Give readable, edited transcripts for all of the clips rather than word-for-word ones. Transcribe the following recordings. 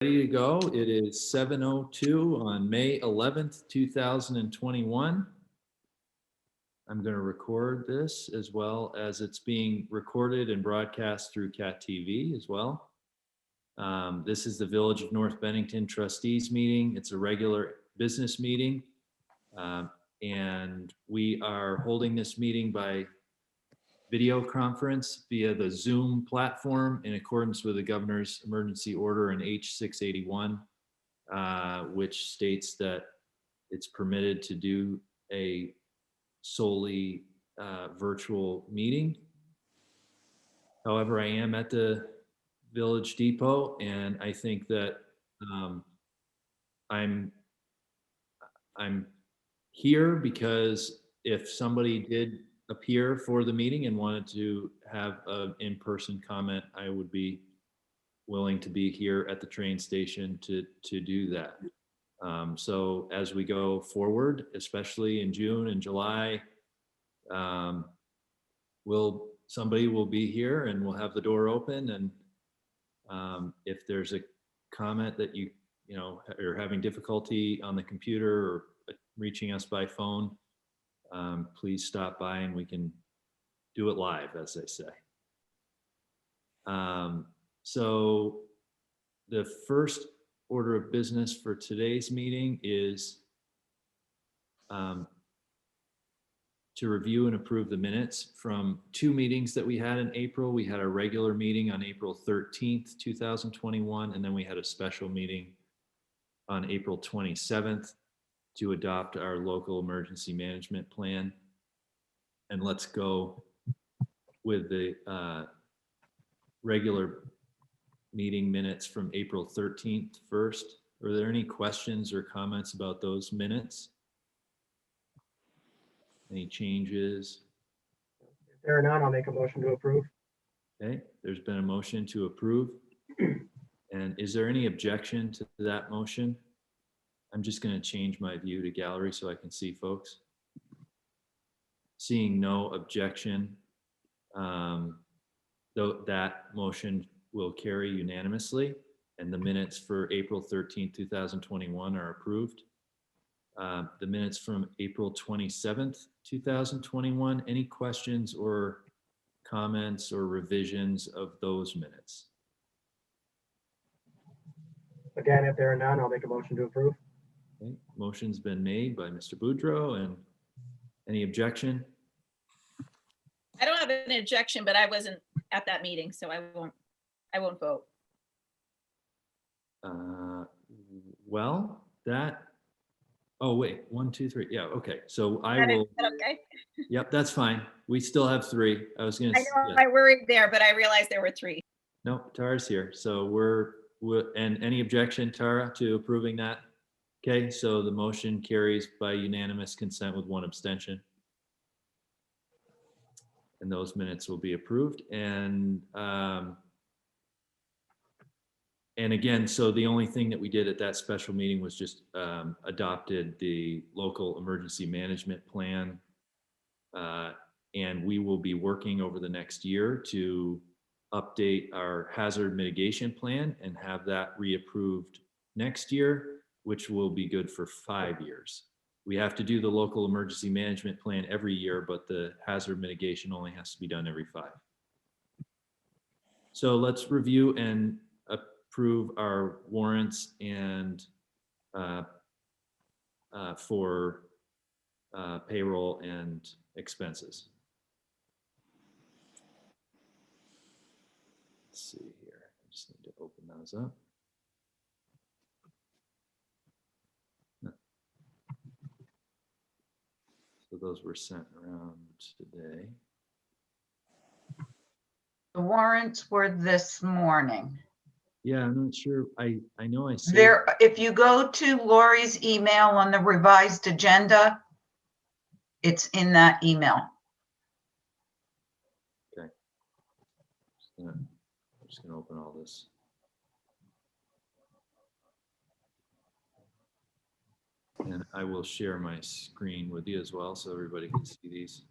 Ready to go. It is 7:02 on May 11th, 2021. I'm going to record this as well as it's being recorded and broadcast through CAT TV as well. This is the Village of North Bennington Trustees meeting. It's a regular business meeting. And we are holding this meeting by video conference via the Zoom platform in accordance with the governor's emergency order in H681, which states that it's permitted to do a solely virtual meeting. However, I am at the Village Depot, and I think that I'm here because if somebody did appear for the meeting and wanted to have an in-person comment, I would be willing to be here at the train station to do that. So as we go forward, especially in June and July, somebody will be here and we'll have the door open. And if there's a comment that you are having difficulty on the computer or reaching us by phone, please stop by and we can do it live, as they say. So the first order of business for today's meeting is to review and approve the minutes from two meetings that we had in April. We had a regular meeting on April 13th, 2021, and then we had a special meeting on April 27th to adopt our local emergency management plan. And let's go with the regular meeting minutes from April 13th first. Are there any questions or comments about those minutes? Any changes? If there are none, I'll make a motion to approve. Okay, there's been a motion to approve. And is there any objection to that motion? I'm just going to change my view to gallery so I can see folks. Seeing no objection, though that motion will carry unanimously, and the minutes for April 13th, 2021 are approved. The minutes from April 27th, 2021, any questions or comments or revisions of those minutes? Again, if there are none, I'll make a motion to approve. Okay. Motion's been made by Mr. Boudreau, and any objection? I don't have an objection, but I wasn't at that meeting, so I won't vote. Well, oh wait, 1, 2, 3. Yeah, okay. So I will. Is that okay? Yep, that's fine. We still have 3. I was gonna. I know I worried there, but I realized there were 3. No, Tara's here. So we're and any objection, Tara, to approving that? Okay, so the motion carries by unanimous consent with 1 abstention. And those minutes will be approved. And again, so the only thing that we did at that special meeting was just adopted the local emergency management plan. And we will be working over the next year to update our hazard mitigation plan and have that reapproved next year, which will be good for 5 years. We have to do the local emergency management plan every year, but the hazard mitigation only has to be done every 5. So let's review and approve our warrants and for payroll and expenses. Let's see here. I just need to open those up. So those were sent around today. The warrants were this morning. Yeah, I'm not sure. I know I see. There, if you go to Lori's email on the revised agenda, it's in that email. Okay. I'm just gonna open all this. And I will share my screen with you as well so everybody can see these.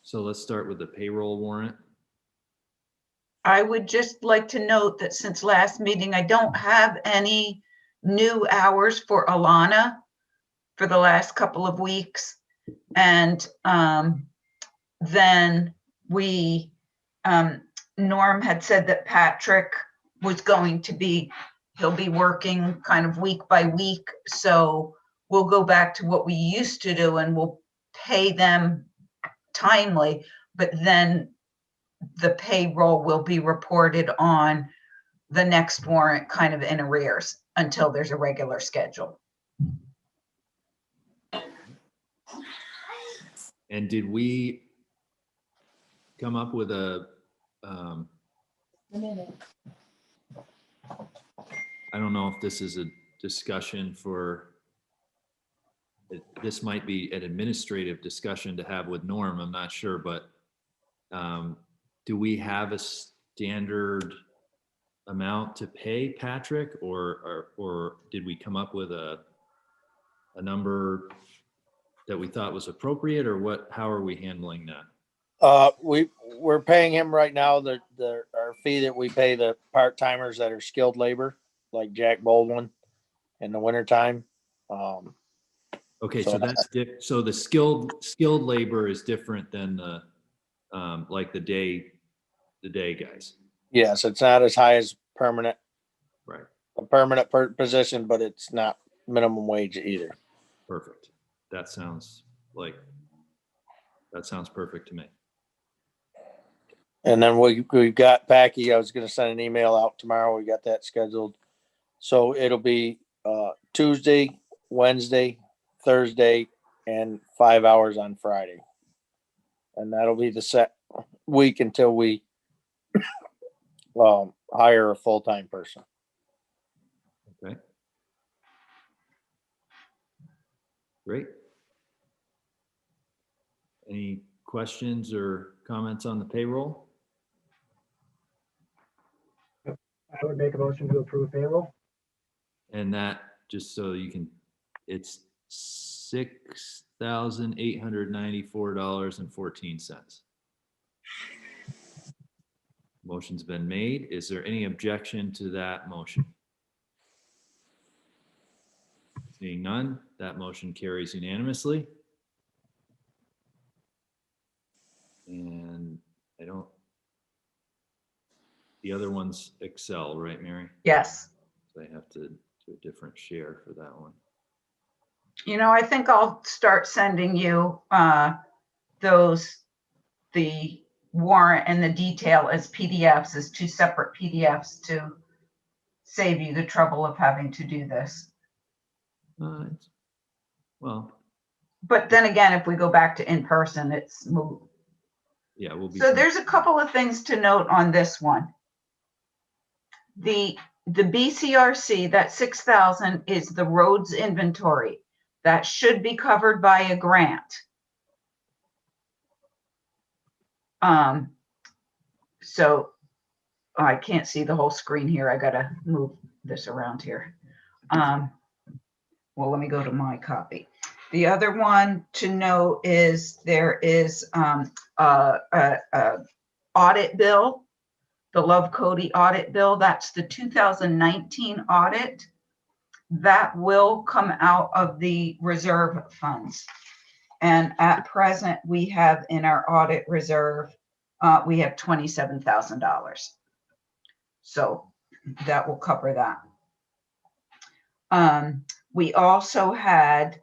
So let's start with the payroll warrant. I would just like to note that since last meeting, I don't have any new hours for Alana for the last couple of weeks. And then we, Norm had said that Patrick was going to be, he'll be working kind of week by week. So we'll go back to what we used to do and we'll pay them timely, but then the payroll will be reported on the next warrant kind of in arrears until there's a regular schedule. And did we come up with a, I don't know if this is a discussion for, this might be an administrative discussion to have with Norm, I'm not sure, but do we have a standard amount to pay Patrick, or did we come up with a number that we thought was appropriate, or what, how are we handling that? We're paying him right now, our fee that we pay the part-timers that are skilled labor, like Jack Baldwin in the wintertime. Okay, So so that's, so the skilled labor is different than the, like the day guys. Yes, it's not as high as permanent, Right, a permanent position, but it's not minimum wage either. perfect. That sounds perfect to me. And then we've got Packy. I was going to send an email out tomorrow. We got that scheduled. So it'll be Tuesday, Wednesday, Thursday, and 5 hours on Friday. And that'll be the set week until we hire a full-time person. Okay. Great. Any questions or comments on the payroll? I would make a motion to approve payroll. And that, just so you can, it's $6,894.14. Motion's been made. Is there any objection to that motion? Seeing none, that motion carries unanimously. And the other ones excel, right, Mary? Yes. So I have to do a different share for that one. You know, I think I'll start sending you the warrant and the detail as PDFs, as two separate PDFs to save you the trouble of having to do this. Well, But then again, if we go back to in person, it's moot. yeah, we'll be. So there's a couple of things to note on this one. The BCRC, that 6,000 is the roads inventory. That should be covered by a grant. So I can't see the whole screen here. I gotta move this around here. Well, let me go to my copy. The other one to know is there is audit bill, the Love Cody audit bill. That's the 2019 audit. That will come out of the reserve funds. And at present, we have in our audit reserve, we have $27,000. So that will cover that. We also had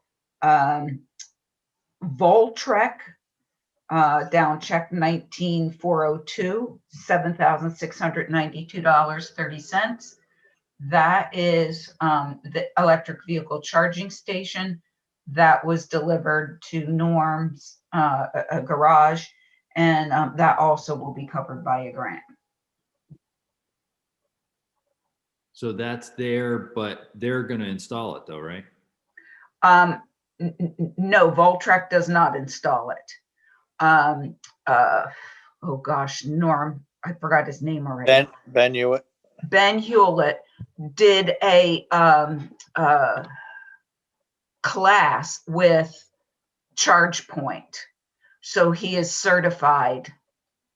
Voltrek down check 19402, $7,692.30. That is the electric vehicle charging station that was delivered to Norm's a garage, and that also will be covered by a grant. So that's there, but they're going to install it though, right? No, Voltrek does not install it. Oh gosh, Norm, I forgot his name already. Ben Hewitt. Ben Hewlett did a class with ChargePoint, so he is certified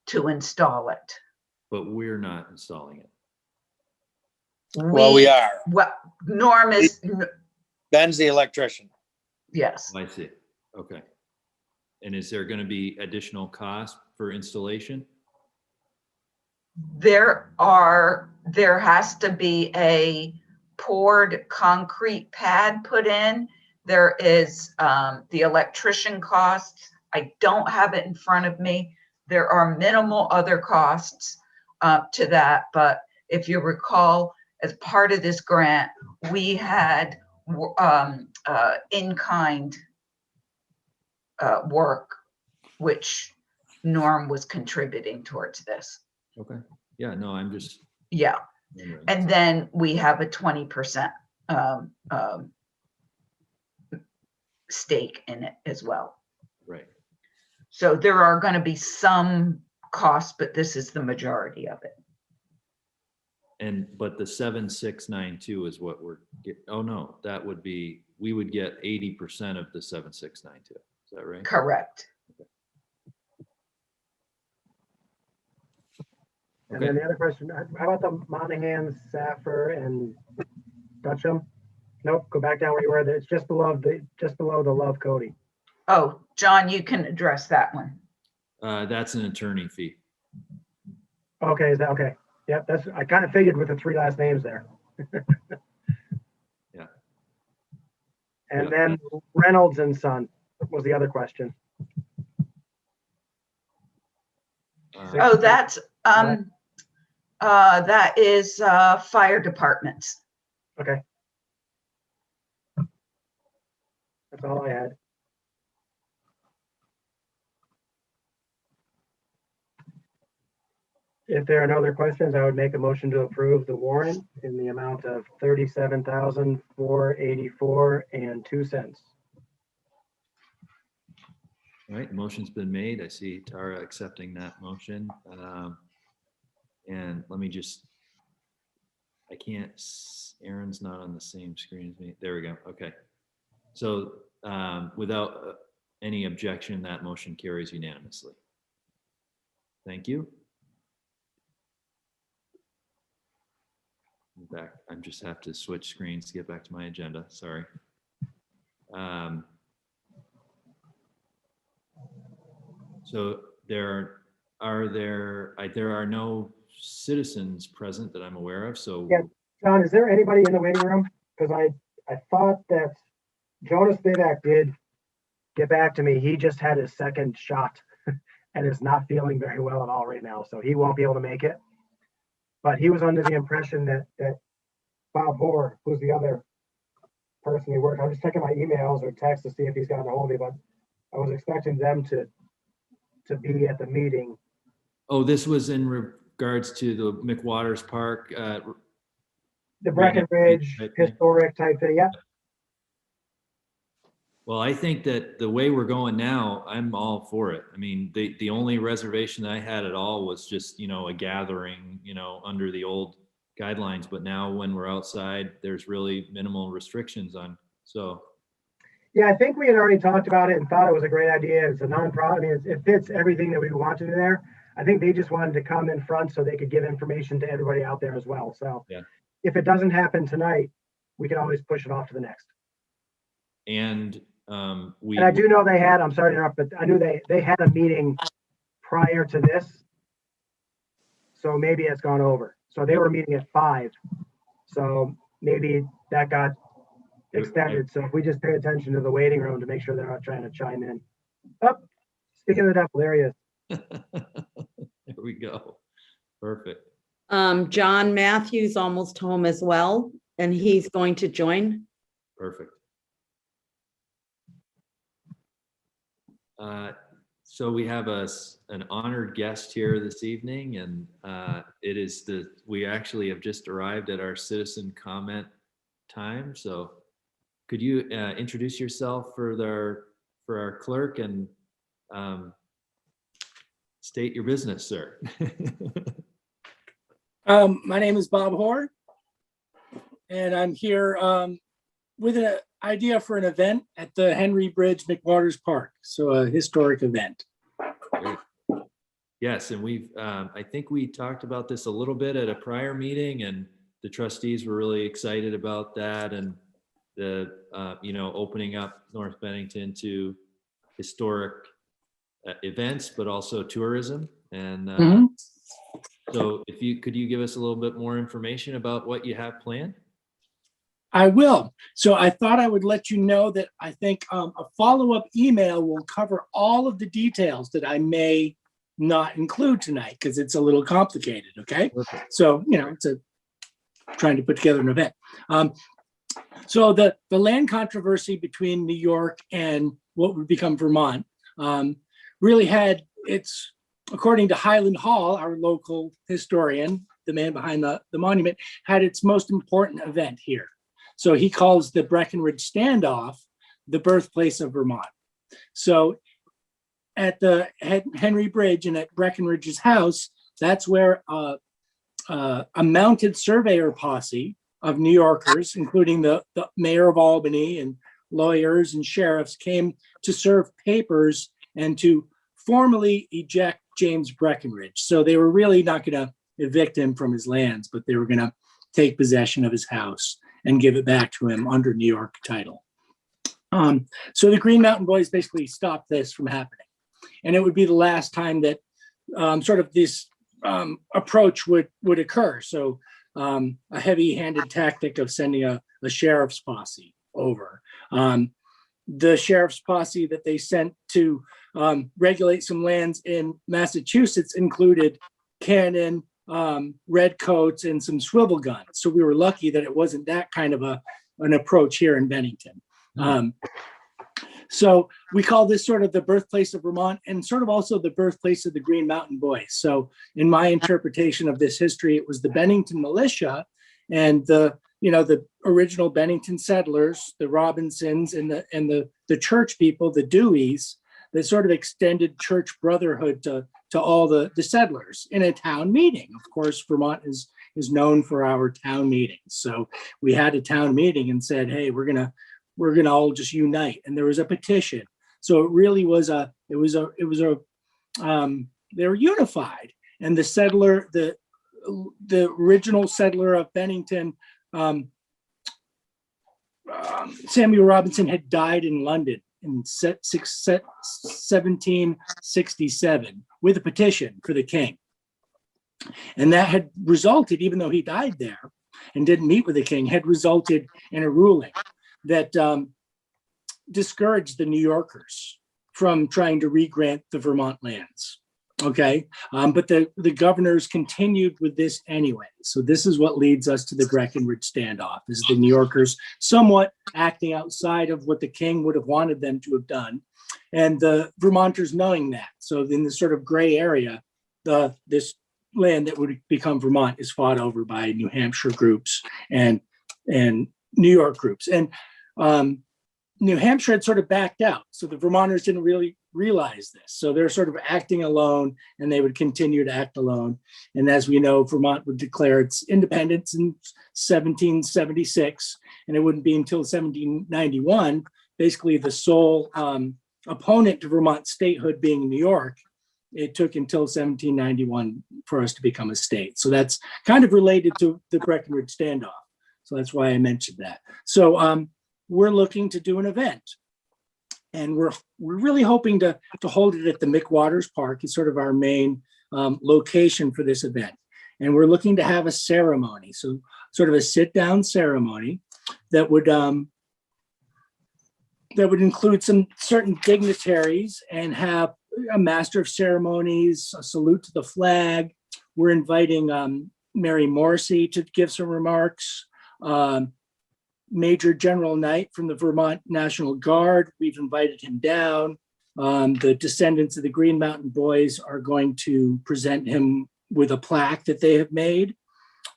to install it. but we're not installing it. Well, we are. Well, Norm is, Ben's the electrician. yes. Oh, I see. Okay. And is there going to be additional cost for installation? There has to be a poured concrete pad put in. There is the electrician costs. I don't have it in front of me. There are minimal other costs to that, but if you recall, as part of this grant, we had in-kind work, which Norm was contributing towards this. Okay. Yeah, no, I'm just Yeah. wondering. And then we have a 20% stake in it as well. Right. So there are going to be some costs, but this is the majority of it. But the 7692 is what oh no, that would be, we would get 80% of the 7692. Is that right? Correct. And then the other question, how about the Monahan, Saffir, and Dutcham? Nope, go back down where you were. It's just below the Love Cody. Oh, John, you can address that one. That's an attorney fee. Okay, is that okay? Yep, I kind of figured with the 3 last names there. Yeah. And Yeah. then Reynolds and Son was the other question. Oh, that is fire departments. Okay. That's all I had. If there are no other questions, I would make a motion to approve the warrant in the amount of $37,484.02. All right, motion's been made. I see Tara accepting that motion. And let me just, Aaron's not on the same screen as me. There we go. Okay. So without any objection, that motion carries unanimously. Thank you. Back, I just have to switch screens to get back to my agenda. Sorry. So there are no citizens present that I'm aware of. So Yeah. John, is there anybody in the waiting room? Because I thought that Jonas Vivek did get back to me. He just had his second shot and is not feeling very well at all right now. So he won't be able to make it. But he was under the impression that Bob Hoare, who's the other person he worked, I'm just checking my emails or texts to see if he's gotten a hold of me, but I was expecting them to be at the meeting. oh, this was in regards to the McWaters Park. The Breckenridge historic type thing, yeah. Well, I think that the way we're going now, I'm all for it. I mean, the only reservation that I had at all was just, a gathering, under the old guidelines. But now when we're outside, there's really minimal restrictions on, so. Yeah, I think we had already talked about it and thought it was a great idea. It's a nonprofit. I mean, it fits everything that we want to do there. I think they just wanted to come in front so they could give information to everybody out there as well. So Yeah. If it doesn't happen tonight, we can always push it off to the next. And And I do know they had, I'm sorry to interrupt, but I knew they had a meeting prior to this. So maybe it's gone over. So they were meeting at 5. So maybe that got extended. So if we just pay attention to the waiting room to make sure they're not trying to chime in. Oh, speaking of the devil, there he is. There we go. Perfect. John Matthews almost home as well, and he's going to join. Perfect. So we have an honored guest here this evening, and we actually have just arrived at our citizen comment time. So could you introduce yourself for our clerk and state your business, sir? My name is Bob Hoare, and I'm here with an idea for an event at the Henry Bridge McWaters Park. So a historic event. Yes, and we've, I think we talked about this a little bit at a prior meeting, and the trustees were really excited about that, and the, opening up North Bennington to historic events, but also tourism. And Mhm. so could you give us a little bit more information about what you have planned? I will. So I thought I would let you know that I think a follow-up email will cover all of the details that I may not include tonight because it's a little complicated, okay? Perfect. So, it's trying to put together an event. So the land controversy between New York and what would become Vermont really had its, according to Highland Hall, our local historian, the man behind the monument, had its most important event here. So he calls the Breckenridge Standoff the birthplace of Vermont. So at the Henry Bridge and at Breckenridge's house, that's where a mounted surveyor posse of New Yorkers, including the mayor of Albany and lawyers and sheriffs, came to serve papers and to formally eject James Breckenridge. So they were really not going to evict him from his lands, but they were going to take possession of his house and give it back to him under New York title. So the Green Mountain Boys basically stopped this from happening. And it would be the last time that sort of this approach would occur. So a heavy-handed tactic of sending a sheriff's posse over. The sheriff's posse that they sent to regulate some lands in Massachusetts included cannon, redcoats, and some swivel guns. So we were lucky that it wasn't that kind of an approach here in Bennington. So we call this sort of the birthplace of Vermont and sort of also the birthplace of the Green Mountain Boys. So in my interpretation of this history, it was the Bennington militia and the original Bennington settlers, the Robinsons and the church people, the Deweys, that sort of extended church brotherhood to all the settlers in a town meeting. Of course, Vermont is known for our town meetings. So we had a town meeting and said, hey, we're gonna all just unite. And there was a petition. So it really was they were unified. And the settler, the original settler of Bennington, Samuel Robinson, had died in London in 1767 with a petition for the king. And that had resulted, even though he died there and didn't meet with the king, had resulted in a ruling that discouraged the New Yorkers from trying to re-grant the Vermont lands. Okay, but the governors continued with this anyway. So this is what leads us to the Breckenridge Standoff, is the New Yorkers somewhat acting outside of what the king would have wanted them to have done, and the Vermonters knowing that. So in this sort of gray area, this land that would become Vermont is fought over by New Hampshire groups and New York groups. And New Hampshire had sort of backed out. So the Vermonters didn't really realize this. So they're sort of acting alone, and they would continue to act alone. And as we know, Vermont would declare its independence in 1776, and it wouldn't be until 1791, basically the sole opponent to Vermont statehood being New York. It took until 1791 for us to become a state. So that's kind of related to the Breckenridge Standoff. So that's why I mentioned that. So we're looking to do an event, and we're really hoping to hold it at the McWaters Park. It's sort of our main location for this event. And we're looking to have a ceremony. So sort of a sit-down ceremony that would include some certain dignitaries and have a master of ceremonies, a salute to the flag. We're inviting Mary Morrissey to give some remarks. Major General Knight from the Vermont National Guard, we've invited him down. The descendants of the Green Mountain Boys are going to present him with a plaque that they have made.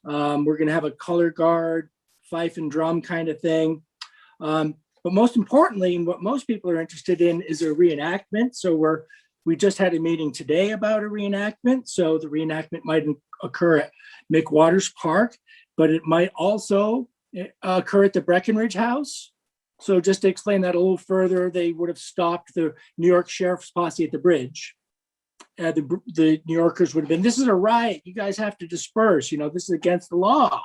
We're going to have a color guard, fife and drum kind of thing. But most importantly, and what most people are interested in, is a reenactment. So we just had a meeting today about a reenactment. So the reenactment might occur at McWaters Park, but it might also occur at the Breckenridge House. So just to explain that a little further, they would have stopped the New York Sheriff's posse at the bridge. the New Yorkers would have been, this is a riot. You guys have to disperse. You know, this is against the law.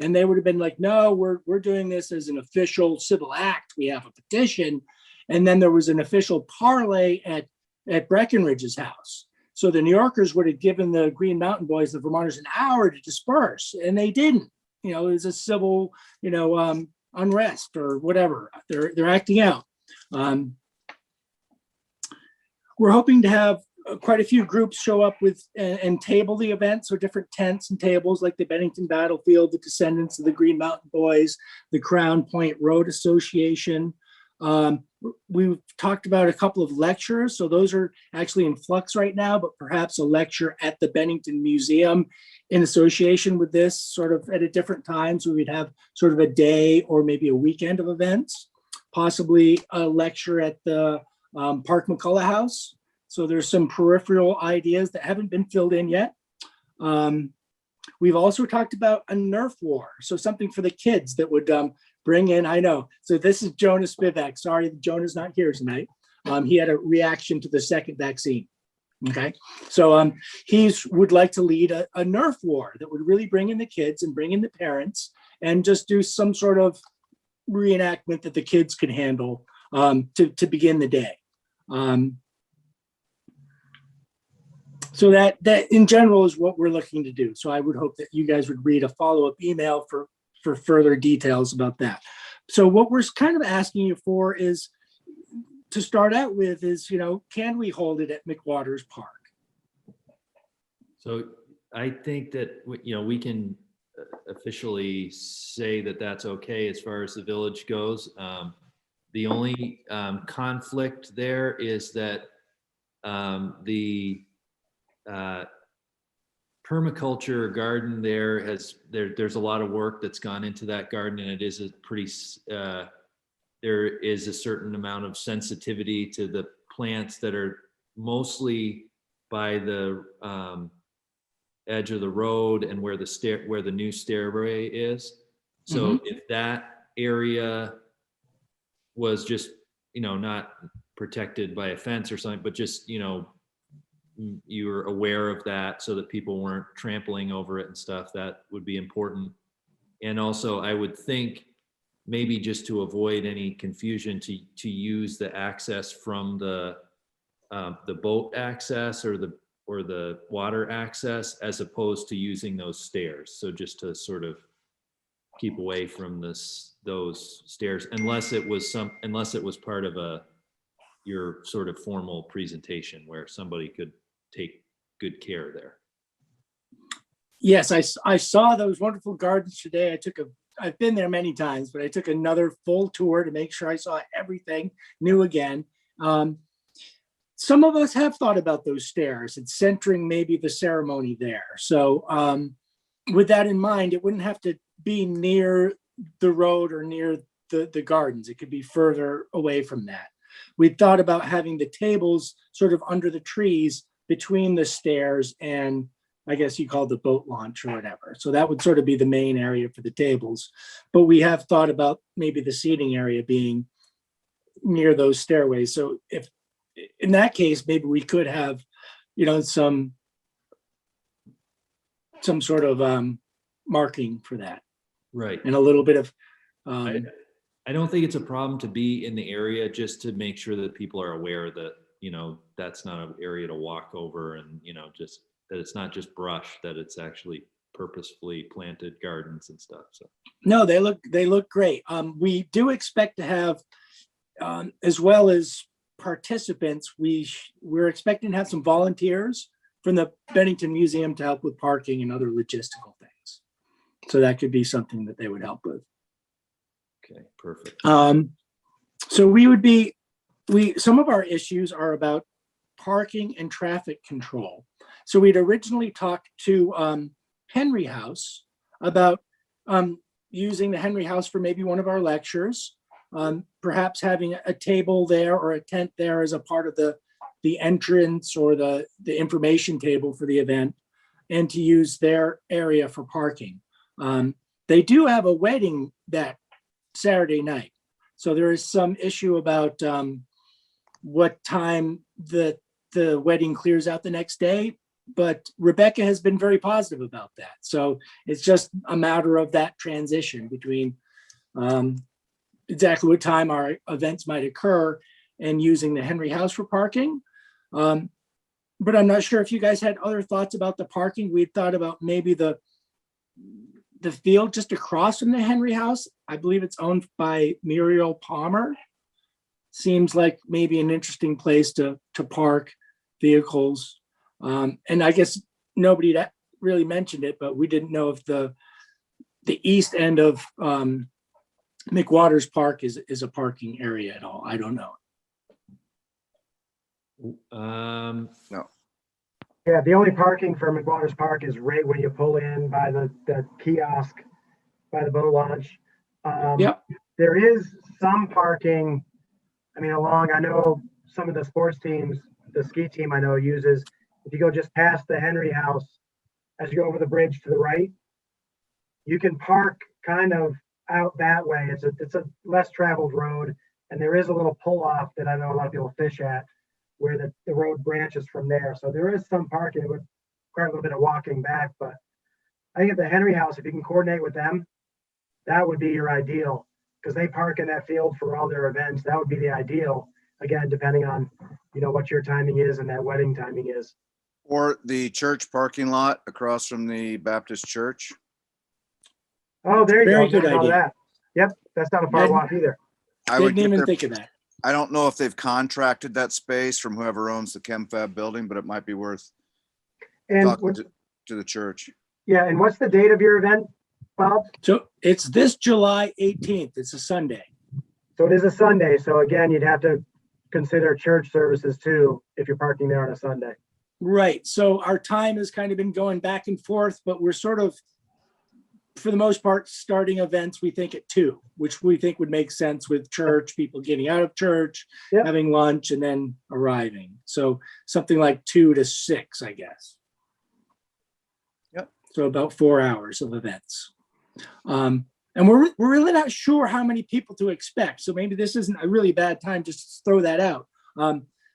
And they would have been like, no, we're doing this as an official civil act. We have a petition. And then there was an official parley at Breckenridge's house. So the New Yorkers would have given the Green Mountain Boys, the Vermonters, an hour to disperse, and they didn't. You know, it was a civil, unrest or whatever. They're acting out. We're hoping to have quite a few groups show up with and table the event. So different tents and tables like the Bennington Battlefield, the Descendants of the Green Mountain Boys, the Crown Point Road Association. We've talked about a couple of lectures. So those are actually in flux right now, but perhaps a lecture at the Bennington Museum in association with this sort of at a different time. So we'd have sort of a day or maybe a weekend of events, possibly a lecture at the Park McCullough House. So there's some peripheral ideas that haven't been filled in yet. We've also talked about a Nerf war. So something for the kids that would bring in, I know. So this is Jonah Spivak. Sorry that Jonah's not here tonight. He had a reaction to the second vaccine. Okay. So he would like to lead a Nerf war that would really bring in the kids and bring in the parents and just do some sort of reenactment that the kids could handle to begin the day. So that in general is what we're looking to do. So I would hope that you guys would read a follow-up email for further details about that. So what we're kind of asking you for is to start out with is, can we hold it at McWaters Park? So I think that, we can officially say that that's okay as far as the village goes. The only conflict there is that the Permaculture Garden there's a lot of work that's gone into that garden, and it is a pretty there is a certain amount of sensitivity to the plants that are mostly by the edge of the road and where the new stairway is. So if that area was just not protected by a fence or something, but just you're aware of that so that people weren't trampling over it and stuff, that would be important. And also I would think maybe just to avoid any confusion to use the access from the boat access or the water access as opposed to using those stairs. So just to sort of keep away from those stairs, unless it was part of your sort of formal presentation where somebody could take good care there. Yes, I saw those wonderful gardens today. I've been there many times, but I took another full tour to make sure I saw everything new again. Some of us have thought about those stairs and centering maybe the ceremony there. So with that in mind, it wouldn't have to be near the road or near the gardens. It could be further away from that. We thought about having the tables sort of under the trees between the stairs and I guess you call it the boat launch or whatever. So that would sort of be the main area for the tables. But we have thought about maybe the seating area being near those stairways. So if in that case, maybe we could have, some sort of marking for that. Right. And a little bit of, I don't think it's a problem to be in the area, just to make sure that people are aware that, that's not an area to walk over, and, just that it's not just brush, that it's actually purposefully planted gardens and stuff. So no, they look great. We do expect to have, as well as participants, we're expecting to have some volunteers from the Bennington Museum to help with parking and other logistical things. So that could be something that they would help with. okay, perfect. So some of our issues are about parking and traffic control. So we'd originally talked to Henry House about using the Henry House for maybe one of our lectures, perhaps having a table there or a tent there as a part of the entrance or the information table for the event, and to use their area for parking. They do have a wedding that Saturday night. So there is some issue about what time the the wedding clears out the next day. But Rebecca has been very positive about that. So it's just a matter of that transition between exactly what time our events might occur and using the Henry House for parking. But I'm not sure if you guys had other thoughts about the parking. We thought about maybe the field just across from the Henry House. I believe it's owned by Muriel Palmer. Seems like maybe an interesting place to park vehicles. And I guess nobody that really mentioned it, but we didn't know if the east end of McWaters Park is a parking area at all. I don't know. Yeah, the only parking for McWaters Park is right when you pull in by the kiosk, by the boat launch. Yep. There is some parking, I mean, I know some of the sports teams, the ski team I know uses, if you go just past the Henry House, as you go over the bridge to the right, you can park kind of out that way. It's a less traveled road, and there is a little pull off that I know a lot of people fish at, where the road branches from there. So there is some parking. It would require a little bit of walking back, but I think at the Henry House, if you can coordinate with them, that would be your ideal, because they park in that field for all their events. That would be the ideal. Again, depending on, what your timing is and that wedding timing is. Or the church parking lot across from the Baptist church. Oh, there you Very go. good Didn't know idea. that. Yep, that's not a far Didn't- walk either. I would Didn't get even their- think of that. I don't know if they've contracted that space from whoever owns the ChemFab building, but it might be worth And talking to the church. yeah, and what's the date of your event, Bob? So it's this July 18th. It's a Sunday. So it is a Sunday. So again, you'd have to consider church services too if you're parking there on a Sunday. Right. So our time has kind of been going back and forth, but we're sort of, for the most part, starting events, we think at 2, which we think would make sense with church, people getting out of church, Yep. having lunch, and then arriving. So something like 2 to 6, I guess. Yep. So about 4 hours of events. And we're really not sure how many people to expect. So maybe this isn't a really bad time just to throw that out.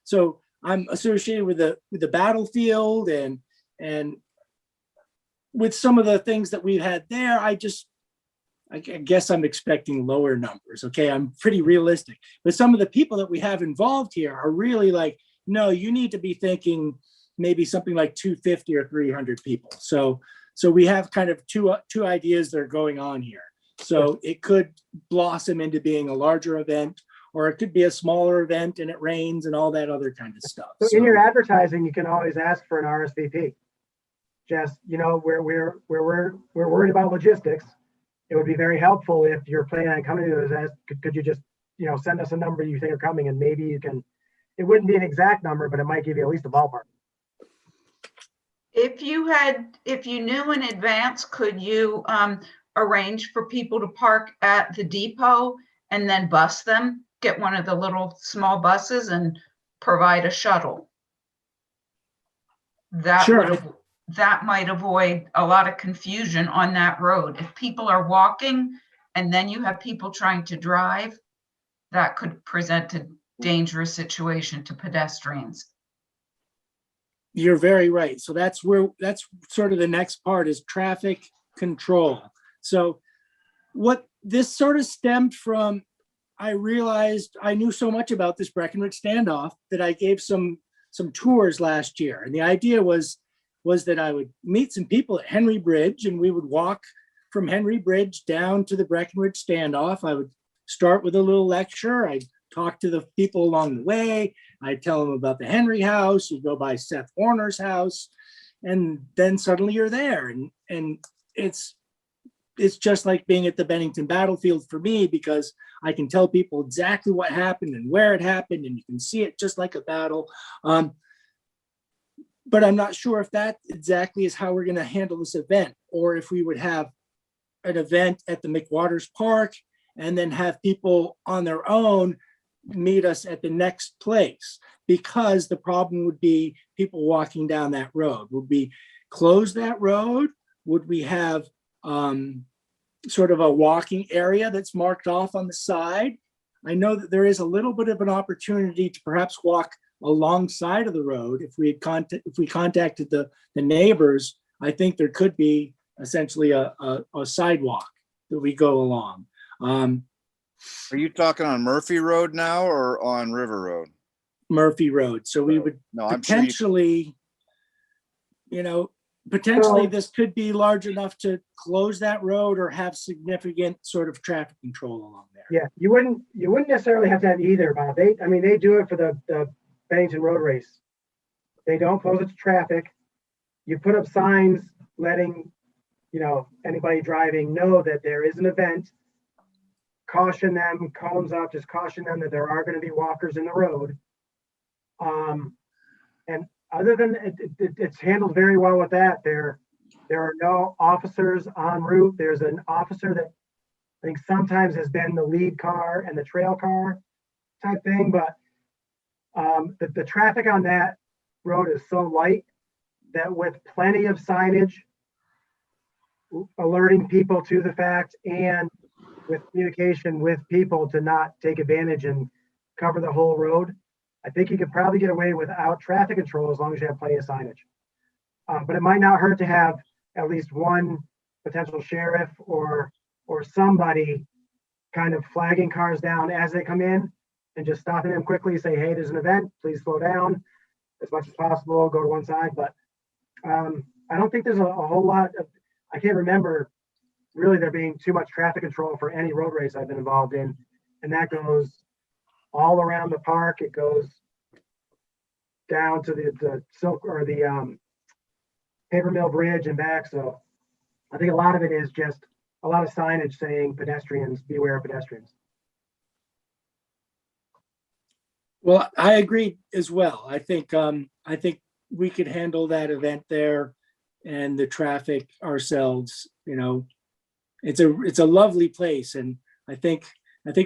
So I'm associated with the battlefield and with some of the things that we've had there, I guess I'm expecting lower numbers. Okay, I'm pretty realistic. But some of the people that we have involved here are really like, no, you need to be thinking maybe something like 250 or 300 people. So we have kind of two ideas that are going on here. So it could blossom into being a larger event, or it could be a smaller event and it rains and all that other kind of stuff. So in your advertising, you can always ask for an RSVP. Just, we're worried about logistics. It would be very helpful if you're planning on coming to those. Could you just, send us a number you think are coming, and maybe you can. It wouldn't be an exact number, but it might give you at least a ballpark. If you knew in advance, could you arrange for people to park at the depot and then bus them, get one of the little small buses and provide a shuttle? Sure. That might avoid a lot of confusion on that road. If people are walking and then you have people trying to drive, that could present a dangerous situation to pedestrians. You're very right. So that's sort of the next part is traffic control. So what this sort of stemmed from, I realized I knew so much about this Breckenridge Standoff that I gave some tours last year. And the idea was that I would meet some people at Henry Bridge, and we would walk from Henry Bridge down to the Breckenridge Standoff. I would start with a little lecture. I'd talk to the people along the way. I'd tell them about the Henry House. You go by Seth Warner's house, and then suddenly you're there. And it's just like being at the Bennington battlefield for me, because I can tell people exactly what happened and where it happened, and you can see it just like a battle. But I'm not sure if that exactly is how we're going to handle this event, or if we would have an event at the McWaters Park and then have people on their own meet us at the next place, because the problem would be people walking down that road. Would we close that road? Would we have sort of a walking area that's marked off on the side? I know that there is a little bit of an opportunity to perhaps walk alongside of the road, if we contacted the neighbors, I think there could be essentially a sidewalk that we go along. Are you talking on Murphy Road now or on River Road? Murphy Road. So we would No, I'm sure you, potentially, potentially So- this could be large enough to close that road or have significant sort of traffic control along there. Yeah, you wouldn't necessarily have to have either, Bob. They do it for the Bennington Road Race. They don't close it to traffic. You put up signs letting, anybody driving know that there is an event. Caution them, cones up, just caution them that there are going to be walkers in the road. And other than it's handled very well with that. There are no officers en route. There's an officer that I think sometimes has been the lead car and the trail car type thing, but the traffic on that road is so light that with plenty of signage alerting people to the fact and with communication with people to not take advantage and cover the whole road, I think you could probably get away without traffic control as long as you have plenty of signage. But it might not hurt to have at least one potential sheriff or somebody kind of flagging cars down as they come in and just stopping them quickly, say, hey, there's an event, please slow down as much as possible, go to one side. But I don't think there's a whole lot of, I can't remember really there being too much traffic control for any road race I've been involved in. And that goes all around the park. It goes down to the Silk or the Paper Mill Bridge and back. So I think a lot of it is just a lot of signage saying pedestrians, beware of pedestrians. Well, I agree as well. I think we could handle that event there and the traffic ourselves. It's a lovely place, and I think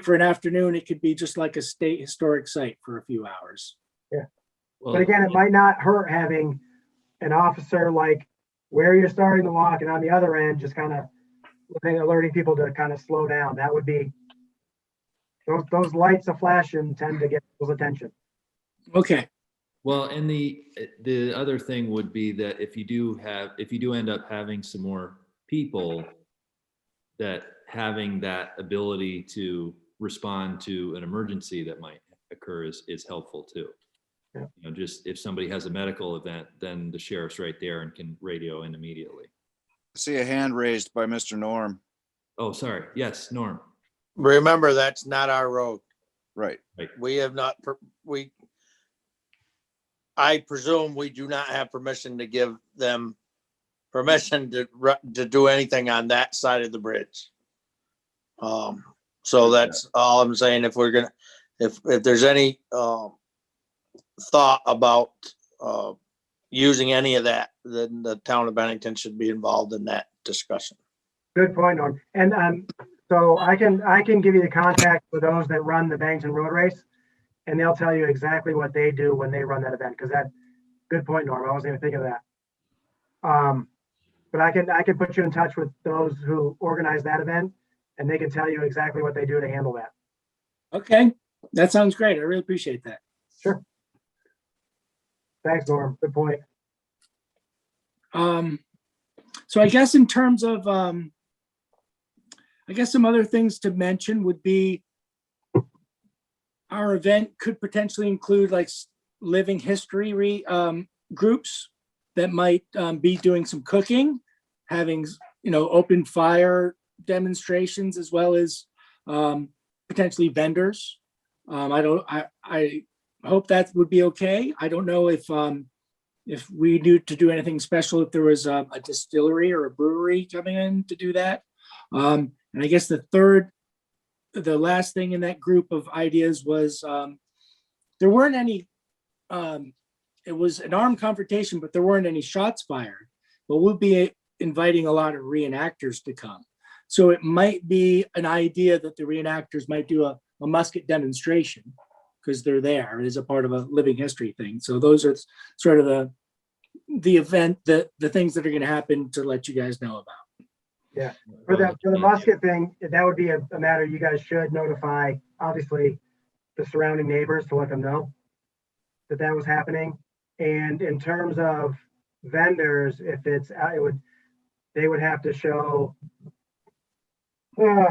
for an afternoon it could be just like a state historic site for a few hours. Well, But again, it might not hurt having an officer like where you're starting to walk and on the other end, just kind of alerting people to kind of slow down. That would be, those lights are flashing tend to get people's attention. Okay. Well, and the other thing would be that if you do end up having some more people, that having that ability to respond to an emergency that might occur is helpful too. Yeah. Just if somebody has a medical event, then the sheriff's right there and can radio in immediately. I see a hand raised by Mr. Norm. Oh, sorry. Yes, Norm. Remember, that's not our road. Right. We have not, I presume we do not have permission to give them permission to do anything on that side of the bridge. So that's all I'm saying. If we're gonna, if there's any thought about using any of that, then the town of Bennington should be involved in that discussion. Good point, Norm. And so I can give you the contact for those that run the Bennington Road Race, and they'll tell you exactly what they do when they run that event. Because good point, Norm. I wasn't even thinking of that. But I can put you in touch with those who organize that event, and they can tell you exactly what they do to handle that. Okay. That sounds great. I really appreciate that. Sure. Thanks, Norm. Good point. So I guess in terms of, I guess some other things to mention would be our event could potentially include like living history groups that might be doing some cooking, having, open fire demonstrations, as well as potentially vendors. I hope that would be okay. I don't know if we need to do anything special, if there was a distillery or a brewery coming in to do that. And I guess the last thing in that group of ideas was there weren't any, it was an armed confrontation, but there weren't any shots fired. But we'll be inviting a lot of reenactors to come. So it might be an idea that the reenactors might do a musket demonstration, because they're there as a part of a living history thing. So those are sort of the event, the things that are going to happen to let you guys know about. Yeah. For the musket thing, that would be a matter you guys should notify, obviously, the surrounding neighbors to let them know. that that was happening. And in terms of vendors, if it's, they would have to show, and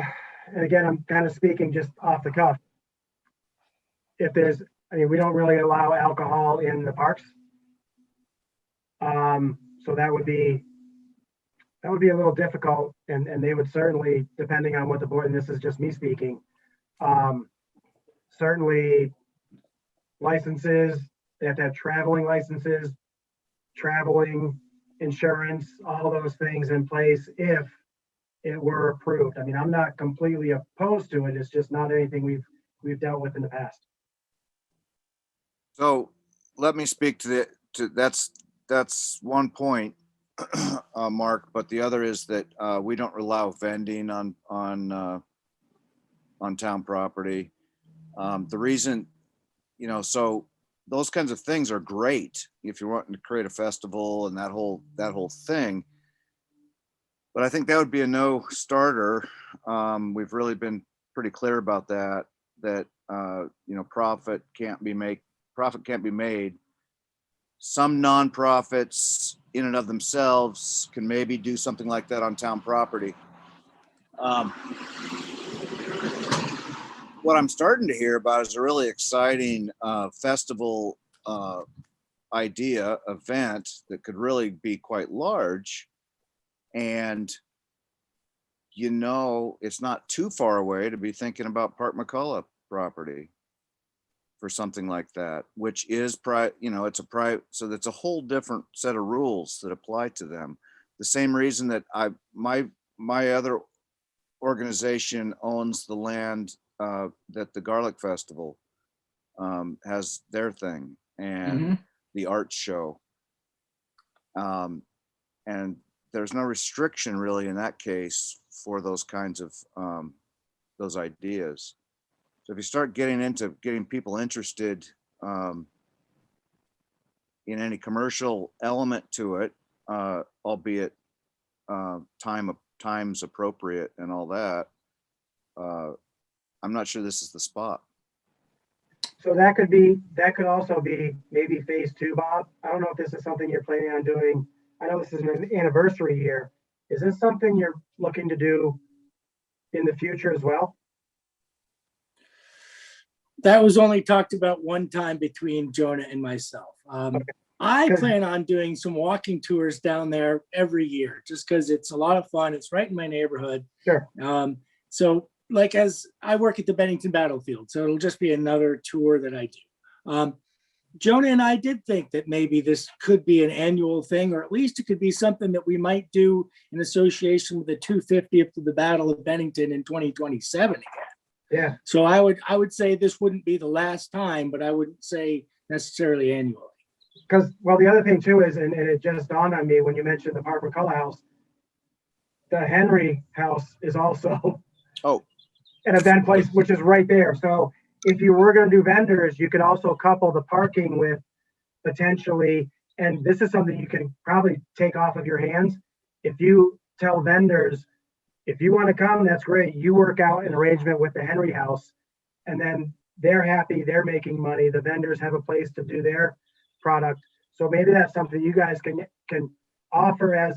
again, I'm kind of speaking just off the cuff. If there's, I mean, we don't really allow alcohol in the parks. So that would be a little difficult, and they would certainly, depending on what the board, and this is just me speaking, certainly licenses, they have to have traveling licenses, traveling insurance, all those things in place if it were approved. I mean, I'm not completely opposed to it. It's just not anything we've dealt with in the past. So let me speak to that's one point, Mark, but the other is that we don't allow vending on town property. The reason, so those kinds of things are great if you're wanting to create a festival and that whole thing. But I think that would be a no starter. We've really been pretty clear about that profit can't be made. Some nonprofits in and of themselves can maybe do something like that on town property. What I'm starting to hear about is a really exciting festival event that could really be quite large. And, it's not too far away to be thinking about Park McCullough property for something like that, which is it's a private, so that's a whole different set of rules that apply to them. The same reason that my other organization owns the land that the Garlic Festival has their thing, and the art show. And there's no restriction really in that case for those kinds of those ideas. So if you start getting into getting people interested in any commercial element to it, albeit times appropriate and all that, I'm not sure this is the spot. So that could also be maybe phase 2, Bob. I don't know if this is something you're planning on doing. I know this is an anniversary year. Is this something you're looking to do in the future as well? That was only talked about one time between Jonah and myself. I plan on doing some walking tours down there every year, just because it's a lot of fun. It's right in my neighborhood. Sure. So like, as I work at the Bennington battlefield, so it'll just be another tour that I do. Jonah and I did think that maybe this could be an annual thing, or at least it could be something that we might do in association with the 250th of the Battle of Bennington in 2027 again. Yeah. So I would say this wouldn't be the last time, but I wouldn't say necessarily annually. Because, well, the other thing too is, and it just dawned on me when you mentioned the Park McCullough house, the Henry house is also an event place, which is right there. So if you were going to do vendors, you could also couple the parking with potentially, and this is something you can probably take off of your hands. If you tell vendors, if you want to come, that's great. You work out an arrangement with the Henry house, and then they're happy, they're making money. The vendors have a place to do their product. So maybe that's something you guys can offer as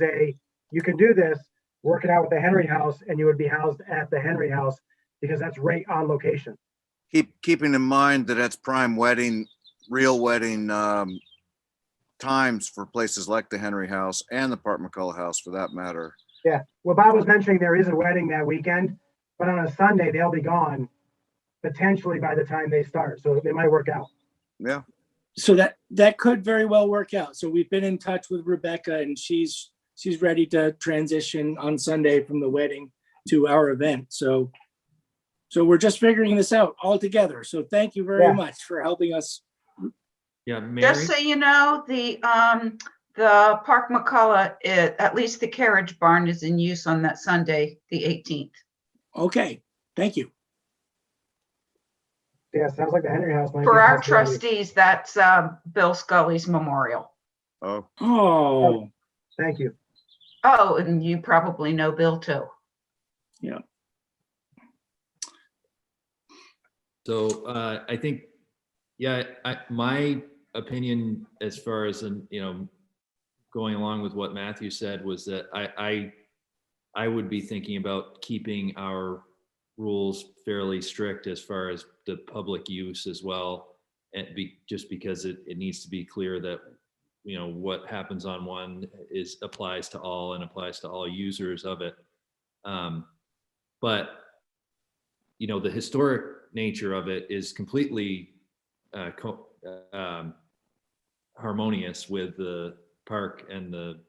you can do this, work it out with the Henry house, and you would be housed at the Henry house because that's right on location. Keeping in mind that that's prime real wedding times for places like the Henry house and the Park McCullough house for that matter. Yeah. Well, Bob was mentioning there is a wedding that weekend, but on a Sunday, they'll be gone potentially by the time they start. So it might work out. Yeah. So that could very well work out. So we've been in touch with Rebecca, and she's ready to transition on Sunday from the wedding to our event. So we're just figuring this out all together. So thank you very much for helping us. Yeah, Mary? Just so you know, the Park McCullough, at least the carriage barn is in use on that Sunday, the 18th. Okay, thank you. Yeah, sounds like the Henry house might be For a our possibility. trustees, that's Bill Scully's memorial. Oh, Thank you. Oh, and you probably know Bill too. yeah. So I think, my opinion as far as, going along with what Matthew said was that I would be thinking about keeping our rules fairly strict as far as the public use as well. And just because it needs to be clear that, what happens on one applies to all and applies to all users of it. But, the historic nature of it is completely harmonious with the park and the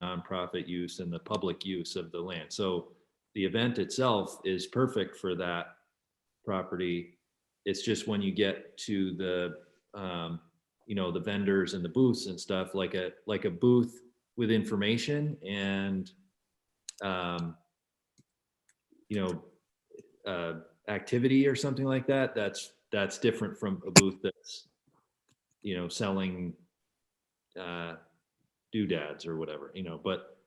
nonprofit use and the public use of the land. So the event itself is perfect for that property. It's just when you get to the the vendors and the booths and stuff, like a booth with information and activity or something like that, that's different from a booth that's selling doodads or whatever, but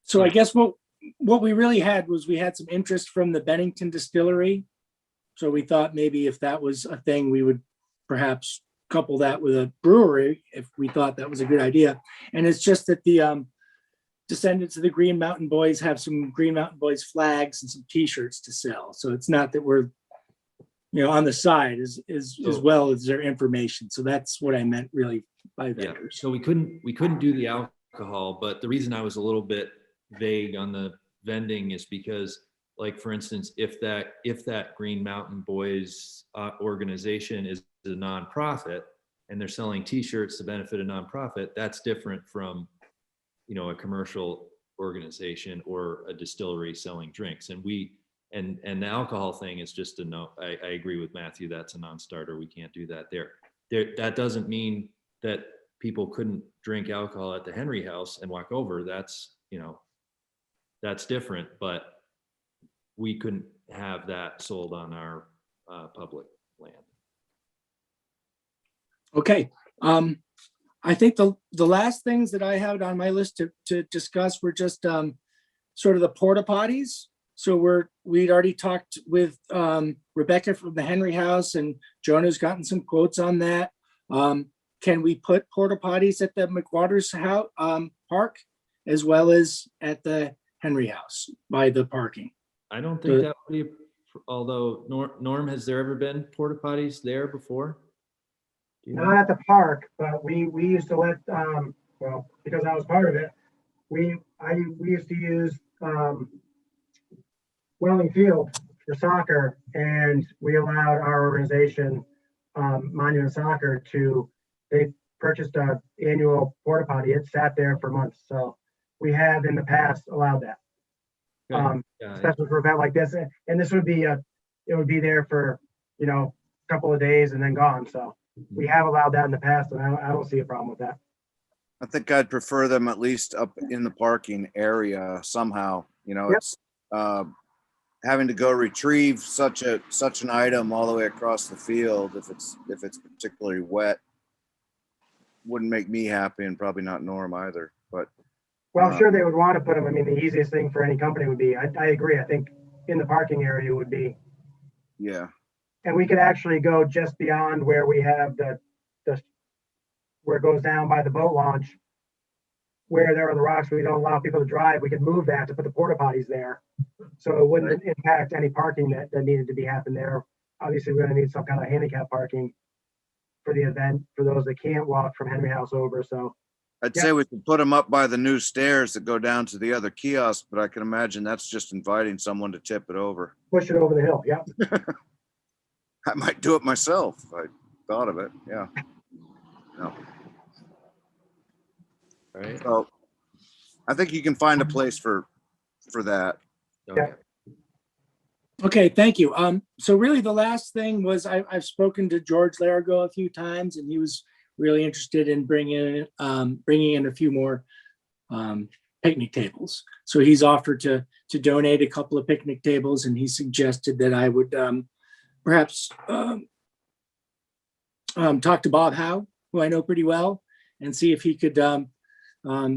So I guess what we really had was we had some interest from the Bennington distillery. So we thought maybe if that was a thing, we would perhaps couple that with a brewery if we thought that was a good idea. And it's just that the descendants of the Green Mountain Boys have some Green Mountain Boys flags and some t-shirts to sell. So it's not that we're, on the side as well as their information. So that's what I meant really by vendors. So we couldn't do the alcohol, but the reason I was a little bit vague on the vending is because, like, for instance, if that Green Mountain Boys organization is a nonprofit and they're selling t-shirts to benefit a nonprofit, that's different from a commercial organization or a distillery selling drinks. And the alcohol thing is just a no. I agree with Matthew, that's a non-starter. We can't do that there. That doesn't mean that people couldn't drink alcohol at the Henry House and walk over. That's different, but we couldn't have that sold on our public land. Okay. I think the last things that I had on my list to discuss were just sort of the porta-potties. So we'd already talked with Rebecca from the Henry House, and Jonah's gotten some quotes on that. Can we put porta-potties at the McWaters Park as well as at the Henry House by the parking? I don't think that would be, although Norm, has there ever been porta-potties there before? Do you know? Not at the park, but we used to let, because I was part of it, we used to use Welling Field for soccer, and we allowed our organization, Monument Soccer, they purchased an annual porta potty. It sat there for months, so we have in the past allowed that. Especially for an event like this, and this would be it would be there for a couple of days and then gone. So we have allowed that in the past, and I don't see a problem with that. I think I'd prefer them at least up in the parking area somehow. Yep. It's having to go retrieve such an item all the way across the field if it's particularly wet wouldn't make me happy, and probably not Norm either. But well, I'm sure they would want to put them. I mean, the easiest thing for any company would be. I agree. I think in the parking area would be. yeah, and we could actually go just beyond where we have the where it goes down by the boat launch, where there are the rocks where we don't allow people to drive. We could move that to put the porta potties there, so it wouldn't impact any parking that needed to be happened there. Obviously, we're going to need some kind of handicap parking for the event for those that can't walk from Henry House over. So I'd say we could put them up by the new stairs that go down to the other kiosk, but I can imagine that's just inviting someone to tip it over. push it over the hill. Yep. I might do it myself if I thought of it. Yeah. No. All right. So I think you can find a place for that. Okay. Okay, thank you. So really the last thing was I've spoken to George Larago a few times, and he was really interested in bringing in a few more picnic tables. So he's offered to donate a couple of picnic tables, and he suggested that I would perhaps talk to Bob Howe, who I know pretty well, and see if he could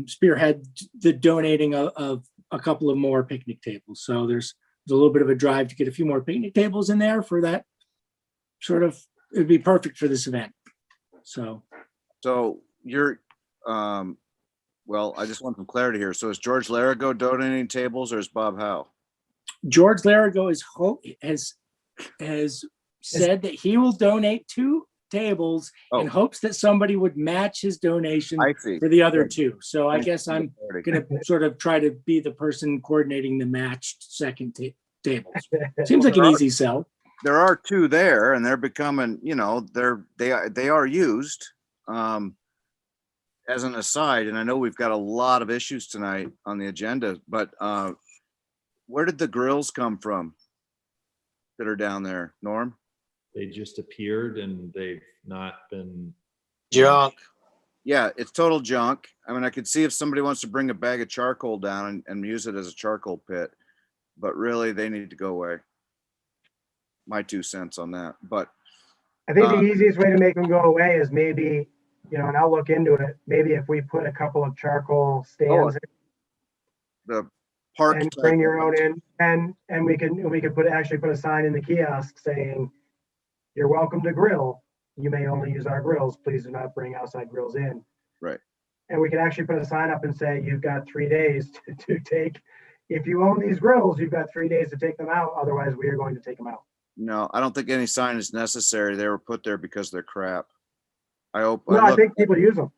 spearhead the donating of a couple of more picnic tables. So there's a little bit of a drive to get a few more picnic tables in there for that sort of, it'd be perfect for this event. So So you're, well, I just want some clarity here. So is George Larigo donating tables or is Bob Howe? George Larigo has said that he will donate 2 tables in Oh. hopes that somebody would match his donation I see. for the other Good. 2. So I Thank you guess for the I'm clarity. gonna sort of try to be the person coordinating the matched second tables. Seems like an easy sell. There are 2 there and they're becoming, they are used. As an aside, and I know we've got a lot of issues tonight on the agenda, but where did the grills come from that are down there, Norm? They just appeared and they've not been. Junk. Yeah, it's total junk. I mean, I could see if somebody wants to bring a bag of charcoal down and use it as a charcoal pit, but really they need to go away. My 2 cents on that, but I think the easiest way to make them go away is maybe, and I'll look into it, maybe if we put a couple of charcoal stands the park. and bring your own in, and we can actually put a sign in the kiosk saying, "You're welcome to grill. You may only use our grills. Please do not bring outside grills in." Right. And we can actually put a sign up and say, "You've got 3 days to take. If you own these grills, you've got 3 days to take them out. Otherwise, we are going to take them out." No, I don't think any sign is necessary. They were put there because they're crap. I think people use them.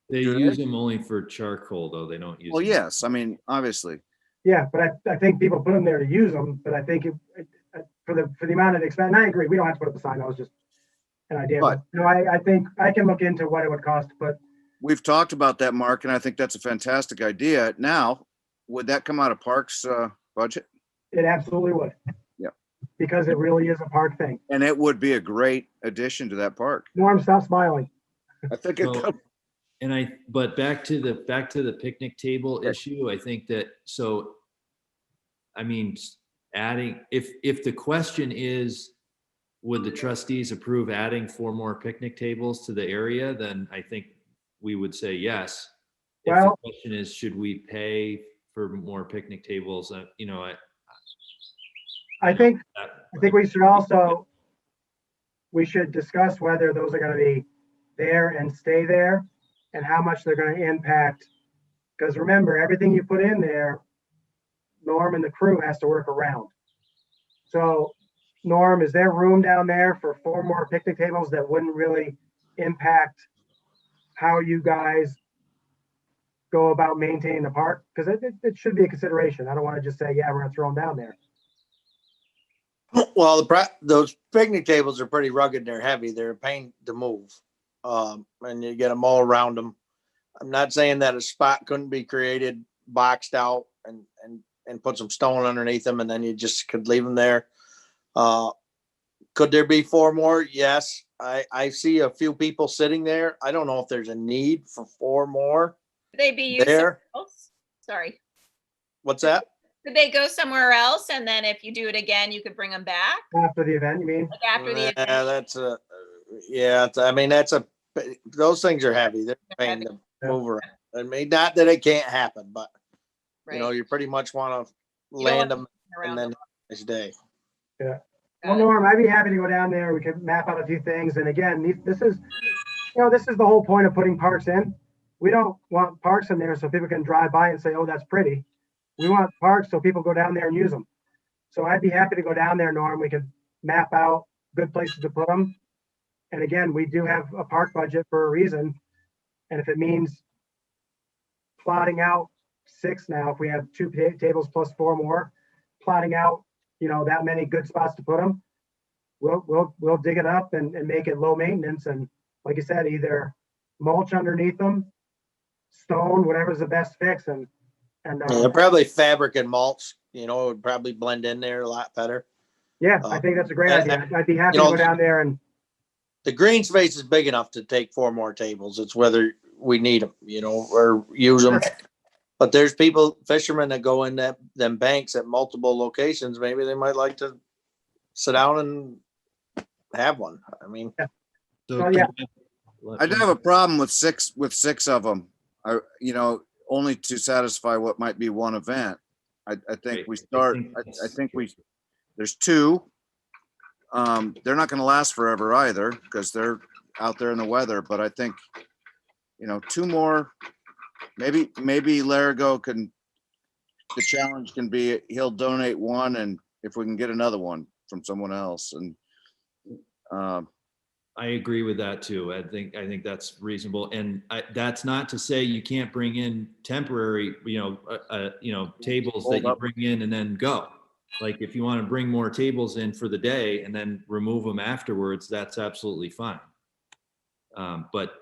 They Do they? use them only for charcoal, though. They don't use. Well, them. yes, I mean, obviously. Yeah, but I think people put them there to use them. But I think for the amount of expense, and I agree, we don't have to put up a sign. That was just an idea. But- No, I think I can look into what it would cost to put. We've talked about that, Mark, and I think that's a fantastic idea. Now, would that come out of Parks budget? It absolutely would. Yeah. Because it really is a park thing. And it would be a great addition to that park. Norm, stop smiling. I think it Well, but back to the picnic table issue, I think that, so, I mean, adding, if the question is, would the trustees approve adding 4 more picnic tables to the area, then I think we would say yes. If the Well- question is, should we pay for more picnic tables, I think we should discuss whether those are going to be there and stay there and how much they're going to impact. Because remember, everything you put in there, Norm and the crew has to work around. So Norm, is there room down there for 4 more picnic tables that wouldn't really impact how you guys go about maintaining the park? Because it should be a consideration. I don't want to just say, yeah, we're going to throw them down there. Well, those picnic tables are pretty rugged and they're heavy. They're a pain to move. And you get them all around them. I'm not saying that a spot couldn't be created, boxed out and put some stone underneath them and then you just could leave them there. Could there be 4 more? Yes. I see a few people sitting there. I don't know if there's a need for 4 more. Could they be used somewhere else? Sorry. What's that? Could they go somewhere else? And then if you do it again, you could bring them back? After the event, you mean? Like after the Yeah, event? those things are heavy. They're a pain to move around. I mean, not that it can't happen, but Right. you pretty much want to You don't land want them around and then them. next day. Well, Got it. Norm, I'd be happy to go down there. We could map out a few things. And again, this is the whole point of putting parks in. We don't want parks in there so people can drive by and say, oh, that's pretty. We want parks so people go down there and use them. So I'd be happy to go down there, Norm. We could map out good places to put them. And again, we do have a park budget for a reason. And if it means plotting out 6 now, if we have 2 tables plus 4 more, plotting out, that many good spots to put them, we'll dig it up and make it low maintenance. And like you said, either mulch underneath them, stone, whatever's the best fix. And Yeah, probably fabric and mulch, it would probably blend in there a lot better. yeah, I think that's a great idea. I'd be happy you to know, go down there and The green space is big enough to take 4 more tables. It's whether we need them, or use them. But there's fishermen that go in them banks at multiple locations. Maybe they might like to sit down and have one. I mean, So Oh, yeah. I do have a problem with six of them. Only to satisfy what might be one event. I think we start. I think there's 2. They're not going to last forever either because they're out there in the weather, but I think, two more, maybe Larigo the challenge can be, he'll donate one, and if we can get another one from someone else, and I agree with that too. I think that's reasonable. And that's not to say you can't bring in temporary, tables that you bring in and then go. Like if you want to bring more tables in for the day and then remove them afterwards, that's absolutely fine. But,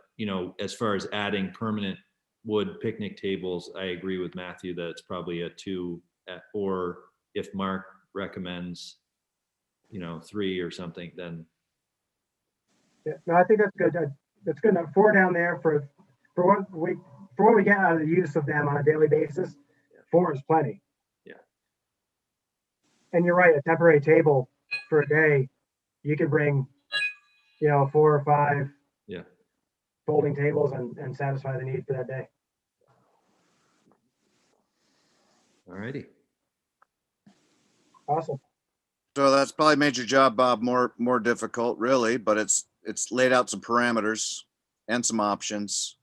as far as adding permanent wood picnic tables, I agree with Matthew that it's probably a 2, or if Mark recommends, 3 or something, then. Yeah, no, I think that's good. That's good enough. 4 down there for what we get out of the use of them on a daily basis. 4 is plenty. Yeah. And you're right, a temporary table for a day, you could bring, 4 or 5 Yeah. folding tables and satisfy the need for that day. All righty. Awesome. so that's probably made your job, Bob, more difficult, really, but it's laid out some parameters and some options.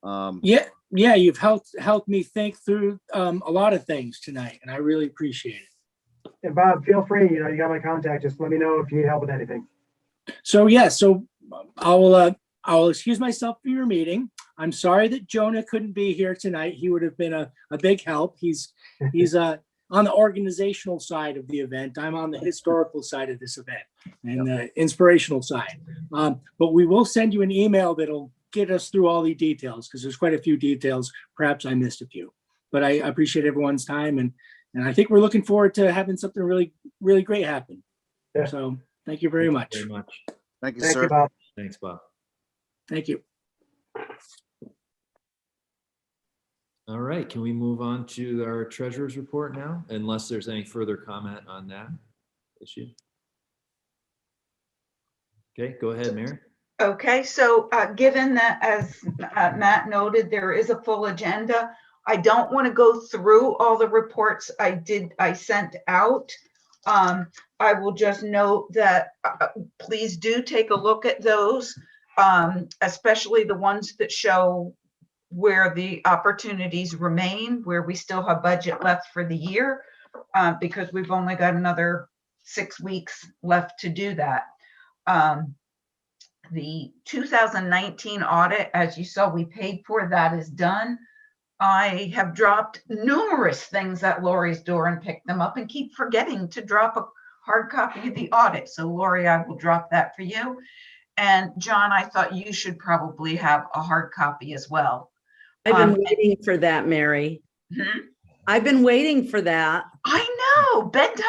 Yeah, you've helped me think through a lot of things tonight, and I really appreciate it. And Bob, feel free, you got my contact. Just let me know if you need help with anything. So I'll excuse myself for your meeting. I'm sorry that Jonah couldn't be here tonight. He would have been a big help. He's on the organizational side of the event. I'm on the historical side of this event and the inspirational side. But we will send you an email that'll get us through all the details, because there's quite a few details. Perhaps I missed a few, but I appreciate everyone's time. And I think we're looking forward to having something really, really great happen. Yeah. So thank you very much. Very much. Thank you, Thank sir. you, Bob. Thanks, Bob. Thank you. All right, can we move on to our treasurer's report now, unless there's any further comment on that issue? Okay, go ahead, Mary. Okay, so given that, as Matt noted, there is a full agenda, I don't want to go through all the reports I sent out. I will just note that please do take a look at those, especially the ones that show where the opportunities remain, where we still have budget left for the year, because we've only got another 6 weeks left to do that. The 2019 audit, as you saw, we paid for, that is done. I have dropped numerous things at Lori's door and picked them up and keep forgetting to drop a hard copy of the audit. So Lori, I will drop that for you. And John, I thought you should probably have a hard copy as well. I've been waiting for that, Mary. I've been waiting for that. I know, bedtime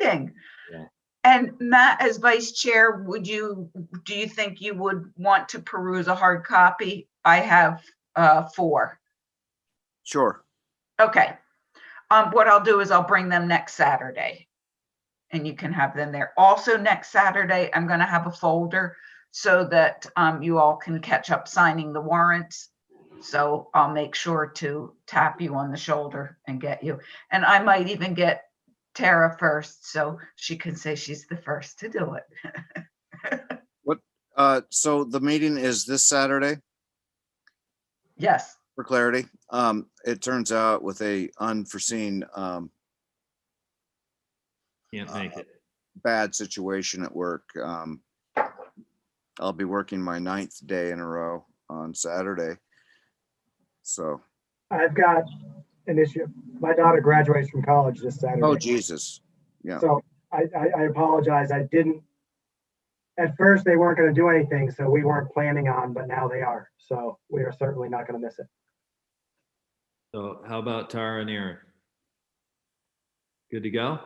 reading. Yeah. And Matt, as vice chair, do you think you would want to peruse a hard copy? I have 4. Sure. Okay. What I'll do is I'll bring them next Saturday and you can have them there. Also next Saturday, I'm going to have a folder so that you all can catch up signing the warrants. So I'll make sure to tap you on the shoulder and get you. And I might even get Tara first, so she can say she's the first to do it. So the meeting is this Saturday, Yes. for clarity. It turns out with a unforeseen Can't make it. bad situation at work. I'll be working my 9th day in a row on Saturday. So, I've got an issue. My daughter graduates from college this Saturday. oh, Jesus. Yeah. So I apologize. I didn't, at first they weren't going to do anything, so we weren't planning on, but now they are. So we are certainly not going to miss it. So how about Tara and Aaron? Good to go?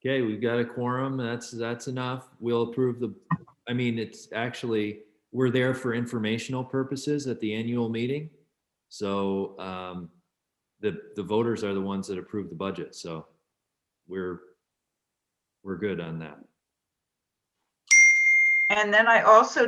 Okay, we've got a quorum. That's enough. We'll approve it's actually, we're there for informational purposes at the annual meeting. So the voters are the ones that approve the budget. So we're good on that. And then I also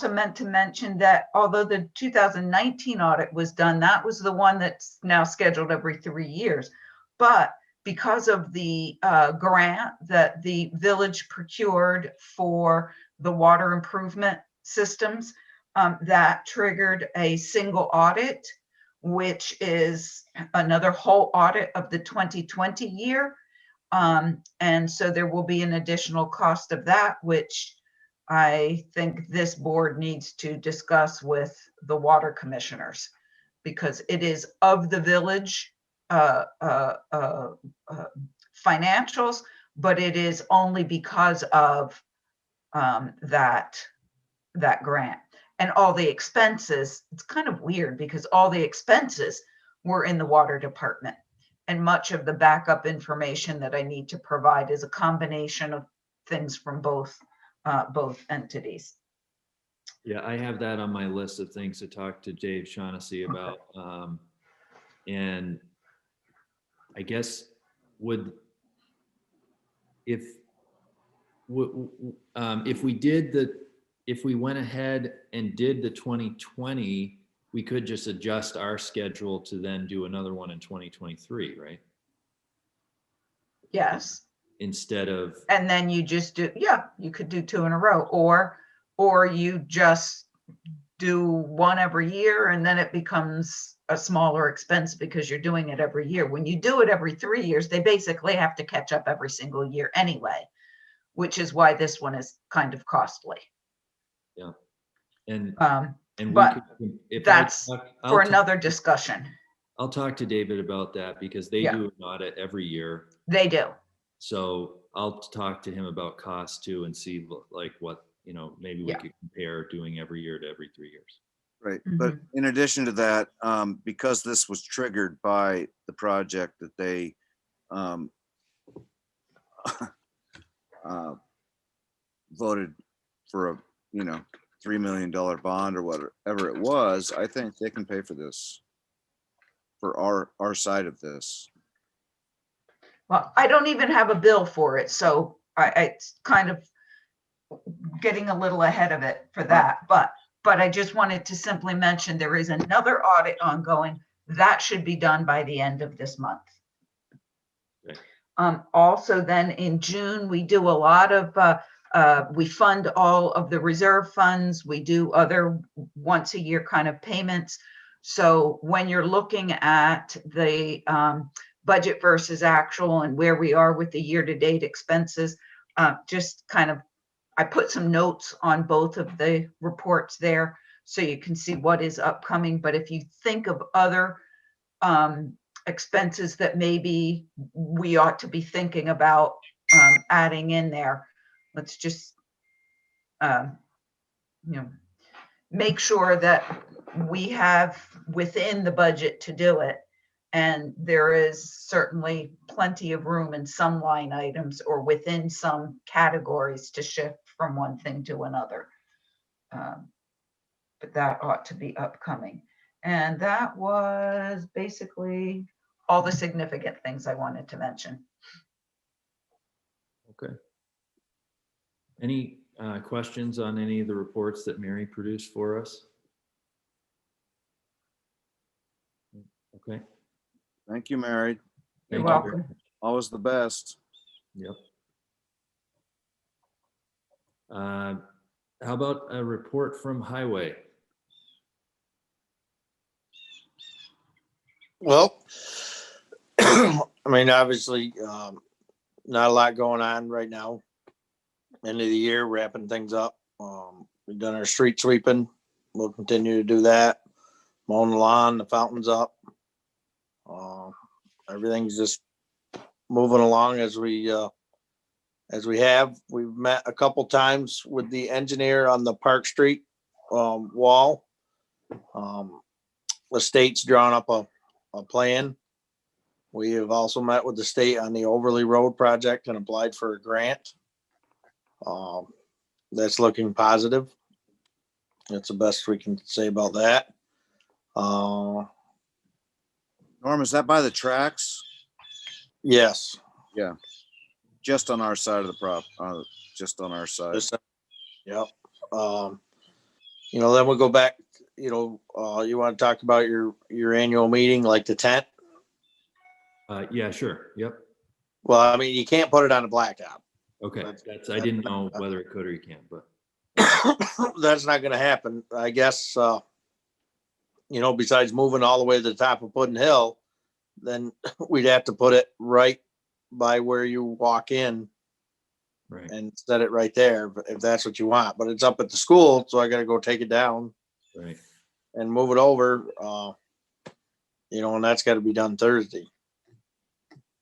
meant to mention that although the 2019 audit was done, that was the one that's now scheduled every 3 years. But because of the grant that the village procured for the water improvement systems, that triggered a single audit, which is another whole audit of the 2020 year. And so there will be an additional cost of that, which I think this board needs to discuss with the water commissioners, because it is of the village financials, but it is only because of that grant. And all the expenses, it's kind of weird because all the expenses were in the water department. And much of the backup information that I need to provide is a combination of things from both entities. Yeah, I have that on my list of things to talk to Dave Shaughnessy about. And I guess if we went ahead and did the 2020, we could just adjust our schedule to then do another one in 2023, right? Yes. Instead of, And then you just do, yeah, you could do 2 in a row, or you just do one every year and then it becomes a smaller expense because you're doing it every year. When you do it every 3 years, they basically have to catch up every single year anyway, which is why this one is kind of costly. yeah. And But if that's I'll for talk- another discussion. I'll talk to David about that because they Yeah. do an audit every year. They do. So I'll talk to him about costs too and see like what, maybe we Yeah. could compare doing every year to every 3 years. Right, but in addition to that, because this was triggered by the project that they voted for a, $3 million bond or whatever it was, I think they can pay for this, for our side of this. Well, I don't even have a bill for it, so it's kind of getting a little ahead of it for that. But I just wanted to simply mention there is another audit ongoing that should be done by the end of this month. Okay. Also then in June, we do a lot of, we fund all of the reserve funds. We do other once a year kind of payments. So when you're looking at the budget versus actual and where we are with the year-to-date expenses, just kind of, I put some notes on both of the reports there so you can see what is upcoming. But if you think of other expenses that maybe we ought to be thinking about adding in there, let's just make sure that we have within the budget to do it. And there is certainly plenty of room in some line items or within some categories to shift from one thing to another. But that ought to be upcoming. And that was basically all the significant things I wanted to mention. Okay. Any questions on any of the reports that Mary produced for us? Okay. Thank you, Mary. You're Thank you very welcome. much. Always the best. Yep. How about a report from Highway? Well, I mean, obviously, not a lot going on right now. End of the year, wrapping things up. We've done our street sweeping. We'll continue to do that. Mowing the lawn, the fountain's up. Everything's just moving along as we have. We've met a couple times with the engineer on the Park Street wall. The state's drawn up a plan. We have also met with the state on the Overley Road project and applied for a grant. That's looking positive. That's the best we can say about that. Norm, is that by the tracks? Yes. Yeah. Just on our side of the just on our side. Yep. Then we'll go back, you want to talk about your annual meeting, like the tent? Yeah, sure. Yep. Well, I mean, you can't put it on a blacktop. Okay. I didn't know whether it could or you can't, but that's not gonna happen, I guess, besides moving all the way to the top of Puddin Hill, then we'd have to put it right by where you walk in Right. and set it right there, but if that's what you want, but it's up at the school, so I gotta go take it down Right. and move it over, and that's gotta be done Thursday.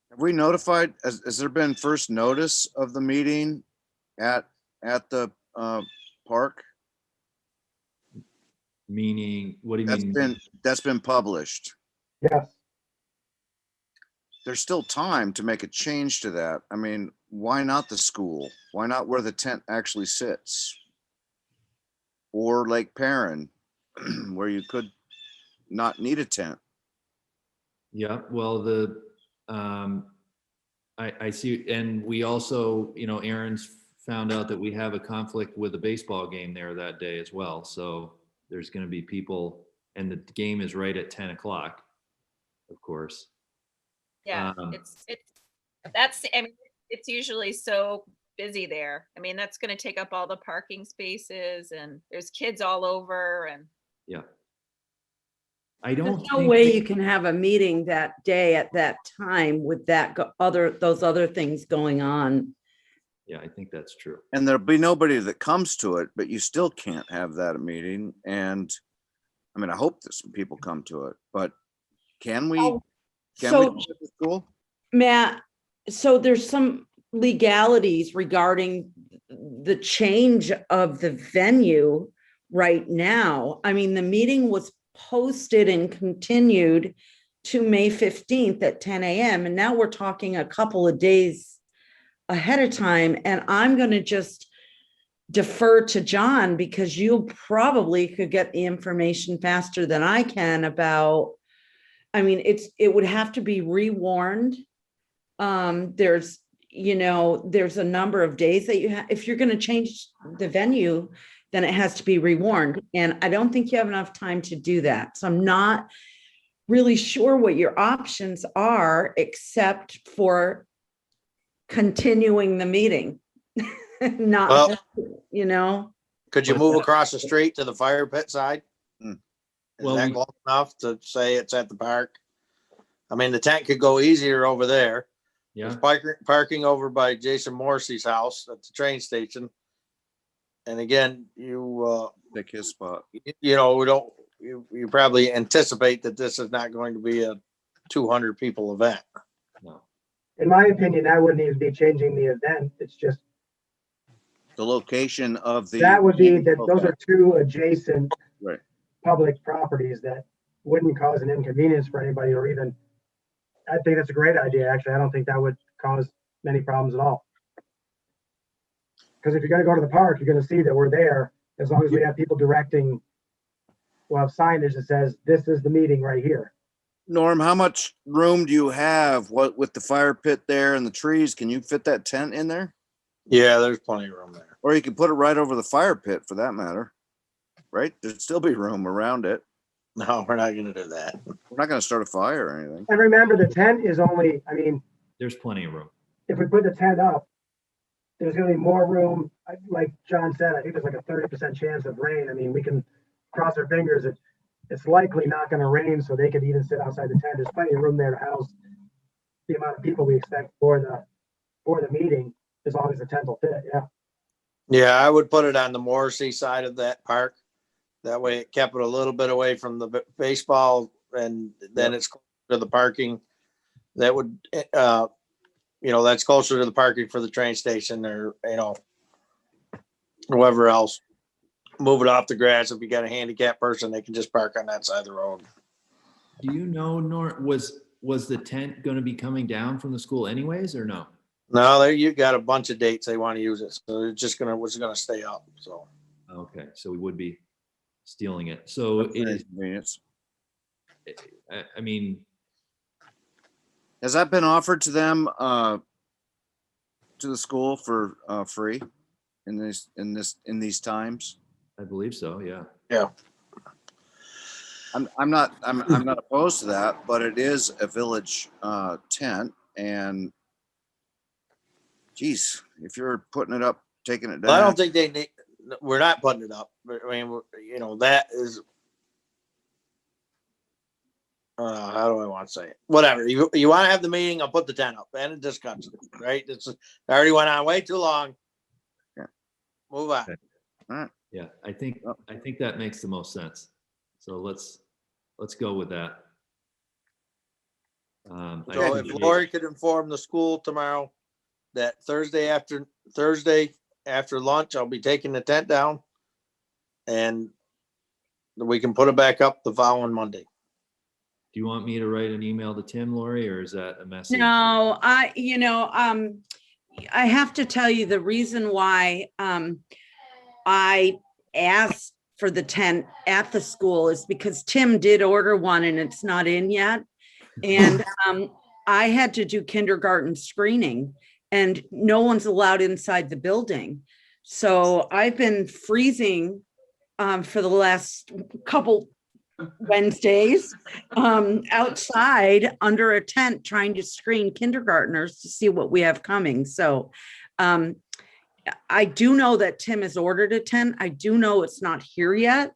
Have we notified, has there been first notice of the meeting at the park? Meaning, what do you mean? That's been published. Yes. There's still time to make a change to that. I mean, why not the school? Why not where the tent actually sits? Or Lake Perrin, where you could not need a tent. Yeah, well, I see, and we also, Aaron's found out that we have a conflict with a baseball game there that day as well. So there's going to be people, and the game is right at 10 o'clock, of course. Yeah, Um, it's usually so busy there. I mean, that's gonna take up all the parking spaces and there's kids all over and Yeah. I don't There's no think way they- you can have a meeting that day at that time with those other things going on. Yeah, I think that's true. And there'll be nobody that comes to it, but you still can't have that meeting. And I mean, I hope that some people come to it, but can we? Oh, Can we So, do it at the school? Matt, so there's some legalities regarding the change of the venue right now. I mean, the meeting was posted and continued to May 15th at 10 a.m. And now we're talking a couple of days ahead of time. And I'm going to just defer to John because you probably could get the information faster than I can about, I mean, it would have to be rewarned. There's a number of days that you have, if you're going to change the venue, then it has to be rewarned. And I don't think you have enough time to do that. So I'm not really sure what your options are, except for continuing the meeting. Not, Could you move across the street to the fire pit side? Hmm. Is Well, that we- close enough to say it's at the park? I mean, the tent could go easier over there. Yeah, There's parking over by Jason Morrissey's house at the train station. And again, Take his spot. you probably anticipate that this is not going to be a 200 people event. no. In my opinion, that wouldn't even be changing the event. It's just, The location of the. that would be that those Okay. are two adjacent Right. public properties that wouldn't cause an inconvenience for anybody or even, I think that's a great idea, actually. I don't think that would cause many problems at all. Because if you're gonna go to the park, you're gonna see that we're there, as long as we have people directing, we'll have signage that says, this is the meeting right here. Norm, how much room do you have? What with the fire pit there and the trees? Can you fit that tent in there? Yeah, there's plenty of room there. Or you could put it right over the fire pit for that matter. Right? There'd still be room around it. No, we're not going to do that. We're not gonna start a fire or anything. And remember, the tent is only, I mean, There's plenty of room. if we put the tent up, there's gonna be more room. Like John said, I think there's like a 30% chance of rain. I mean, we can cross our fingers. It's likely not gonna rain, so they could even sit outside the tent. There's plenty of room there to house the amount of people we expect for the meeting, as long as the tent will fit, yeah. Yeah, I would put it on the Morrissey side of that park. That way it kept it a little bit away from the baseball and then it's closer to the parking. That would, that's closer to the parking for the train station or, whoever else. Move it off the grass. If you got a handicapped person, they can just park on that side of the road. Do you know, was the tent going to be coming down from the school anyways, or no? No, you got a bunch of dates they want to use it. So it's just was gonna stay up. So Okay, so we would be stealing it. So it is, Inconvenience. I mean, Has that been offered to them, to the school for, free in these times? I believe so, yeah. I'm not opposed to that, but it is a village, tent and geez, if you're putting it up, taking it down. I don't think they need, we're not putting it up. But, I mean, you know, that is, how do I want to say it? Whatever. You want to have the meeting, I'll put the tent up and a discussion, right? It's I already went on way too long. Yeah. Move on. All right. Yeah, I think that makes the most sense. So let's go with that. I So if appreciate- Lori could inform the school tomorrow that Thursday after lunch, I'll be taking the tent down and we can put it back up the following Monday. Do you want me to write an email to Tim, Lori, or is that a message? No, I have to tell you the reason why I asked for the tent at the school is because Tim did order one and it's not in yet. And I had to do kindergarten screening and no one's allowed inside the building. So I've been freezing for the last couple Wednesdays outside under a tent trying to screen kindergartners to see what we have coming. So I do know that Tim has ordered a tent. I do know it's not here yet.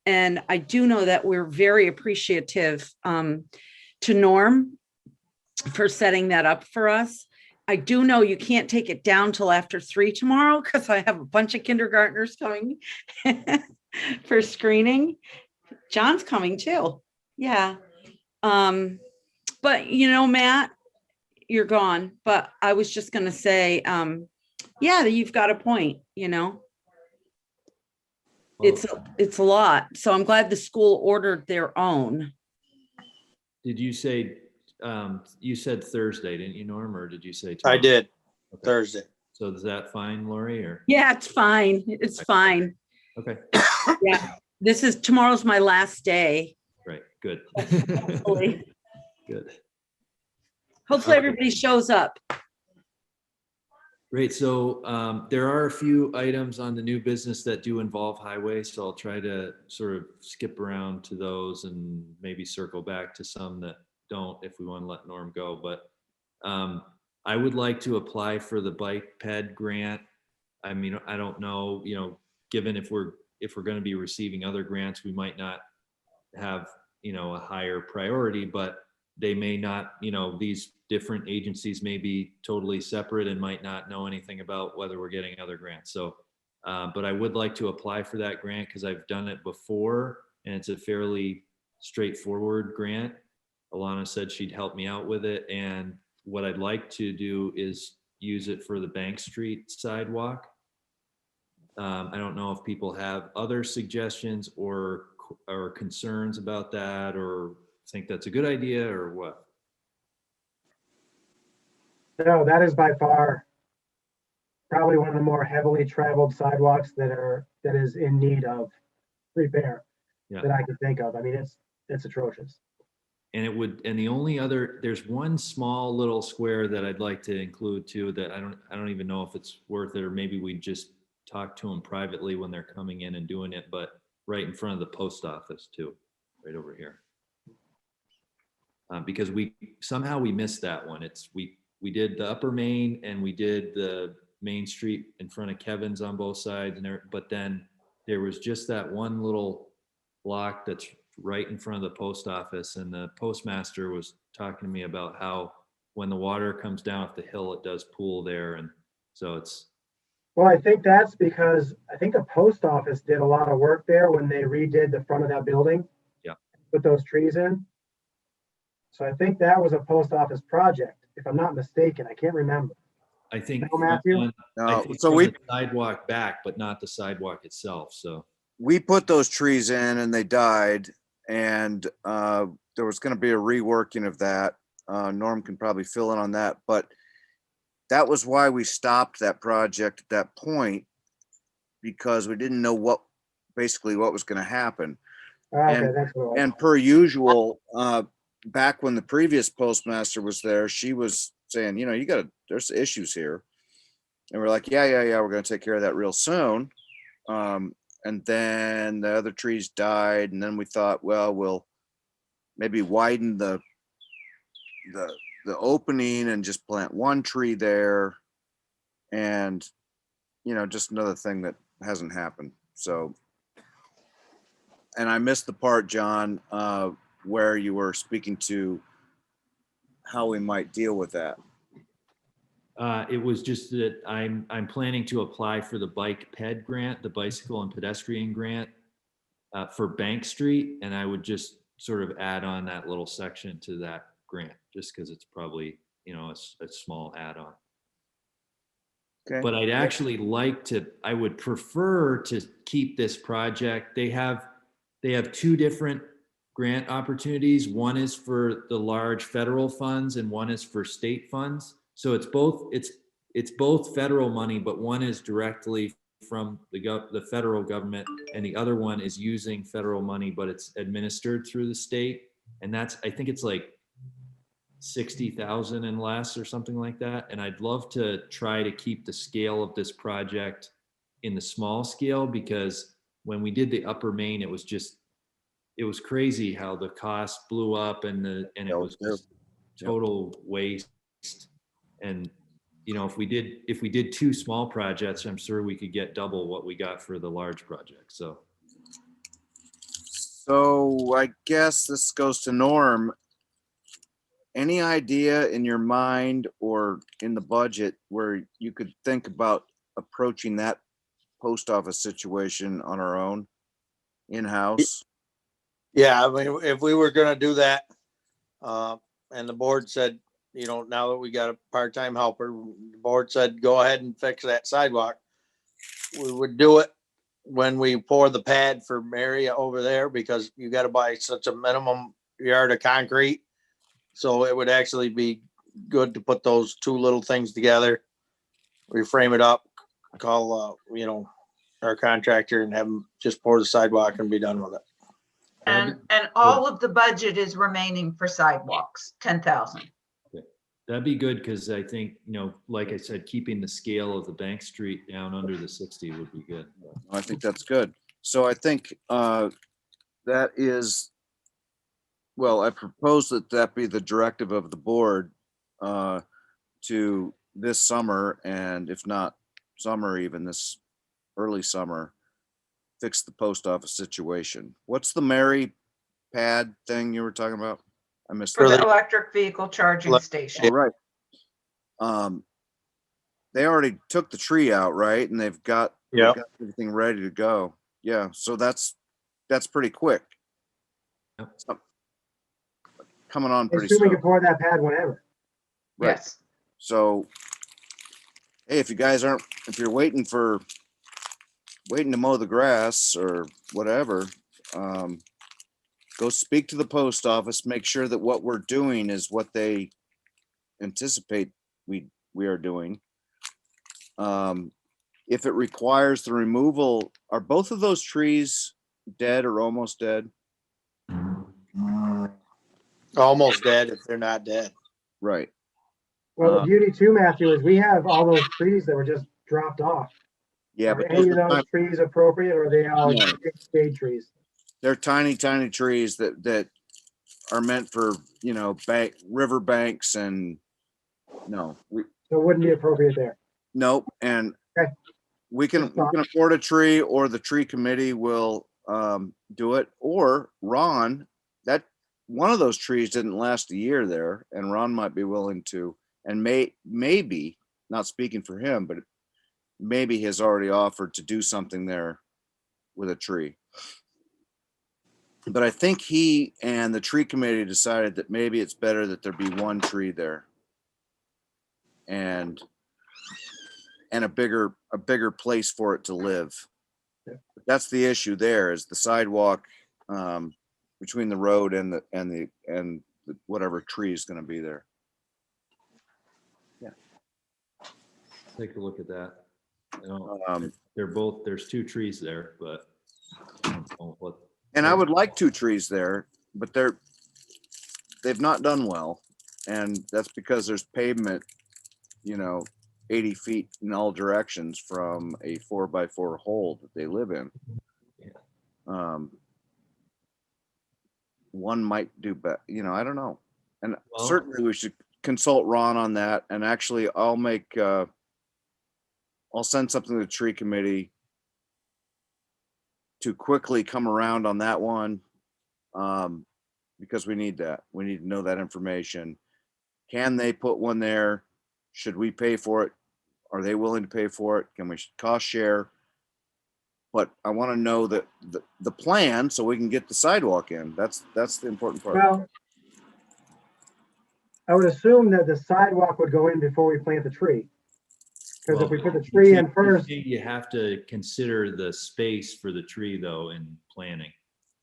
And I do know that we're very appreciative to Norm for setting that up for us. I do know you can't take it down till after 3 tomorrow because I have a bunch of kindergartners coming for screening. John's coming too. Yeah. But Matt, you're gone. But I was just gonna say, yeah, you've got a point, Well, it's a lot. So I'm glad the school ordered their own. did you say, you said Thursday, didn't you, Norm, or did you say I tomorrow? did Okay. Thursday. So is that fine, Lori, or? Yeah, it's fine. It's fine. Okay, Yeah. Tomorrow's my last day. great, good. Hopefully, Good. hopefully everybody shows up. Great. So there are a few items on the new business that do involve highways. So I'll try to sort of skip around to those and maybe circle back to some that don't if we want to let Norm go. But I would like to apply for the bike ped grant. I mean, I don't know, given if we're going to be receiving other grants, we might not have, a higher priority, but they may not, these different agencies may be totally separate and might not know anything about whether we're getting other grants. So, but I would like to apply for that grant because I've done it before and it's a fairly straightforward grant. Alana said she'd help me out with it. And what I'd like to do is use it for the Bank Street sidewalk. I don't know if people have other suggestions or concerns about that or think that's a good idea or what. No, that is by far probably one of the more heavily traveled sidewalks that is in need of repair Yeah. that I could think of. I mean, it's atrocious. And there's one small little square that I'd like to include too, that I don't even know if it's worth it, or maybe we just talk to them privately when they're coming in and doing it, but right in front of the post office too, right over here. Because we missed that one. We did the Upper Main and we did the Main Street in front of Kevin's on both sides, but then there was just that one little block that's right in front of the post office, and the postmaster was talking to me about how when the water comes down off the hill, it does pool there, and so it's. Well, I think that's because I think the post office did a lot of work there when they redid the front of that building. Yeah. Put those trees in. So I think that was a post office project, if I'm not mistaken. I can't remember. I think. No, Matthew? I think So from we the sidewalk back, but not the sidewalk itself. So. put those trees in and they died, and there was going to be a reworking of that. Norm can probably fill in on that, but that was why we stopped that project at that point, because we didn't know what was going to happen. Okay, that's what it was. And per usual, back when the previous postmaster was there, she was saying, there's issues here. And we're like, yeah, we're going to take care of that real soon. And then the other trees died. And then we thought, well, we'll maybe widen the opening and just plant one tree there. And, just another thing that hasn't happened. So, and I missed the part, John, where you were speaking to how we might deal with that. It was just that I'm planning to apply for the bike ped grant, the bicycle and pedestrian grant, for Bank Street, and I would just sort of add on that little section to that grant, just because it's probably, you know, a small add-on. Okay. But I'd actually like to, I would prefer to keep this project. They have two different grant opportunities. One is for the large federal funds and one is for state funds. So it's both federal money, but one is directly from the federal government and the other one is using federal money, but it's administered through the state. And that's, I think it's like 60,000 and less or something like that. And I'd love to try to keep the scale of this project in the small scale, because when we did the Upper Main, it was crazy how the cost blew up and it was just total waste. And, you know, if we did two small projects, I'm sure we could get double what we got for the large project. So I guess this goes to Norm. Any idea in your mind or in the budget where you could think about approaching that post office situation on our own in-house? Yeah, I mean, if we were gonna do that, and the board said, you know, now that we got a part-time helper, the board said, go ahead and fix that sidewalk. We would do it when we pour the pad for Mary over there, because you gotta buy such a minimum yard of concrete. So it would actually be good to put those two little things together. We frame it up, call, you know, our contractor and have them just pour the sidewalk and be done with it. And all of the budget is remaining for sidewalks, 10,000. that'd be good, because I think, you know, like I said, keeping the scale of the Bank Street down under the 60 would be good. I think that's good. So I think that is, well, I propose that be the directive of the board to this summer, and if not summer, even this early summer, fix the post office situation. What's the Mary pad thing you were talking about? I missed For that. the electric vehicle charging station. Oh, right. They already took the tree out, right? And they've got everything ready to go. Yeah, so that's pretty quick. Yep. So, coming on I pretty assume we soon. can pour that pad whenever. Right. Yes. So, hey, if you're waiting to mow the grass or whatever, go speak to the post office, make sure that what we're doing is what they anticipate we are doing. If it requires the removal, are both of those trees dead or almost dead? Almost dead if they're not dead. Right. Well, the beauty too, Matthew, is we have all those trees that were just dropped off. Yeah, Are but any those of are those trees appropriate, or are they all No. shade trees? they're tiny trees that are meant for, you know, river banks, and no, So it wouldn't be appropriate there. nope. And Okay. we can afford a tree, or the tree committee will do it, or Ron, that one of those trees didn't last a year there, and Ron might be willing to, and maybe, not speaking for him, but maybe has already offered to do something there with a tree. But I think he and the tree committee decided that maybe it's better that there be one tree there, and a bigger place for it to live. Yeah. That's the issue there, is the sidewalk between the road and the whatever tree is going to be there. Take a look at that. I don't, there's two trees there, but I don't know what. And I would like two trees there, but they've not done well. And that's because there's pavement, you know, 80 feet in all directions from a 4x4 hole that they live in. One might do better, you know, I don't know. And Well- certainly we should consult Ron on that. And actually I'll send something to the tree committee to quickly come around on that one. Because we need that. We need to know that information. Can they put one there? Should we pay for it? Are they willing to pay for it? Can we cost share? But I want to know that the plan so we can get the sidewalk in. That's the important part. Well, I would assume that the sidewalk would go in before we plant the tree. Because if we put the tree in first, You have to consider the space for the tree though in planning.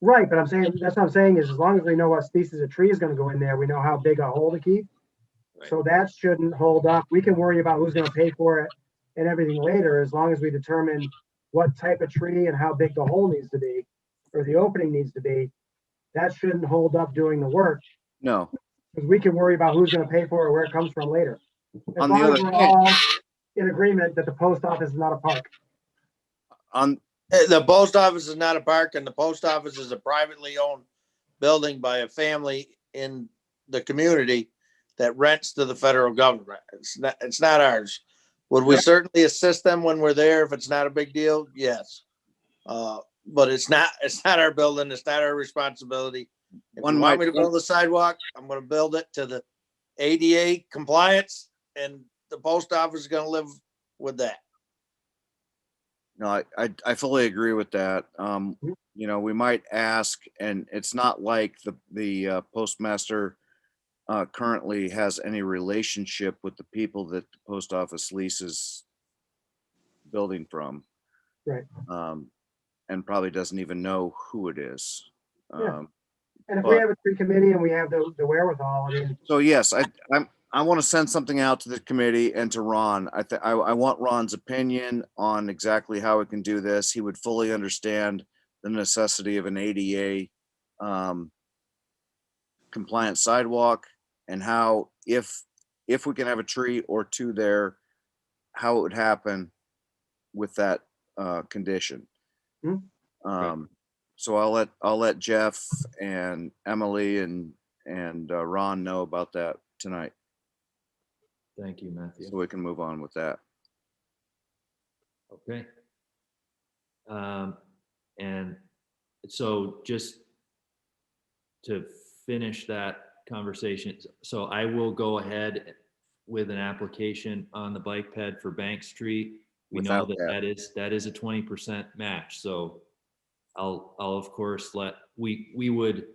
right, but I'm saying, that's what I'm saying is as long as we know what species of tree is gonna go in there, we know how big a hole to keep. So that shouldn't hold up. We can worry about who's gonna pay for it and everything later, as long as we determine what type of tree and how big the hole needs to be, or the opening needs to be. That shouldn't hold up doing the work, No. because we can worry about who's gonna pay for it, where it comes from later. As On the long as other we're hand- all in agreement that the post office is not a park. On The post office is not a park, and the post office is a privately owned building by a family in the community that rents to the federal government. It's not ours. Would we certainly assist them when we're there if it's not a big deal? Yes. But it's not our building. It's not our responsibility. If One you want might- me to build a sidewalk, I'm gonna build it to the ADA compliance, and the post office is gonna live with that. No, I fully agree with that. You know, we might ask, and it's not like the postmaster currently has any relationship with the people that the post office leases building from. Right. And probably doesn't even know who it is. Yeah. And if we But- have a tree committee and we have the wherewithal, I mean, So yes, I want to send something out to the committee and to Ron. I want Ron's opinion on exactly how we can do this. He would fully understand the necessity of an ADA compliant sidewalk and how, if we can have a tree or two there, how it would happen with that condition. So I'll let Jeff and Emily and Ron know about that tonight, Thank you, Matthew. so we can move on with that. Okay. And so just to finish that conversation, so I will go ahead with an application on the bike ped for Bank Street. We know Without that. that is a 20% match, so I'll of course we would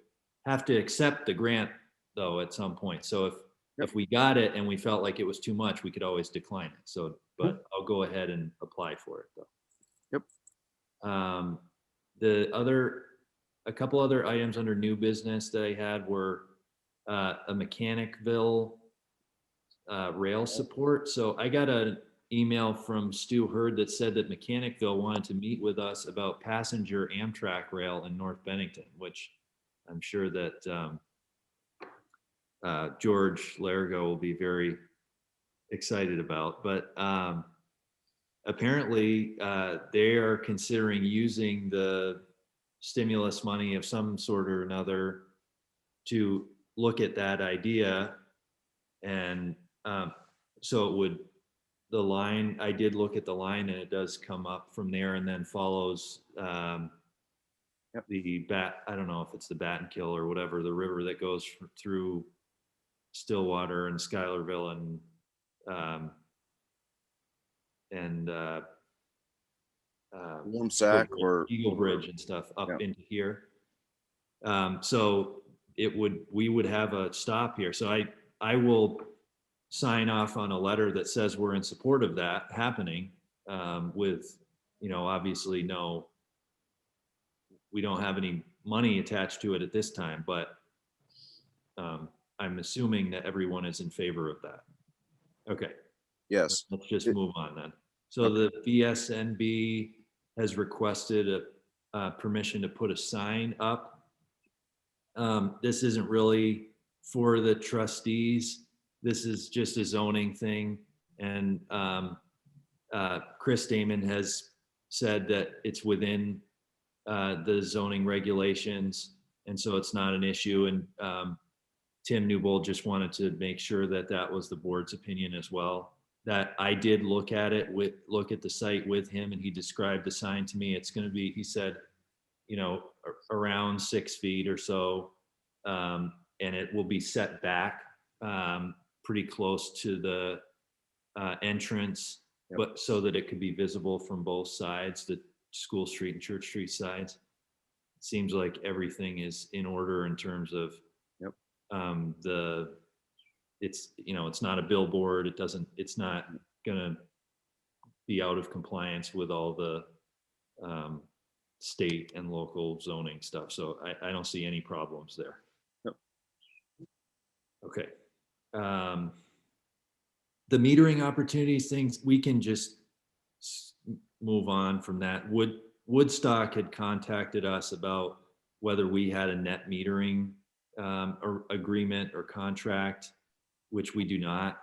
have to accept the grant though at some point. So if we got it and we felt like it was too much, we could always decline it. So, but I'll go ahead and apply for it though. A couple other items under new business that I had were a Mechanicville rail support. So I got an email from Stu Hurd that said that Mechanicville wanted to meet with us about passenger Amtrak rail in North Bennington, which I'm sure that George Largo will be very excited about. But apparently they are considering using the stimulus money of some sort or another to look at that idea. And so it would, the line, I did look at the line and it does come up from there and then follows the I don't know if it's the Battenkill or whatever, the river that goes through Stillwater and Schuylerville and Woomsack or Eagle Bridge and stuff up Yeah. into here. So we would have a stop here. So I will sign off on a letter that says we're in support of that happening with, obviously we don't have any money attached to it at this time, but I'm assuming that everyone is in favor of that. Okay. yes. Let's just move on then. So the VSNB has requested permission to put a sign up. This isn't really for the trustees. This is just a zoning thing. And Chris Damon has said that it's within the zoning regulations. And so it's not an issue. And Tim Newbold just wanted to make sure that that was the board's opinion as well. That I did look at the site with him and he described the sign to me. It's going to be, he said, around 6 feet or so. And it will be set back pretty close to the entrance, Yep. but so that it could be visible from both sides, the School Street and Church Street sides. Seems like everything is in order in terms of Yep. it's not a billboard. It's not gonna be out of compliance with all the state and local zoning stuff. So I don't see any problems there. Yep. Okay. The metering opportunities things, we can just move on from that. Woodstock had contacted us about whether we had a net metering or agreement or contract, which we do not.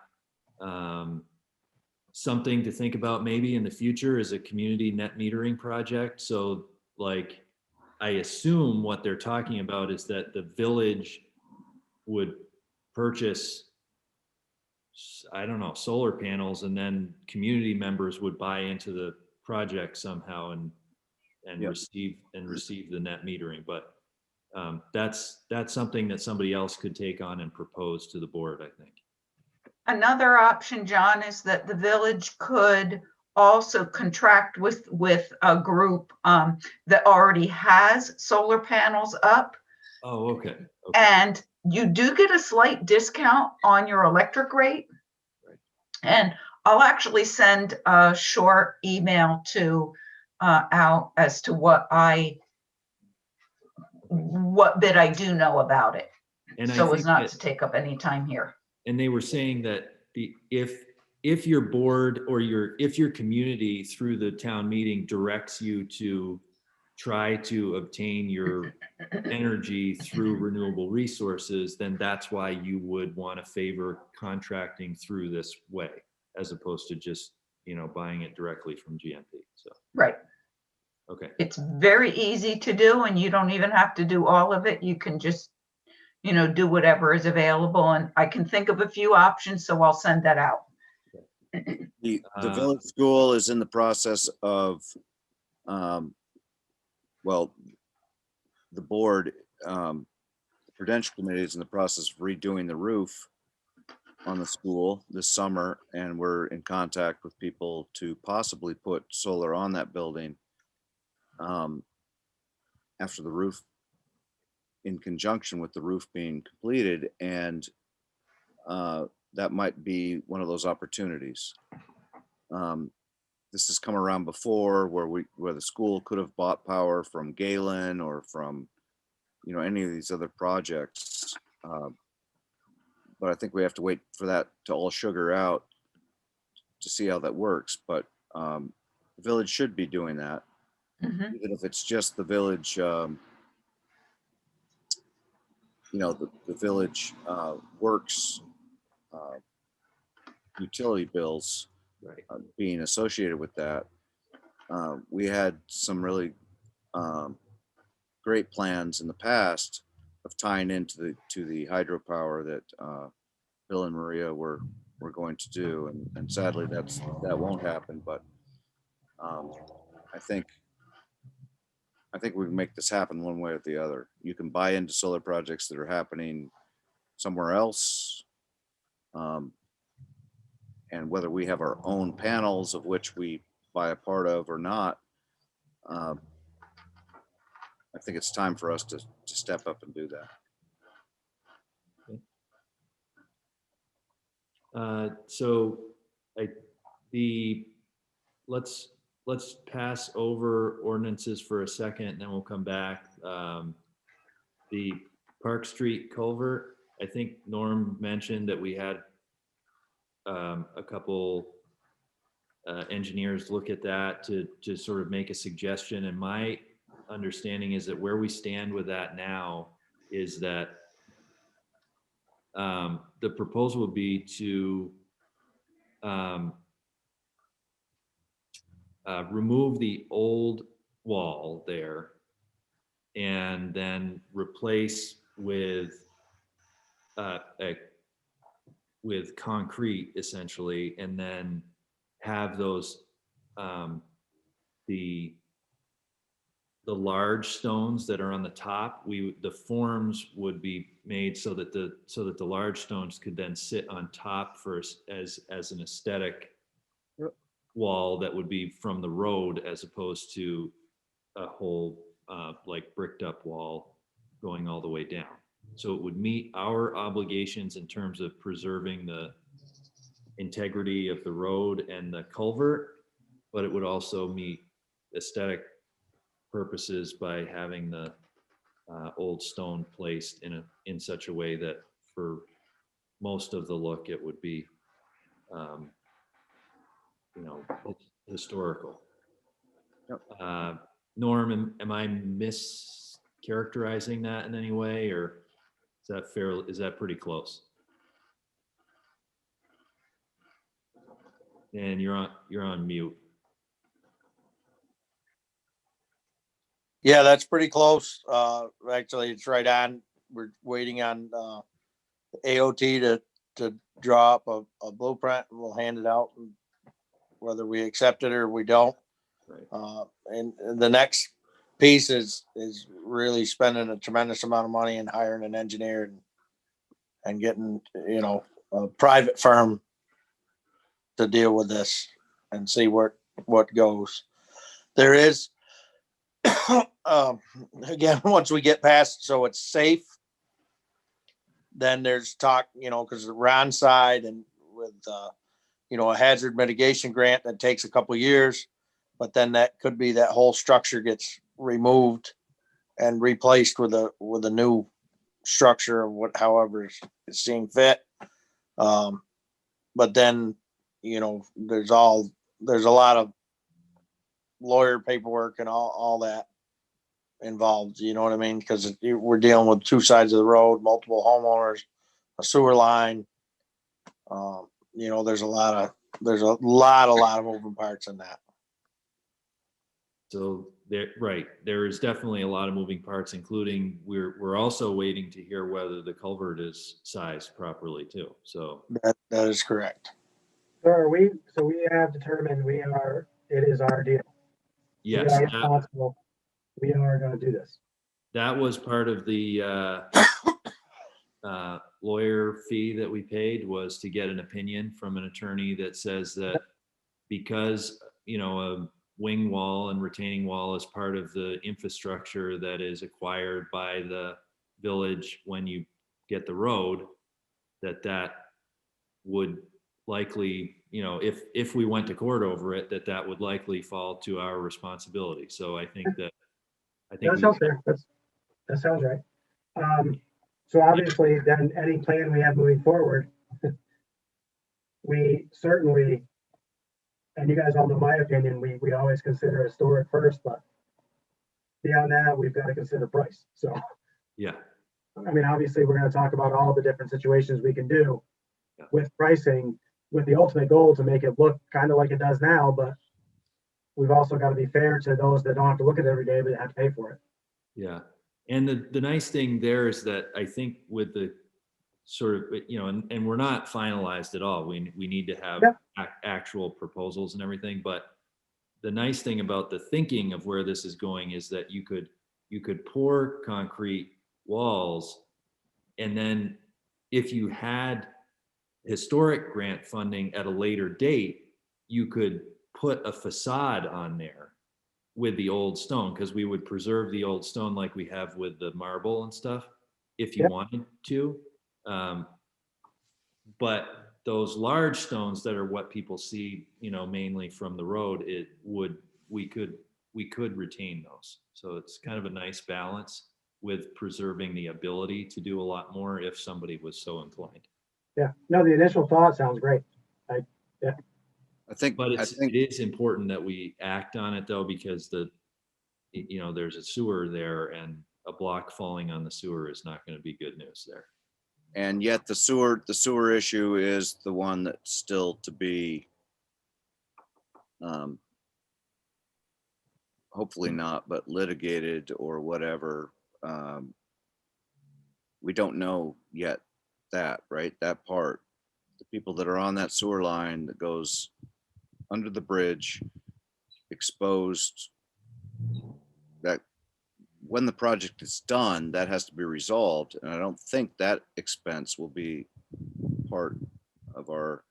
Something to think about maybe in the future is a community net metering project. So like, I assume what they're talking about is that the village would purchase, I don't know, solar panels, and then community members would buy into the project somehow and Yep. receive the net metering. But that's something that somebody else could take on and propose to the board, I think. Another option, John, is that the village could also contract with a group that already has solar panels up. Oh, okay. And you do get a slight discount on your electric rate. Right. And I'll actually send a short email to out as to what bit I do know about it. And I So as think not that- to take up any time here. And they were saying that if your board or if your community through the town meeting directs you to try to obtain your energy through renewable resources, then that's why you would want to favor contracting through this way, as opposed to just, buying it directly from GMP. So, Right. okay. It's very easy to do, and you don't even have to do all of it. You can just, do whatever is available. And I can think of a few options, so I'll send that out. The village school is in the process of, well, the board, the Prudential Committee is in the process of redoing the roof on the school this summer, and we're in contact with people to possibly put solar on that building after the roof, in conjunction with the roof being completed, and that might be one of those opportunities. This has come around before where the school could have bought power from Galen or from, any of these other projects. But I think we have to wait for that to all sugar out to see how that works. But the village should be doing that, Mhm. even if it's just the village, the village works utility bills Right. being associated with that. We had some really great plans in the past of tying into the hydropower that Bill and Maria were going to do, and sadly that won't happen. But I think we can make this happen one way or the other. You can buy into solar projects that are happening somewhere else. And whether we have our own panels, of which we buy a part of or not, I think it's time for us to step up and do that. Let's pass over ordinances for a second, and then we'll come back. The Park Street culvert, I think Norm mentioned that we had a couple engineers look at that to sort of make a suggestion. And my understanding is that where we stand with that now is that the proposal would be to remove the old wall there and then replace with concrete essentially, and then have those the the large stones that are on the top, the forms would be made so that the large stones could then sit on top first as an aesthetic wall that would be from the road as opposed to a whole like bricked up wall going all the way down. So it would meet our obligations in terms of preserving the integrity of the road and the culvert, but it would also meet aesthetic purposes by having the old stone placed in such a way that for most of the look, it would be, you know, historical. Yep. Norm, am I mischaracterizing that in any way, or is that fair? Is that pretty close? And you're on mute. Yeah, that's pretty close. Actually, it's right on. We're waiting on AOT to draw up a blueprint, and we'll hand it out, whether we accept it or we don't. Right. And the next piece is really spending a tremendous amount of money and hiring an engineer and getting, you know, a private firm to deal with this and see what goes. There is, again, once we get past, so it's safe, then there's talk, you know, because we're on side and with, you know, a hazard mitigation grant that takes a couple of years, but then that could be that whole structure gets removed and replaced with a new structure or however is seeing fit. But then, you know, there's a lot of lawyer paperwork and all that involved, you know what I mean? Because we're dealing with two sides of the road, multiple homeowners, a sewer line. You know, there's a lot of moving parts in that. So there is definitely a lot of moving parts, including we're also waiting to hear whether the culvert is sized properly too. So That is correct. So we have determined it is our deal. yes, We are responsible. We are gonna do this. that was part of the lawyer fee that we paid, was to get an opinion from an attorney that says that because, you know, a wing wall and retaining wall is part of the infrastructure that is acquired by the village when you get the road, that would likely, you know, if we went to court over it, that would likely fall to our responsibility. So I think That we, sounds fair. That sounds right. So obviously, then any plan we have moving forward, we certainly, and you guys all know my opinion, we always consider historic first, but beyond that, we've got to consider price. So, yeah, I mean, obviously, we're going to talk about all the different situations we can do with pricing, with the ultimate goal to make it look kind of like it does now, but we've also got to be fair to those that don't have to look at it every day, but have to pay for it. yeah. And the nice thing there is that I think with the sort of, you know, and we're not finalized at all. We need to have actual proposals and everything. But the nice thing about the thinking of where this is going is that you could pour concrete walls, and then if you had historic grant funding at a later date, you could put a facade on there with the old stone, because we would preserve the old stone like we have with the marble and stuff if you wanted to. But those large stones that are what people see, you know, mainly from the road, we could retain those. So it's kind of a nice balance with preserving the ability to do a lot more if somebody was so inclined. Yeah, no, the initial thought sounds great. But it is important that we act on it though, because you know, there's a sewer there, and a block falling on the sewer is not going to be good news there. And yet the sewer issue is the one that's still to be, hopefully not, but litigated or whatever. We don't know yet that, right? That part, the people that are on that sewer line that goes under the bridge, exposed, when the project is done, that has to be resolved. And I don't think that expense will be part of our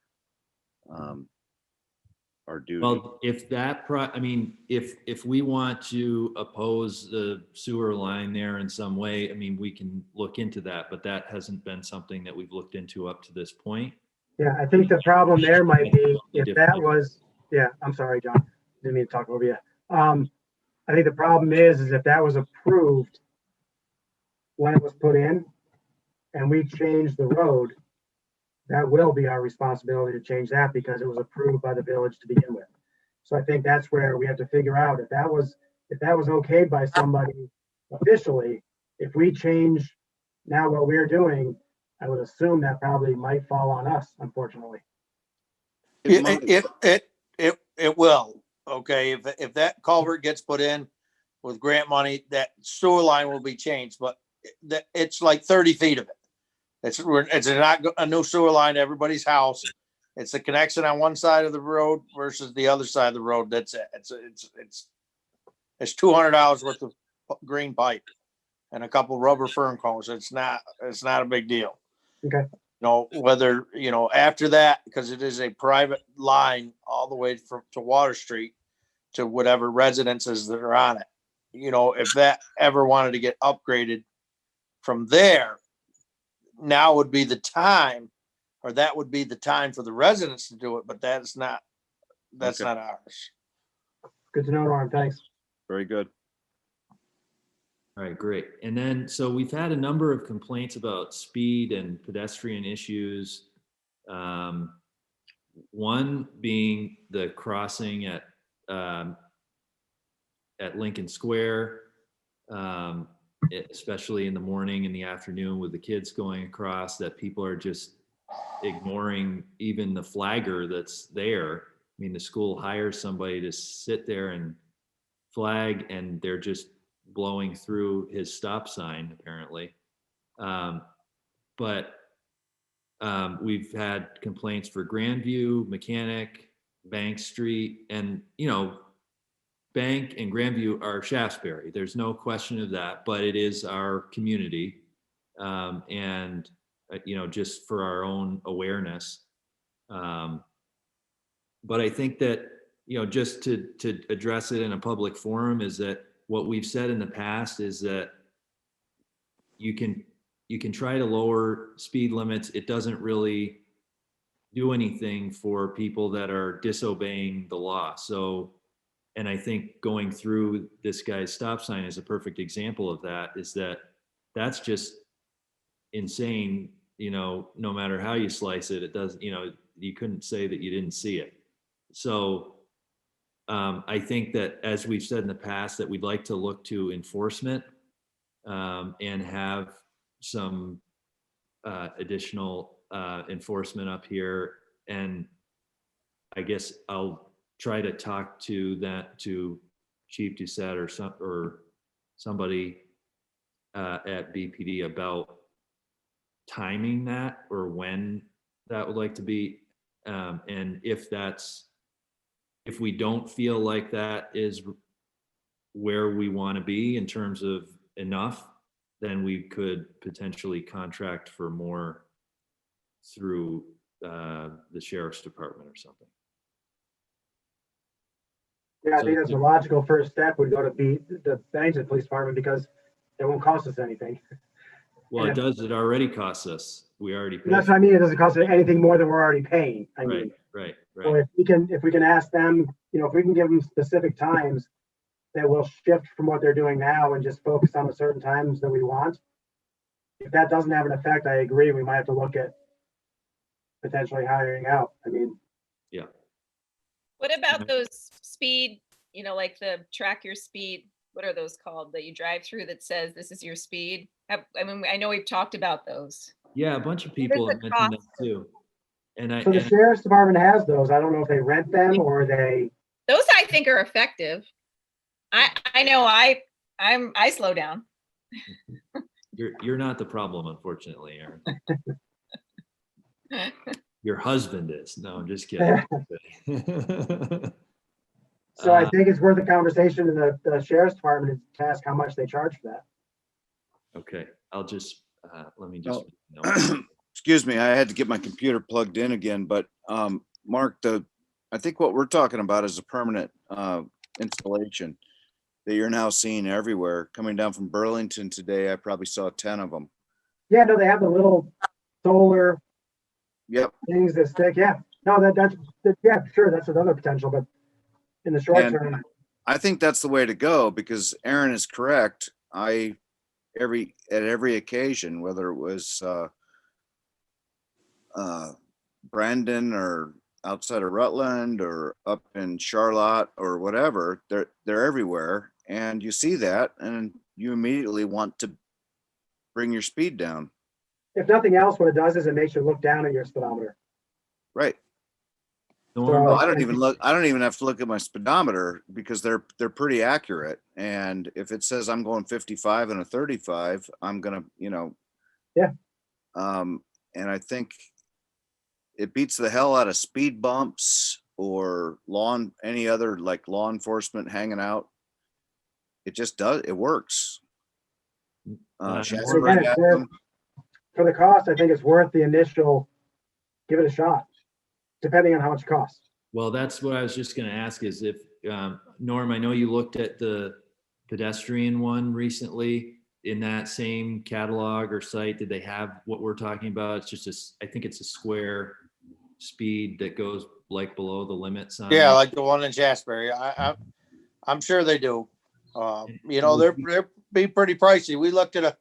duty. Well, if that I mean, if we want to oppose the sewer line there in some way, I mean, we can look into that, but that hasn't been something that we've looked into up to this point. Yeah, I think the problem there might be if that was, yeah, I'm sorry, John, didn't mean to talk over you. I think the problem is if that was approved when it was put in and we changed the road, that will be our responsibility to change that because it was approved by the village to begin with. So I think that's where we have to figure out if that was okayed by somebody officially, if we change now what we're doing, I would assume that probably might fall on us, unfortunately. It will. Okay, if that culvert gets put in with grant money, that sewer line will be changed, but it's like 30 feet of it. It's not a new sewer line to everybody's house. It's a connection on one side of the road versus the other side of the road. That's it. It's $200 worth of green pipe and a couple rubber fern cones. It's not a big deal. Okay. Whether, after that, because it is a private line all the way to Water Street to whatever residences that are on it. If that ever wanted to get upgraded from there, now would be the time, or that would be the time for the residents to do it, but that's not ours. Good to know, Norm. Thanks. Very good. All right, great. And then, so we've had a number of complaints about speed and pedestrian issues. One being the crossing at Lincoln Square, especially in the morning and the afternoon with the kids going across, that people are just ignoring even the flagger that's there. I mean, the school hires somebody to sit there and flag, and they're just blowing through his stop sign, apparently. But we've had complaints for Grandview, Mechanic, Bank Street, and, Bank and Grandview are Shaftesbury. There's no question of that, but it is our community. And, just for our own awareness. But I think that, just to address it in a public forum, is that what we've said in the past is that you can try to lower speed limits. It doesn't really do anything for people that are disobeying the law. So, and I think going through this guy's stop sign is a perfect example of that, is that that's just insane. No matter how you slice it, it doesn't, you couldn't say that you didn't see it. So I think that, as we've said in the past, that we'd like to look to enforcement and have some additional enforcement up here. And I guess I'll try to talk to Chief Doucette or somebody at BPD about timing that, or when that would like to be. And if we don't feel like that is where we want to be in terms of enough, then we could potentially contract for more through the sheriff's department or something. Yeah, I think that's a logical first step, would go to the Bennington Police Department, because it won't cost us anything. Well, it does. It already costs us. We already pay. That's what I mean. It doesn't cost us anything more than we're already paying. I mean, Right. so if we can ask them, if we can give them specific times that will shift from what they're doing now and just focus on the certain times that we want. If that doesn't have an effect, I agree. We might have to look at potentially hiring out. I mean, Yeah. What about those speed, like the track your speed, what are those called, that you drive through that says this is your speed? I know we've talked about those. Yeah, a bunch of people have mentioned that too. And so the sheriff's department has those. I don't know if they rent them or they. Those I think are effective. I know I slow down. You're not the problem, unfortunately, Aaron. Your husband is. No, I'm just kidding. So I Uh, think it's worth a conversation in the sheriff's department to ask how much they charge for that. Okay, I'll just, let me just. Oh. no. Excuse me, I had to get my computer plugged in again, but Mark, I think what we're talking about is a permanent installation that you're now seeing everywhere. Coming down from Burlington today, I probably saw 10 of them. Yeah, no, they have the little solar Yep. things that stick. Yeah, no, yeah, sure, that's another potential, but in the short And term, I think that's the way to go because Aaron is correct. At every occasion, whether it was Brandon or outside of Rutland or up in Charlotte or whatever, they're everywhere. And you see that and you immediately want to bring your speed down. if nothing else, what it does is it makes you look down at your speedometer. Right. Norm, Well, I don't even have to look at my speedometer because they're pretty accurate. And if it says I'm going 55 and a 35, I'm gonna, Yeah. And I think it beats the hell out of speed bumps or any other like law enforcement hanging out. It just does, it works. Shasbury Again, has it's worth, them. for the cost, I think it's worth the initial, give it a shot, depending on how much it costs. well, that's what I was just gonna ask is if, Norm, I know you looked at the pedestrian one recently in that same catalog or site. Did they have what we're talking about? It's just I think it's a square speed that goes like below the limit sign. Yeah, like the one in Shasbury. I'm sure they do. They're be pretty pricey. We looked at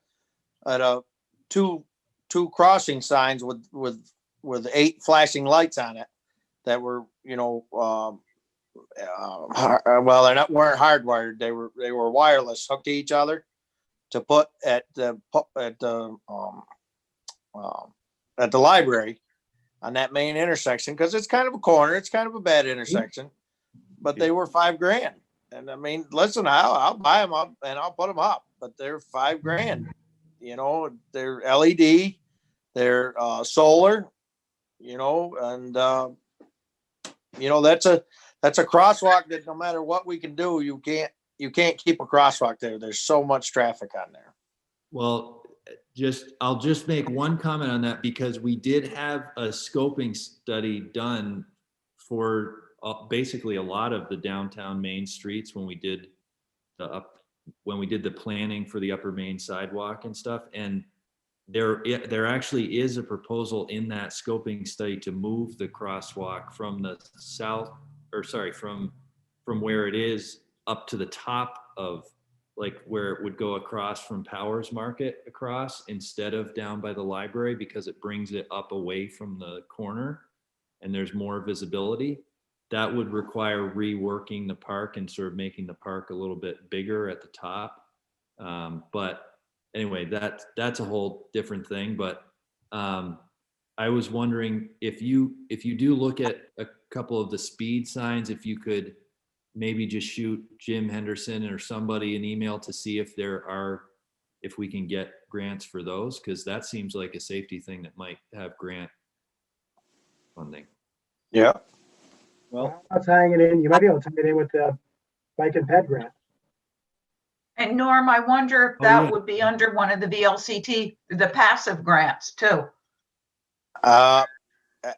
a two crossing signs with 8 flashing lights on it that were, well, weren't hardwired. They were wireless, hooked to each other to put at the library on that main intersection, because it's kind of a corner, it's kind of a bad intersection, but they were $5,000. And I mean, listen, I'll buy them up and I'll put them up, but they're $5,000. They're LED, they're solar, and that's a crosswalk that no matter what we can do, you can't keep a crosswalk there. There's so much traffic on there. Well, I'll just make one comment on that because we did have a scoping study done for basically a lot of the downtown main streets when we did the planning for the upper main sidewalk and stuff. And there actually is a proposal in that scoping study to move the crosswalk from the from where it is up to the top of like where it would go across from Powers Market across instead of down by the library, because it brings it up away from the corner and there's more visibility. That would require reworking the park and sort of making the park a little bit bigger at the top. But anyway, that's a whole different thing. But I was wondering if you do look at a couple of the speed signs, if you could maybe just shoot Jim Henderson or somebody an email to see if if we can get grants for those, because that seems like a safety thing that might have grant funding. Yeah. Well, I'll tying it in. You might be able to tie it in with the bike and ped grant. And Norm, I wonder if Oh, that yeah. would be under one of the VLCT, the passive grants too.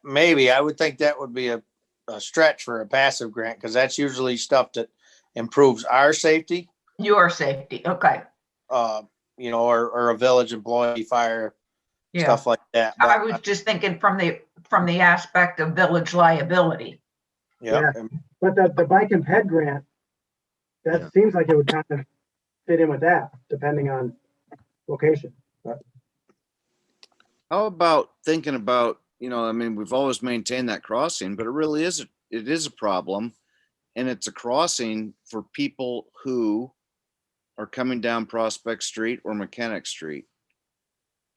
Maybe. I would think that would be a stretch for a passive grant, because that's usually stuff that improves our safety, Your safety, okay. or a village employee fire, Yeah, stuff like that. I But, was just thinking from the aspect of village liability. yeah. But the bike and ped grant, that Yeah. seems like it would kind of fit in with that, depending on location. How about thinking about, we've always maintained that crossing, but it is a problem. And it's a crossing for people who are coming down Prospect Street or Mechanic Street.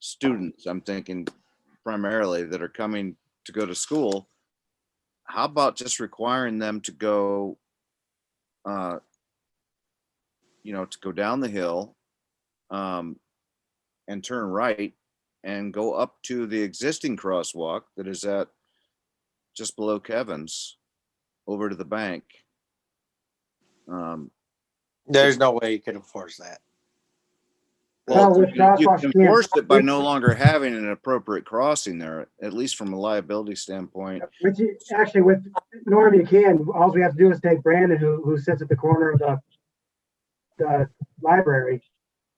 Students, I'm thinking primarily, that are coming to go to school. How about just requiring them to go, to go down the hill and turn right and go up to the existing crosswalk that is at just below Kevin's over to the bank, There's no way you can enforce that. Well, with you crosswalks, can you can't. enforce it by no longer having an appropriate crossing there, at least from a liability standpoint. Which actually with Norm, you can, all we have to do is take Brandon, who sits at the corner of the library,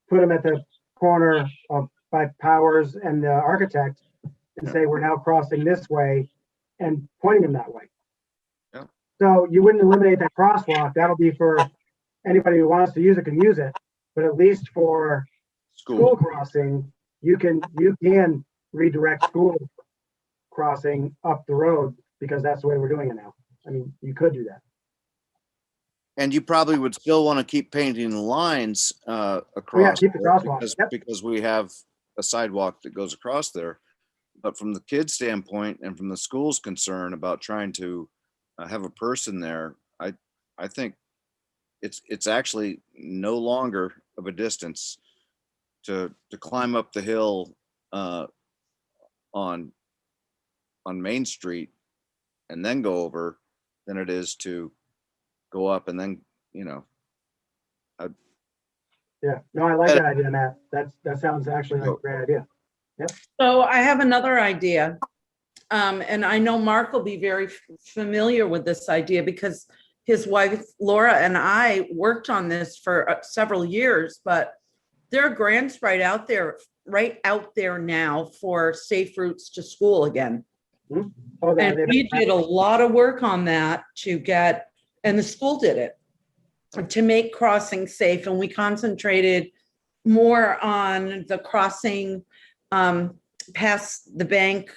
put him at the corner of by Powers and the architect and say, we're now crossing this way and pointing him that way. Yeah. So you wouldn't eliminate that crosswalk. That'll be for anybody who wants to use it can use it. But at least for school crossing, you can redirect school crossing up the road because that's the way we're doing it now. I mean, you could do that. And you probably would still want to keep painting the lines across keep the there crosswalks. Yep. because we have a sidewalk that goes across there. But from the kid's standpoint and from the school's concern about trying to have a person there, I think it's actually no longer of a distance to climb up the hill on Main Street and then go over than it is to go up and then, Yeah, no, I like that idea, Matt. That sounds actually like a great idea. So I have another idea. And I know Mark will be very familiar with this idea because his wife Laura and I worked on this for several years, but there are grants right out there now for safe routes to school again. Oh, And we did a lot of work on that and the school did it, to make crossing safe. And we concentrated more on the crossing past the bank,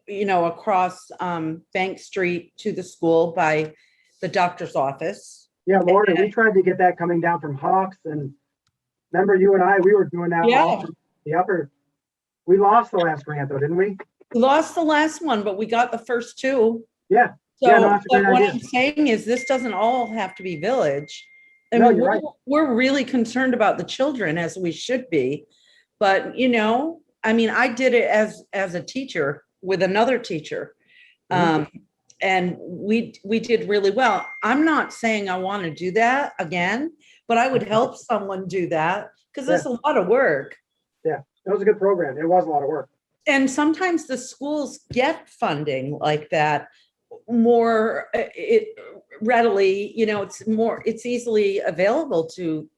across Bank Street to the school by the doctor's office. Yeah, Laura, we tried to get that coming down from Hawks, and remember you and I, we were doing that. Yeah. The upper, we lost the last grant though, didn't we? We lost the last one, but we got the first two. Yeah. So Yeah, no, that's a but great what idea. I'm saying is this doesn't all have to be village. I No, mean, you're right. we're really concerned about the children, as we should be. But, I mean, I did it as a teacher with another teacher. And we did really well. I'm not saying I want to do that again, but I would help someone do that because it's a lot of work. Yeah, that was a good program. It was a lot of work. And sometimes the schools get funding like that more readily, it's easily available to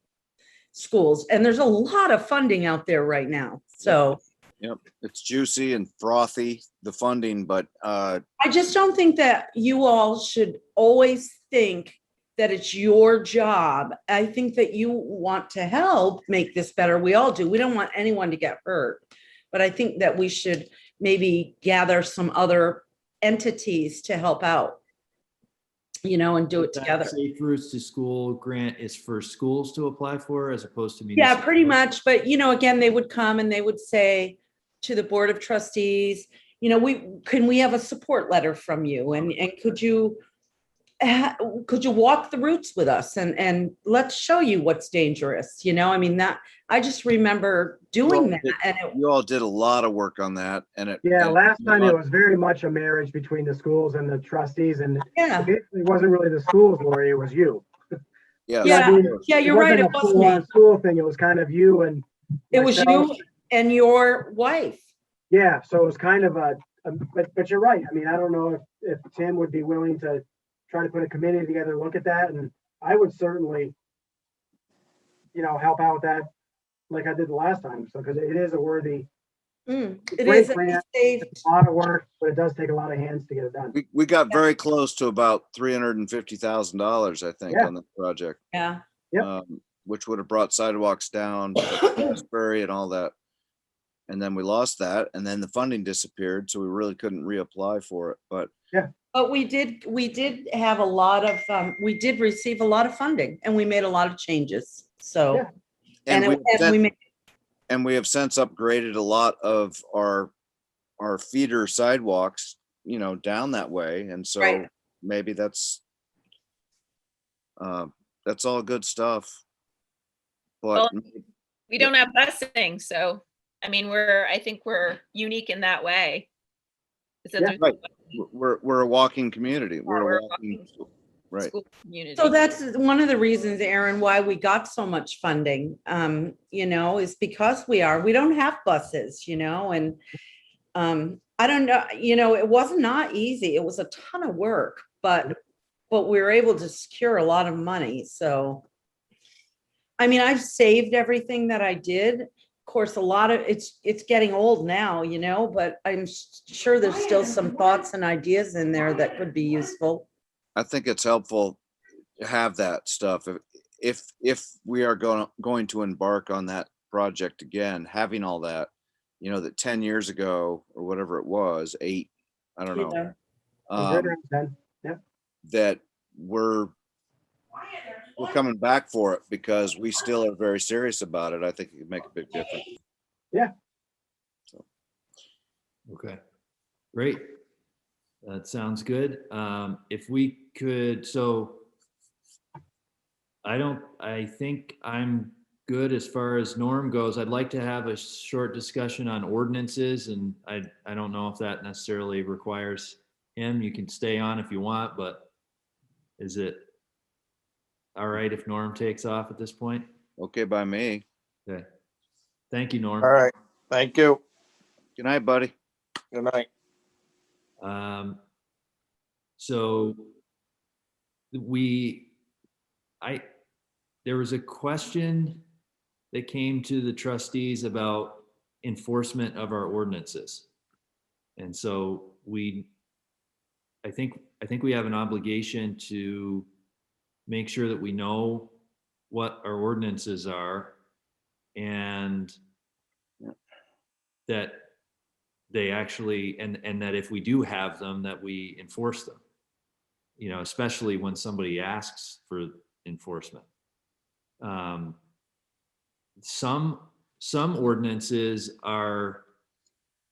schools. And there's a lot of funding out there right now. So Yep, it's juicy and frothy, the funding, but I just don't think that you all should always think that it's your job. I think that you want to help make this better. We all do. We don't want anyone to get hurt. But I think that we should maybe gather some other entities to help out, and do it That together. Safe Routes to School grant is for schools to apply for as opposed to Yeah, municipal. pretty much. But, again, they would come and they would say to the Board of Trustees, can we have a support letter from you? And could you walk the routes with us and let's show you what's dangerous? I mean, I just remember doing that. And you all did a lot of work on that, and Last time it was very much a marriage between the schools and the trustees, and yeah. it wasn't really the schools, Lori, it was you. yeah, Yeah, you're right. It was me. School thing. It was kind of you and It was myself. you and your wife. Yeah, so it was kind of but you're right. I mean, I don't know if Tim would be willing to try to put a committee together, look at that, and I would certainly, help out with that like I did the last time. So, because it is a worthy, It great is. grant. Saved. It's a lot of work, but it does take a lot of hands to get it done. we got very close to about $350,000, I think, Yeah. on the project, Yeah. Yep. which would have brought sidewalks down Asbury and all that. And then we lost that, and then the funding disappeared, so we really couldn't reapply for it. But But we did have we did receive a lot of funding and we made a lot of changes. So, Yeah. and we have since upgraded a lot of our feeder sidewalks, down that way, and so Right. maybe that's all good stuff. But We don't have busing, so, I mean, I think we're unique in that way. Is that Yeah. there's- Right. We're a walking community. We're We're a walking. Right. school community. So that's one of the reasons, Aaron, why we got so much funding, is because we don't have buses, and I don't know, it was not easy. It was a ton of work, but we were able to secure a lot of money. So, I mean, I've saved everything that I did. Of course, a lot of it's getting old now, but I'm sure there's still some thoughts and ideas in there that could be useful. I think it's helpful to have that stuff. If we are going to embark on that project again, having all that, that 10 years ago or whatever it was, 8, I don't know. Yeah. It was right around 10. That we're coming back for it because we still are very serious about it. I think it could make a big difference. Okay, great. That sounds good. If we could, I think I'm good as far as Norm goes. I'd like to have a short discussion on ordinances, and I don't know if that necessarily requires him. You can stay on if you want, but is it all right if Norm takes off at this point? Okay by me. Okay. Thank you, Norm. All right. Thank you. Good night, buddy. Good night. So there was a question that came to the trustees about enforcement of our ordinances. And so I think we have an obligation to make sure that we know what our ordinances are and that they actually, and that if we do have them, that we enforce them, especially when somebody asks for enforcement. Some ordinances are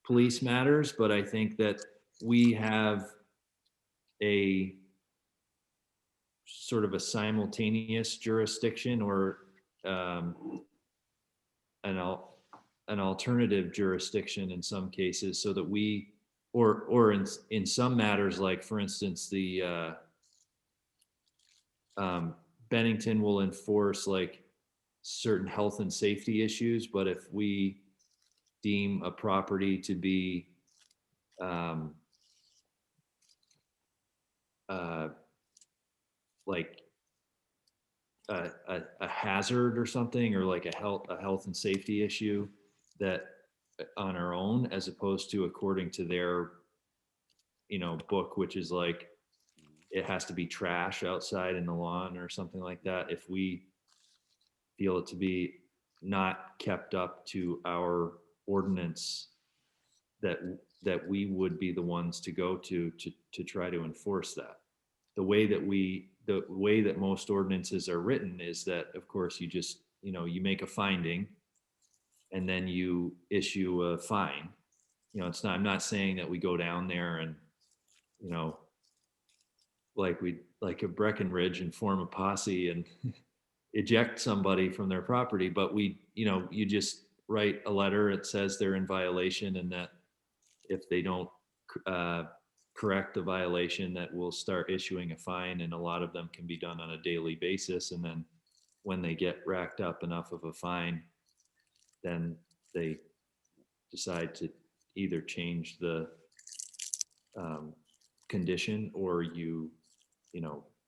police matters, but I think that we have a sort of a simultaneous jurisdiction or an alternative jurisdiction in some cases, so that we, or in some matters, like for instance, the Bennington will enforce like certain health and safety issues, but if we deem a property to be like a hazard or something, or like a health and safety issue, that on our own, as opposed to according to their book, which is like it has to be trash outside in the lawn or something like that. If we feel it to be not kept up to our ordinance, that we would be the ones to go to try to enforce that. The way that most ordinances are written is that, of course, you just, you make a finding and then you issue a fine. I'm not saying that we go down there and, like a Breckenridge and form a posse and eject somebody from their property, but you just write a letter. It says they're in violation, and that if they don't correct the violation, that we'll start issuing a fine, and a lot of them can be done on a daily basis. And then when they get racked up enough of a fine, then they decide to either change the condition, or you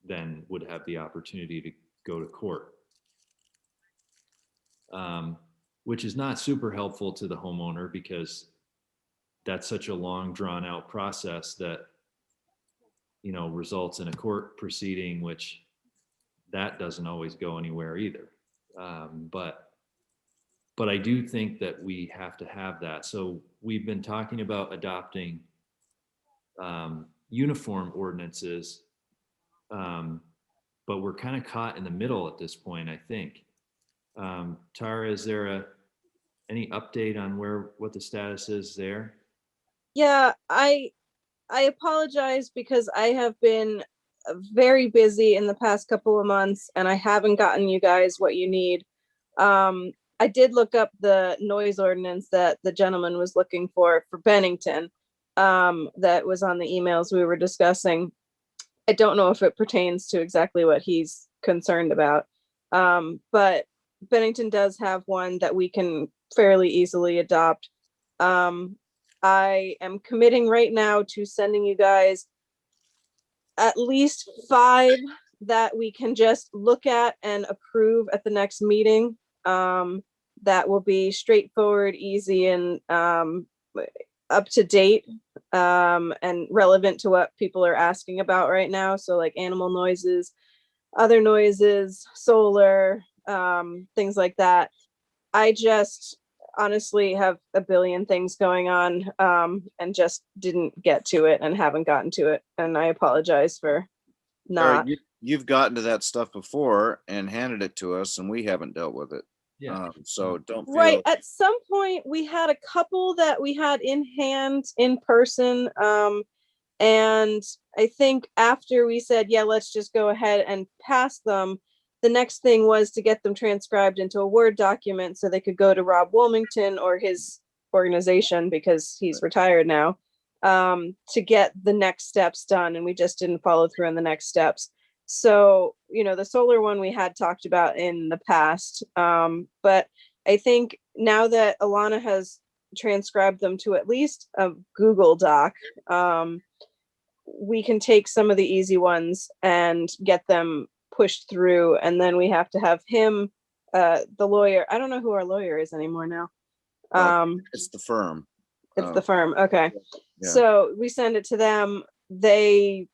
then would have the opportunity to go to court, which is not super helpful to the homeowner, because that's such a long drawn out process that results in a court proceeding, which that doesn't always go anywhere either. But I do think that we have to have that. So we've been talking about adopting uniform ordinances, but we're kind of caught in the middle at this point, I think. Tara, is there any update on what the status is there? Yeah, I apologize because I have been very busy in the past couple of months and I haven't gotten you guys what you need. I did look up the noise ordinance that the gentleman was looking for Bennington, that was on the emails we were discussing. I don't know if it pertains to exactly what he's concerned about. But Bennington does have one that we can fairly easily adopt. I am committing right now to sending you guys at least 5 that we can just look at and approve at the next meeting. That will be straightforward, easy, and up to date, and relevant to what people are asking about right now. So like animal noises, other noises, solar, things like that. I just honestly have a billion things going on, and just didn't get to it and haven't gotten to it. And I apologize for Tara, not. you've gotten to that stuff before and handed it to us, and we haven't dealt with it. Yeah. So don't feel Right. At some point, we had a couple that we had in hand in person. And I think after we said, yeah, let's just go ahead and pass them, the next thing was to get them transcribed into a Word document so they could go to Rob Wilmington or his organization, because he's retired now, to get the next steps done. And we just didn't follow through on the next steps. So, the solar one we had talked about in the past. But I think now that Alana has transcribed them to at least a Google Doc, we can take some of the easy ones and get them pushed through. And then we have to have him, the lawyer. I don't know who our lawyer is anymore now. it's the firm. It's the firm. Okay. Yeah. So we send it to them. They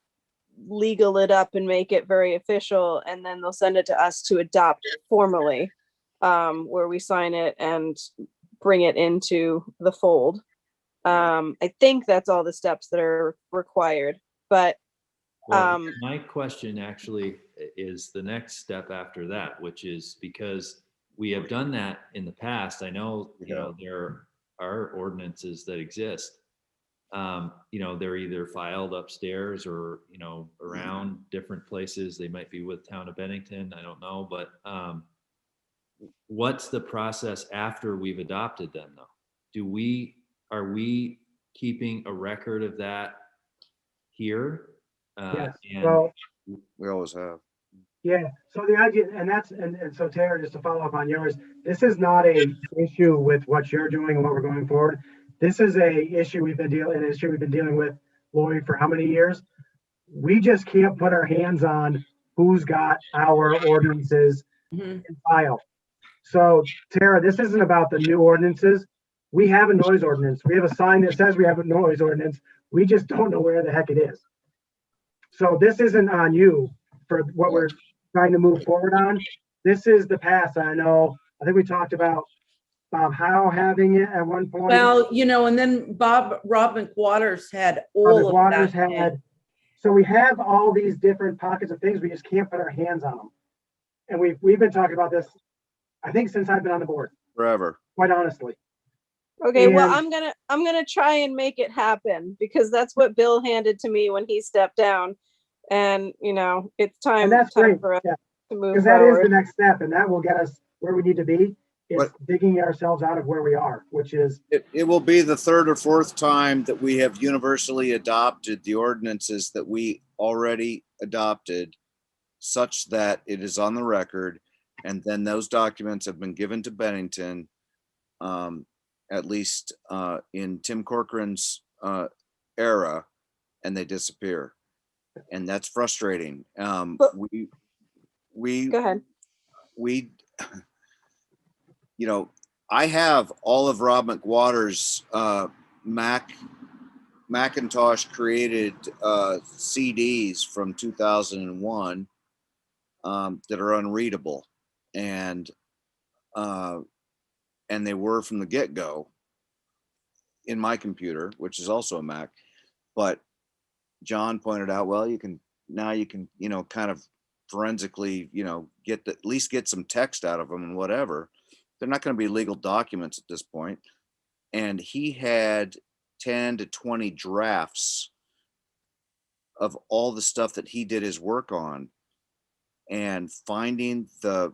legal it up and make it very official. And then they'll send it to us to adopt formally, where we sign it and bring it into the fold. I think that's all the steps that are required, but Well, my question actually is the next step after that, which is because we have done that in the past. I know, there are ordinances that exist. They're either filed upstairs or, around different places. They might be with Town of Bennington. I don't know, but what's the process after we've adopted them though? Are we keeping a record of that here? Yes. And So, We always have. yeah, so the idea, and so Tara, just to follow up on yours, this is not a issue with what you're doing and what we're going forward. This is an issue we've been dealing with, Lloyd, for how many years? We just can't put our hands on who's got our ordinances in file. So Tara, this isn't about the new ordinances. We have a noise ordinance. We have a sign that says we have a noise ordinance. We just don't know where the heck it is. So this isn't on you for what we're trying to move forward on. This is the past. I think we talked about Bob Howe having it at one point. Well, and then Rob McWaters had all of Waters that. had. So we have all these different pockets of things. We just can't put our hands on them. And we've been talking about this, I think, since I've been on the board, Forever. quite honestly. okay, well, And- I'm gonna try and make it happen, because that's what Bill handed to me when he stepped down. And it's time, And that's time great, for us yeah, to move because that is the forward. next step, and that will get us where we need to be. Is What- digging ourselves out of where we are, which is It will be the third or fourth time that we have universally adopted the ordinances that we already adopted, such that it is on the record. And then those documents have been given to Bennington, at least in Tim Corcoran's era, and they disappear. And that's frustrating. But- We Go ahead. I have all of Rob McWater's Macintosh created CDs from 2001 that are unreadable, and they were from the get-go in my computer, which is also a Mac. But John pointed out, well, you can kind of forensically, at least get some text out of them and whatever. They're not going to be legal documents at this point. And he had 10 to 20 drafts of all the stuff that he did his work on, and finding the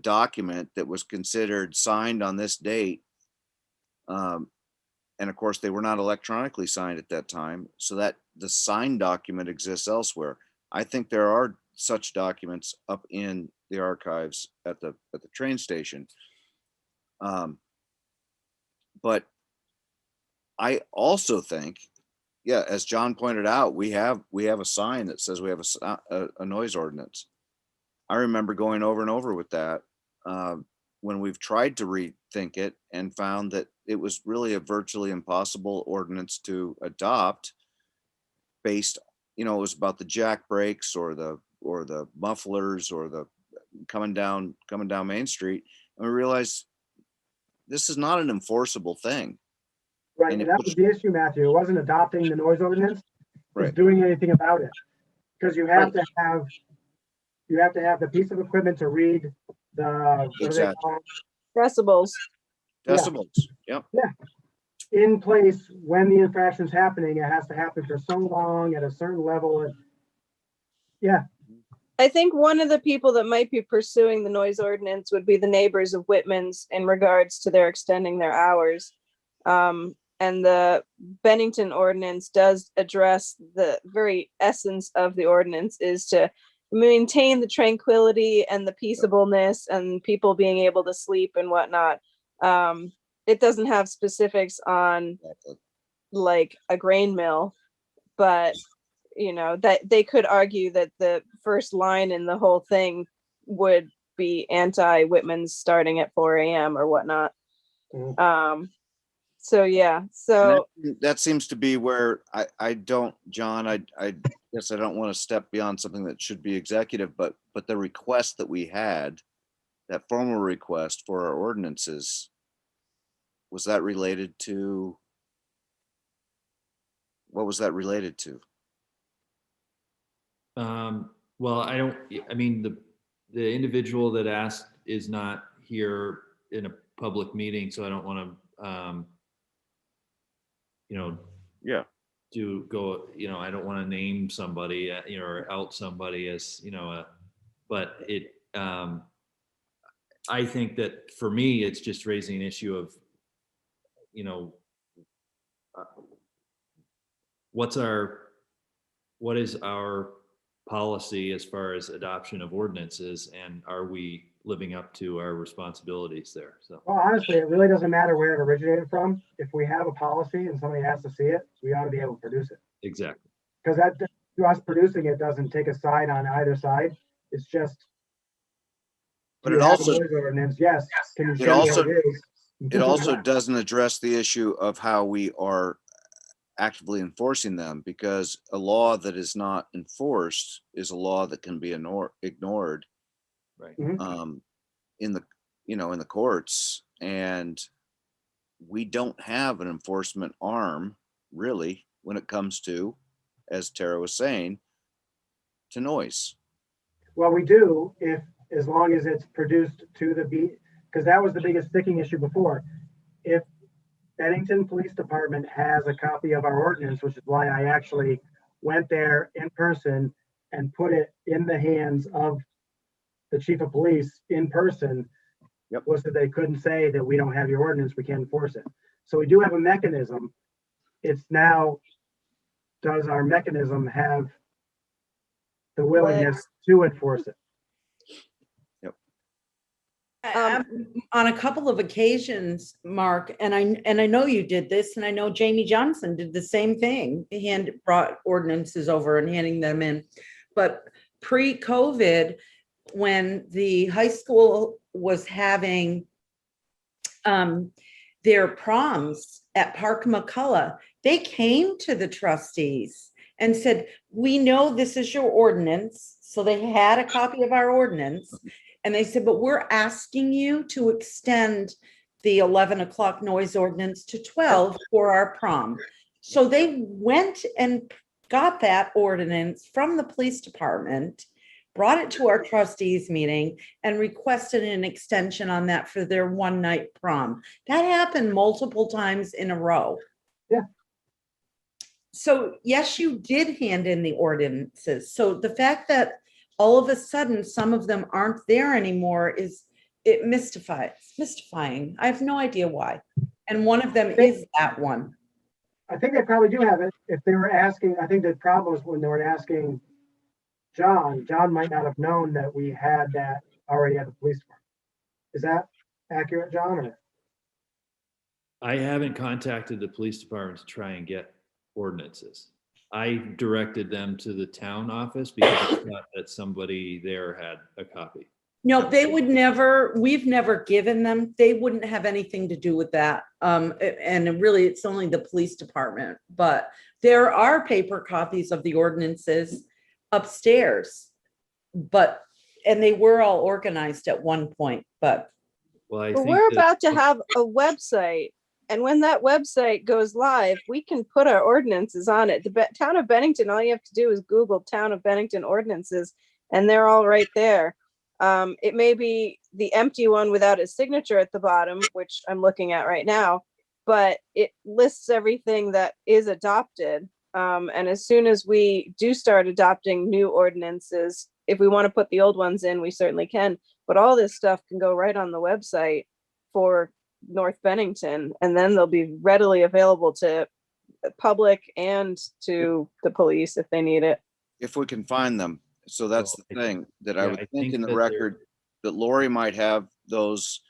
document that was considered signed on this date And of course, they were not electronically signed at that time, so that the signed document exists elsewhere. I think there are such documents up in the archives at the train station. But I also think, yeah, as John pointed out, we have a sign that says we have a noise ordinance. I remember going over and over with that when we've tried to rethink it and found that it was really a virtually impossible ordinance to adopt based, it was about the jack brakes or the mufflers or the coming down Main Street. And we realized this is not an enforceable thing. Right, And and it that puts- was the issue, Matthew. It wasn't adopting the noise ordinance, Right. it's doing anything about it. Because you have to have the piece of equipment to read the, what do they Exactly. call it? Decibels. Yeah. Decibels, yep. In place when the infraction's happening. It has to happen for so long at a certain level. And yeah, I think one of the people that might be pursuing the noise ordinance would be the neighbors of Whitman's in regards to their extending their hours. And the Bennington ordinance does address the very essence of the ordinance is to maintain the tranquility and the peaceableness and people being able to sleep and whatnot. It doesn't have specifics on like a grain mill, but that they could argue that the first line in the whole thing would be anti-Whitman's starting at 4 a.m. or whatnot. So yeah, so That seems to be where I don't, John, I guess I don't want to step beyond something that should be executive, but the request that we had, that formal request for our ordinances, was that related to? What was that related to? Well, I mean, the individual that asked is not here in a public meeting, so I don't want to, Yeah. I don't want to name somebody, or out somebody as, but I think that for me, it's just raising an issue of, what is our policy as far as adoption of ordinances, and are we living up to our responsibilities there? So, well, honestly, it really doesn't matter where it originated from. If we have a policy and somebody has to see it, we ought to be able to produce it. exactly. Because us producing it doesn't take a side on either side. It's just. But you it have a also, noise ordinance, yes. Can you It show me also- what it is? it also doesn't address the issue of how we are actively enforcing them, because a law that is not enforced is a law that can be ignored Right. in the courts, and we don't have an enforcement arm really when it comes to, as Tara was saying, to noise. Well, we do as long as it's produced to the beat, because that was the biggest sticking issue before. If Bennington Police Department has a copy of our ordinance, which is why I actually went there in person and put it in the hands of the chief of police in person, was that they couldn't say that we don't have your ordinance, we can't enforce it. So we do have a mechanism. It's now, does our mechanism have the willingness to enforce it? On a couple of occasions, Mark, and I know you did this, and I know Jamie Johnson did the same thing. He brought ordinances over and handing them in. But pre-COVID, when the high school was having their proms at Park McCullough, they came to the trustees and said, we know this is your ordinance. So they had a copy of our ordinance. And they said, but we're asking you to extend the 11 o'clock noise ordinance to 12 for our prom. So they went and got that ordinance from the police department, brought it to our trustees meeting, and requested an extension on that for their one night prom. That happened multiple times in a row. Yeah. So yes, you did hand in the ordinances. So the fact that all of a sudden some of them aren't there anymore mystifying. I have no idea why. And one of them is that one. I think they probably do have it. If they were asking, I think the problem was when they were asking John might not have known that we had that already at the police department. Is that accurate, John? Or? I haven't contacted the police department to try and get ordinances. I directed them to the town office because I thought that somebody there had a copy. No, they would never, we've never given them, they wouldn't have anything to do with that. And really, it's only the police department, but there are paper copies of the ordinances upstairs. And they were all organized at one point, but. Well, I But think we're that- about to have a website, and when that website goes live, we can put our ordinances on it. The town of Bennington, all you have to do is Google Town of Bennington ordinances, and they're all right there. It may be the empty one without a signature at the bottom, which I'm looking at right now, but it lists everything that is adopted. And as soon as we do start adopting new ordinances, if we want to put the old ones in, we certainly can. But all this stuff can go right on the website for North Bennington, and then they'll be readily available to the public and to the police if they need it. If we can find them. So that's the Well, thing that I yeah, would I think think in the that record that Lori might have those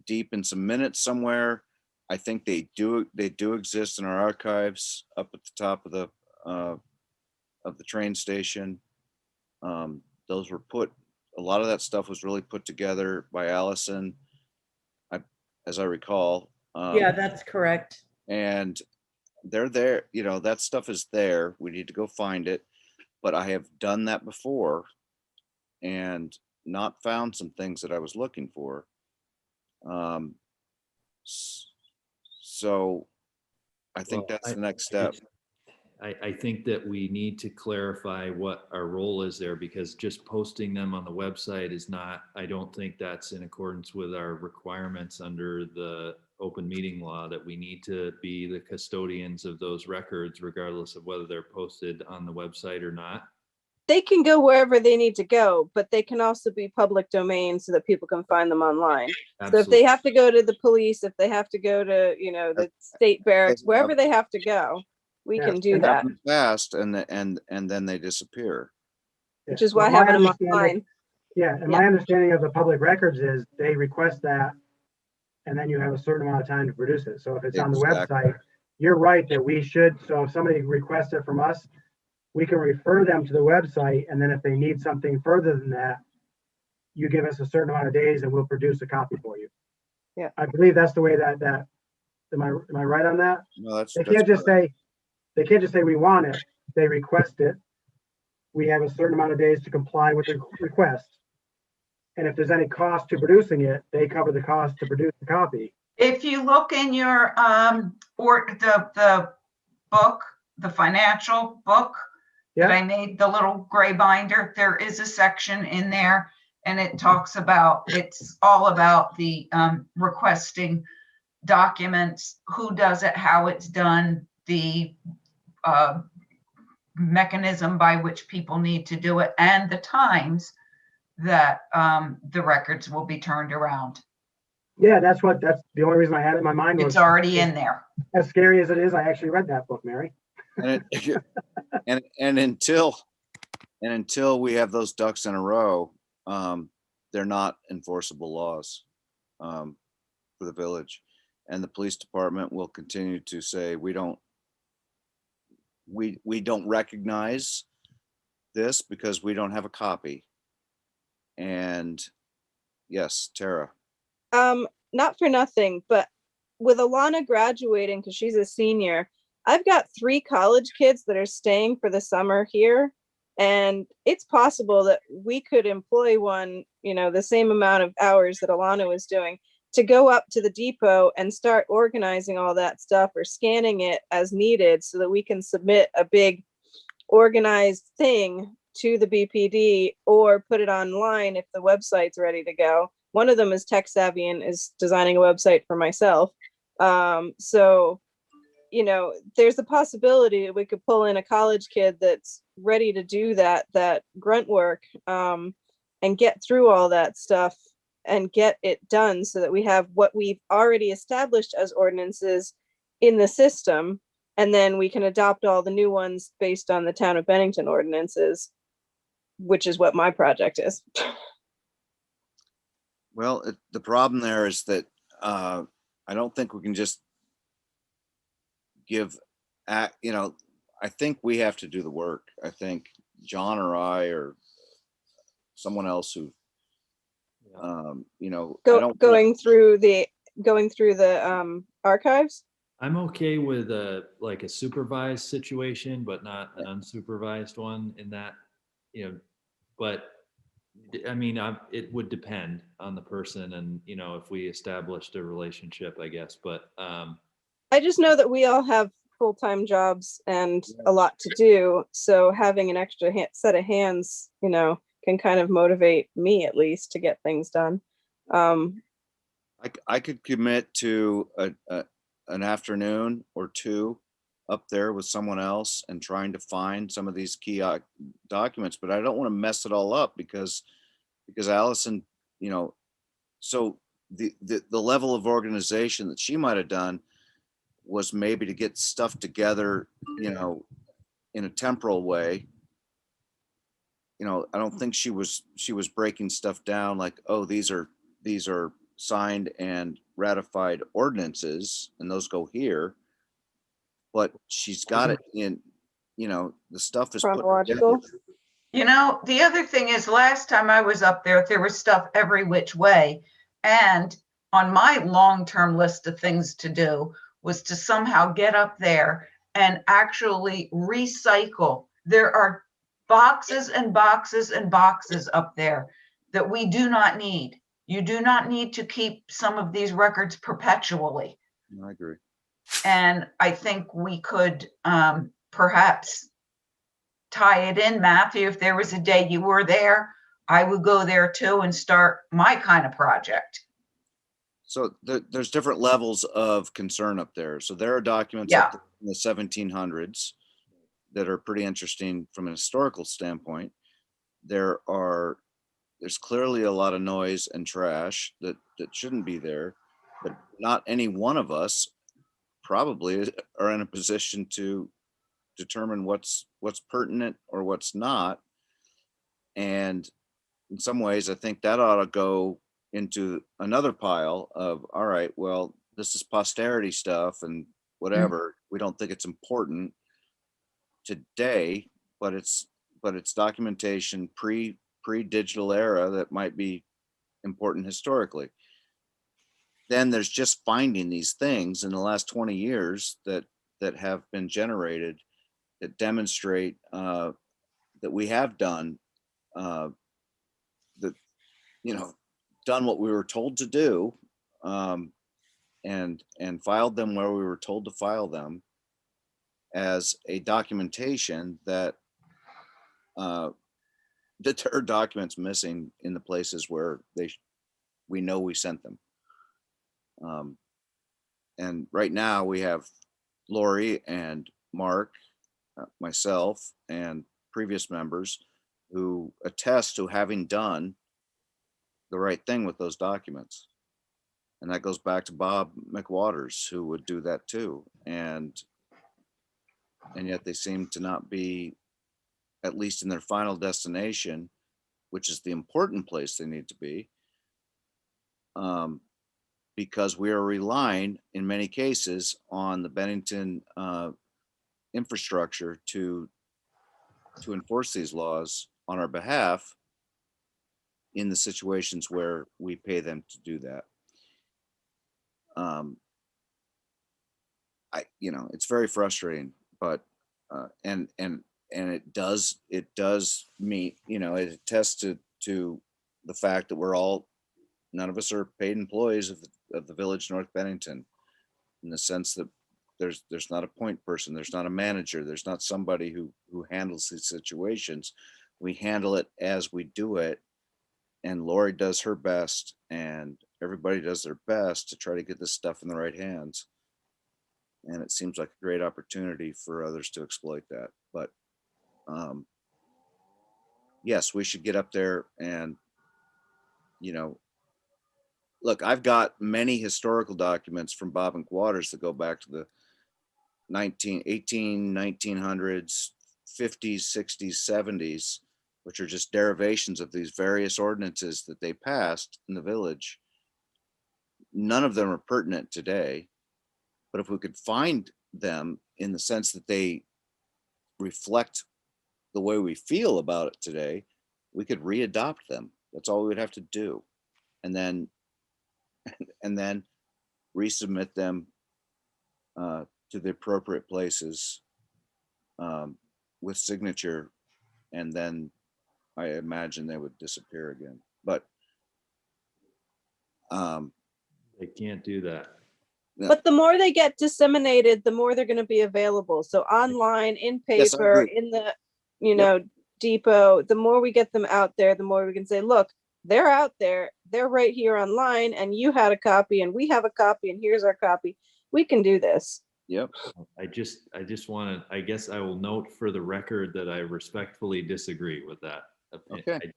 deep in some minutes somewhere. I think they do exist in our archives up at the top of the train station. Those were a lot of that stuff was really put together by Allison, as I recall. Yeah, that's correct. And they're there, that stuff is there. We need to go find it. But I have done that before and not found some things that I was looking for. So I think Well, that's the next step. I think that we need to clarify what our role is there, because just posting them on the website is not, I don't think that's in accordance with our requirements under the open meeting law, that we need to be the custodians of those records regardless of whether they're posted on the website or not. They can go wherever they need to go, but they can also be public domain so that people can find them online. So if they have to go to the police, if they have to go to, the state barracks, wherever they have to go, we Yeah, can do and that, Happens fast and then they disappear. which is why Well, my having them understanding- online. Yeah, and my understanding of the public records is they request that, and then you have a certain amount of time to produce it. So if it's on the Exactly. website, you're right that we should, so if somebody requests it from us, we can refer them to the website, and then if they need something further than that, you give us a certain amount of days and we'll produce a copy for you. Yeah. I believe that's the way that, am I right on that? No, that's. They can't just correct. say, they can't just say we want it, they request it. We have a certain amount of days to comply with the request. And if there's any cost to producing it, they cover the cost to produce the copy. If you look in your, or the book, the financial book that Yeah, I made, the little gray binder, there is a section in there and it talks about, it's all about the requesting documents, who does it, how it's done, the mechanism by which people need to do it, and the times that the records will be turned around. yeah, that's the only reason I had it in my mind was, It's already in there. as scary as it is, I actually read that book, Mary. And until we have those ducks in a row, they're not enforceable laws for the village. And the police department will continue to say, we don't recognize this because we don't have a copy. And yes, Tara. Not for nothing, but with Alana graduating, because she's a senior, I've got 3 college kids that are staying for the summer here. And it's possible that we could employ one, the same amount of hours that Alana was doing, to go up to the depot and start organizing all that stuff or scanning it as needed so that we can submit a big organized thing to the BPD or put it online if the website's ready to go. One of them is tech savvy and is designing a website for myself. So, there's a possibility that we could pull in a college kid that's ready to do that grunt work, and get through all that stuff and get it done so that we have what we've already established as ordinances in the system. And then we can adopt all the new ones based on the town of Bennington ordinances, which is what my project is. Well, the problem there is that I don't think we can just give, I think we have to do the work. I think John or I or someone else who, I don't. Going through the archives. I'm okay with like a supervised situation, but not an unsupervised one in that, but I mean, it would depend on the person and, if we established a relationship, I guess, but I just know that we all have full-time jobs and a lot to do. So having an extra set of hands, can kind of motivate me at least to get things done. I could commit to an afternoon or two up there with someone else and trying to find some of these key documents, but I don't want to mess it all up because Allison, so the level of organization that she might have done was maybe to get stuff together, in a temporal way. I don't think she was breaking stuff down like, oh, these are signed and ratified ordinances and those go here. But she's got it in, the stuff is put Chronological. together. The other thing is, last time I was up there was stuff every which way. And on my long-term list of things to do was to somehow get up there and actually recycle. There are boxes and boxes and boxes up there that we do not need. You do not need to keep some of these records perpetually. I agree. And I think we could perhaps tie it in, Matthew. If there was a day you were there, I would go there too and start my kind of project. So there's different levels of concern up there. So there are documents up there in the 1700s that are pretty interesting from an historical standpoint. There's clearly a lot of noise and trash that shouldn't be there, but not any one of us probably are in a position to determine what's pertinent or what's not. And in some ways, I think that ought to go into another pile of, all right, well, this is posterity stuff and whatever. We don't think it's important today, but it's documentation pre-digital era that might be important historically. Then there's just finding these things in the last 20 years that have been generated that demonstrate that we have done done what we were told to do, and filed them where we were told to file them as a documentation that there are documents missing in the places where we know we sent them. And right now we have Lori and Mark, myself, and previous members who attest to having done the right thing with those documents. And that goes back to Bob McWaters, who would do that too. And yet they seem to not be, at least in their final destination, which is the important place they need to be, because we are relying in many cases on the Bennington infrastructure to enforce these laws on our behalf in the situations where we pay them to do that. It's very frustrating, but and it does mean, it attests to the fact that none of us are paid employees of the village North Bennington, in the sense that there's not a point person, there's not a manager, there's not somebody who handles these situations. We handle it as we do it, and Lori does her best, and everybody does their best to try to get this stuff in the right hands. And it seems like a great opportunity for others to exploit that. But yes, we should get up there and, look, I've got many historical documents from Bob and Waters that go back to the 1900s, 50s, 60s, 70s, which are just derivations of these various ordinances that they passed in the village. None of them are pertinent today, but if we could find them in the sense that they reflect the way we feel about it today, we could readopt them. That's all we would have to do. And then resubmit them to the appropriate places with signature, and then I imagine they would disappear again. But They can't do that. But the more they get disseminated, the more they're going to be available. So online, in Yes, I paper, agree. in the, depot, the more we get them out there, the more we can say, look, they're out there, they're right here online, and you had a copy and we have a copy and here's our copy. We can do this. yep, I just want to, I guess I will note for the record that I respectfully disagree with that opinion. Okay.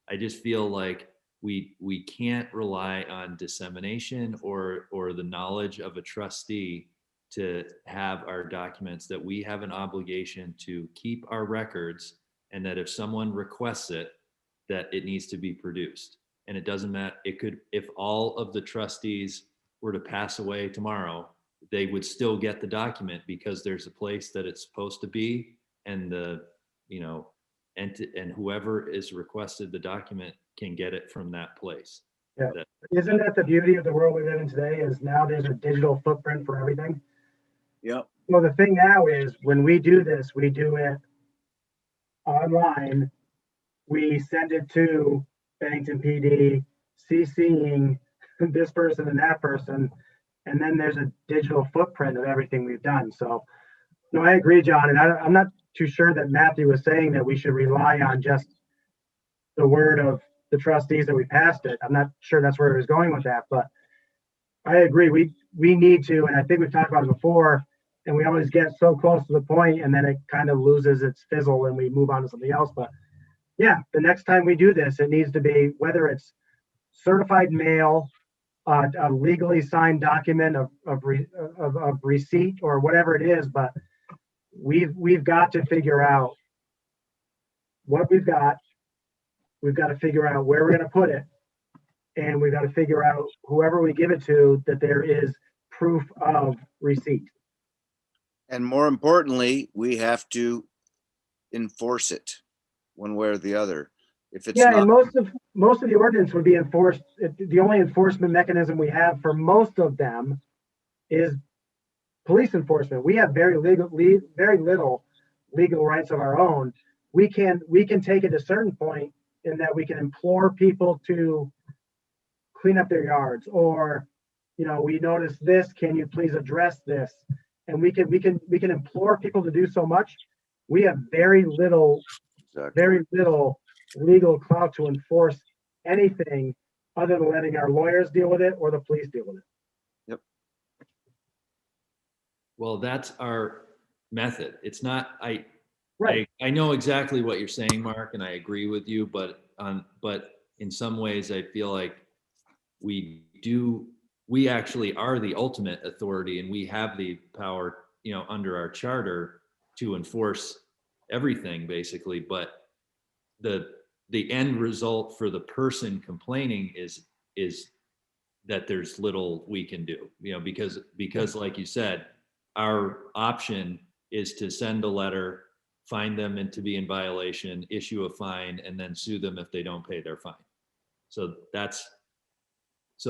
I just feel like we can't rely on dissemination or the knowledge of a trustee to have our documents, that we have an obligation to keep our records, and that if someone requests it, that it needs to be produced. And it doesn't matter, if all of the trustees were to pass away tomorrow, they would still get the document because there's a place that it's supposed to be, and and whoever is requested the document can get it from that place. Yeah. Isn't that the beauty of the world we live in today, is now there's a digital footprint for everything? yep, Well, the thing now is, when we do this, we do it online. We send it to Bennington PD, CCing this person and that person, and then there's a digital footprint of everything we've done. So, no, I agree, John, and I'm not too sure that Matthew was saying that we should rely on just the word of the trustees that we passed it. I'm not sure that's where he was going with that, but I agree. We need to, and I think we've talked about it before, and we always get so close to the point and then it kind of loses its fizzle and we move on to something else. But yeah, the next time we do this, it needs to be, whether it's certified mail, a legally signed document of receipt or whatever it is, but we've got to figure out what we've got. We've got to figure out where we're going to put it, and we've got to figure out, whoever we give it to, that there is proof of receipt. and more importantly, we have to enforce it one way or the other. If it's Yeah, not, and most of the ordinance would be enforced. The only enforcement mechanism we have for most of them is police enforcement. We have very little legal rights of our own. We can take it to a certain point in that we can implore people to clean up their yards, or we notice this, can you please address this? And we can implore people to do so much. We have very little legal clout to enforce anything other than letting our lawyers deal with it or the police deal with it. Well, that's our method. It's not, Right. I know exactly what you're saying, Mark, and I agree with you, but in some ways I feel like we actually are the ultimate authority, and we have the power, under our charter, to enforce everything basically. But the end result for the person complaining is that there's little we can do, because like you said, our option is to send a letter, find them and to be in violation, issue a fine, and then sue them if they don't pay their fine. So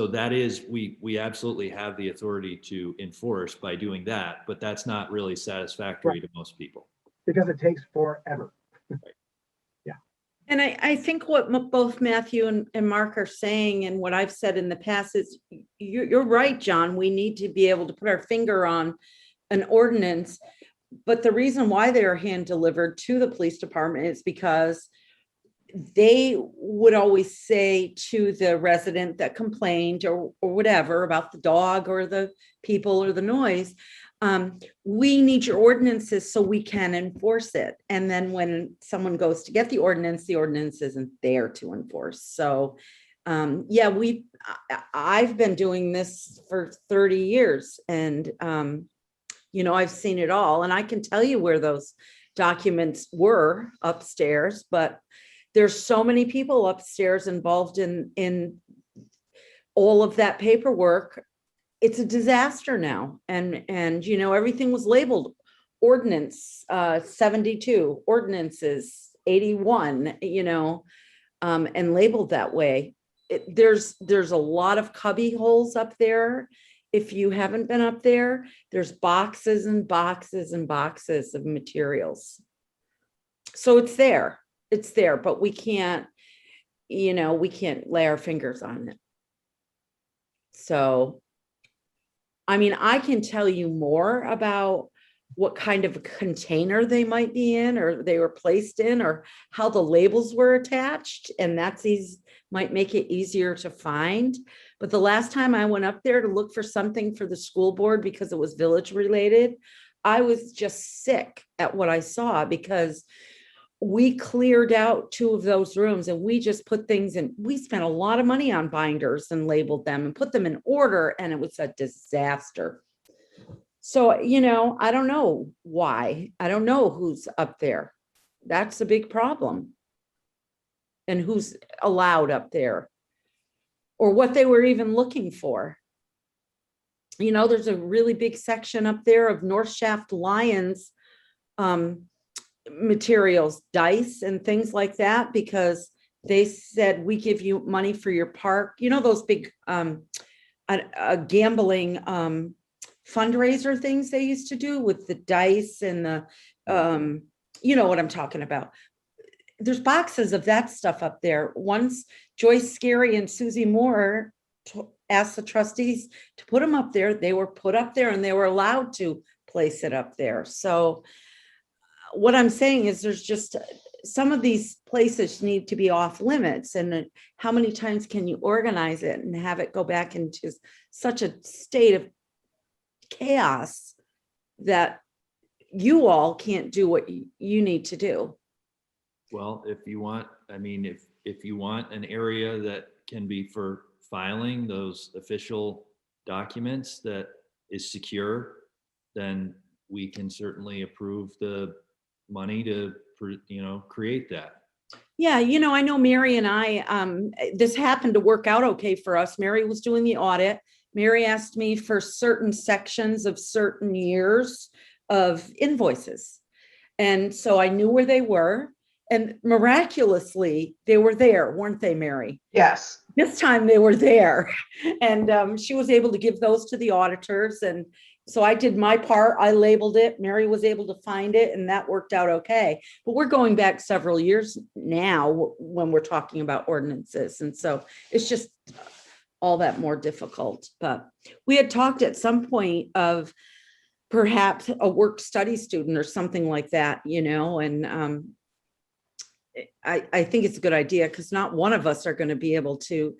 that is, we absolutely have the authority to enforce by doing that, but that's not really satisfactory to most people. Because it takes forever. And I think what both Matthew and Mark are saying, and what I've said in the past, is you're right, John. We need to be able to put our finger on an ordinance. But the reason why they are hand delivered to the police department is because they would always say to the resident that complained or whatever about the dog or the people or the noise, we need your ordinances so we can enforce it. And then when someone goes to get the ordinance isn't there to enforce. So Yeah, I've been doing this for 30 years and, I've seen it all and I can tell you where those documents were upstairs, but there's so many people upstairs involved in all of that paperwork. It's a disaster now. And, everything was labeled ordinance, 72, ordinances, 81, and labeled that way. There's a lot of cubby holes up there. If you haven't been up there, there's boxes and boxes and boxes of materials. So it's there, but we can't lay our fingers on it. So, I mean, I can tell you more about what kind of a container they might be in, or they were placed in, or how the labels were attached, and might make it easier to find. But the last time I went up there to look for something for the school board because it was village related, I was just sick at what I saw, because we cleared out 2 of those rooms and we just put things in. We spent a lot of money on binders and labeled them and put them in order, and it was a disaster. So, I don't know why. I don't know who's up there. That's a big problem. And who's allowed up there, or what they were even looking for. There's a really big section up there of North Shaft Lions materials, dice and things like that, because they said, we give you money for your park. Those big gambling fundraiser things they used to do with the dice and the, you know what I'm talking about. There's boxes of that stuff up there. Once Joyce Scary and Susie Moore asked the trustees to put them up there, they were put up there and they were allowed to place it up there. So what I'm saying is there's just some of these places need to be off limits, and how many times can you organize it and have it go back into such a state of chaos that you all can't do what you need to do. Well, if you want, if you want an area that can be for filing those official documents that is secure, then we can certainly approve the money to, create that. Yeah, I know Mary and I, this happened to work out okay for us. Mary was doing the audit. Mary asked me for certain sections of certain years of invoices. And so I knew where they were. And miraculously, they were there, weren't they, Mary? Yes. This time they were there. And she was able to give those to the auditors. And so I did my part. I labeled it. Mary was able to find it, and that worked out okay. But we're going back several years now when we're talking about ordinances. And so it's just all that more difficult. But we had talked at some point of perhaps a work study student or something like that, and I think it's a good idea, because not one of us are going to be able to,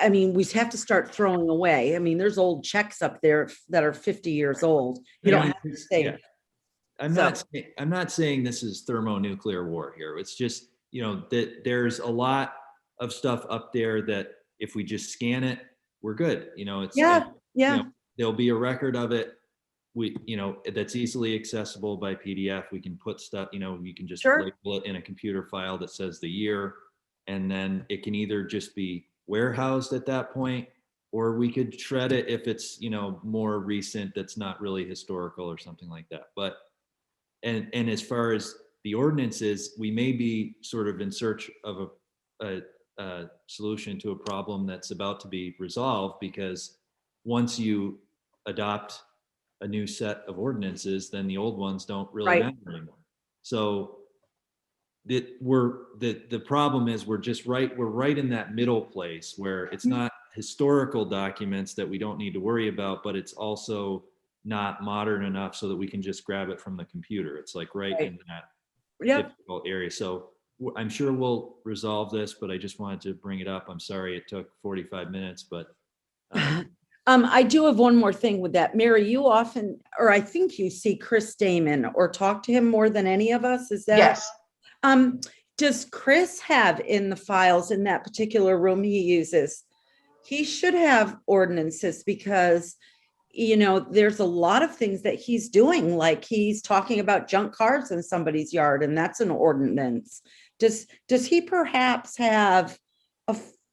we have to start throwing away. There's old checks up there that are 50 years old. You don't have to say. Yeah. I'm not saying this is thermonuclear war here. It's just, that there's a lot of stuff up there that if we just scan it, we're good. There'll be a record of it. That's easily accessible by PDF. We can put stuff, you can just Sure. label it in a computer file that says the year, and then it can either just be warehoused at that point, or we could shred it if it's, more recent, that's not really historical or something like that. But, and as far as the ordinances, we may be sort of in search of a solution to a problem that's about to be resolved, because once you adopt a new set of ordinances, then the old ones don't really Right. matter anymore. So the problem is we're right in that middle place where it's not historical documents that we don't need to worry about, but it's also not modern enough so that we can just grab it from the computer. It's like right in that difficult area. So I'm sure we'll resolve this, but I just wanted to bring it up. I'm sorry it took 45 minutes, but I do have one more thing with that. Mary, you often, or I think you see Chris Damon or talk to him more than any of us. Is that? Yes. does Chris have in the files in that particular room he uses? He should have ordinances because, there's a lot of things that he's doing, like he's talking about junk cars in somebody's yard, and that's an ordinance. Does he perhaps have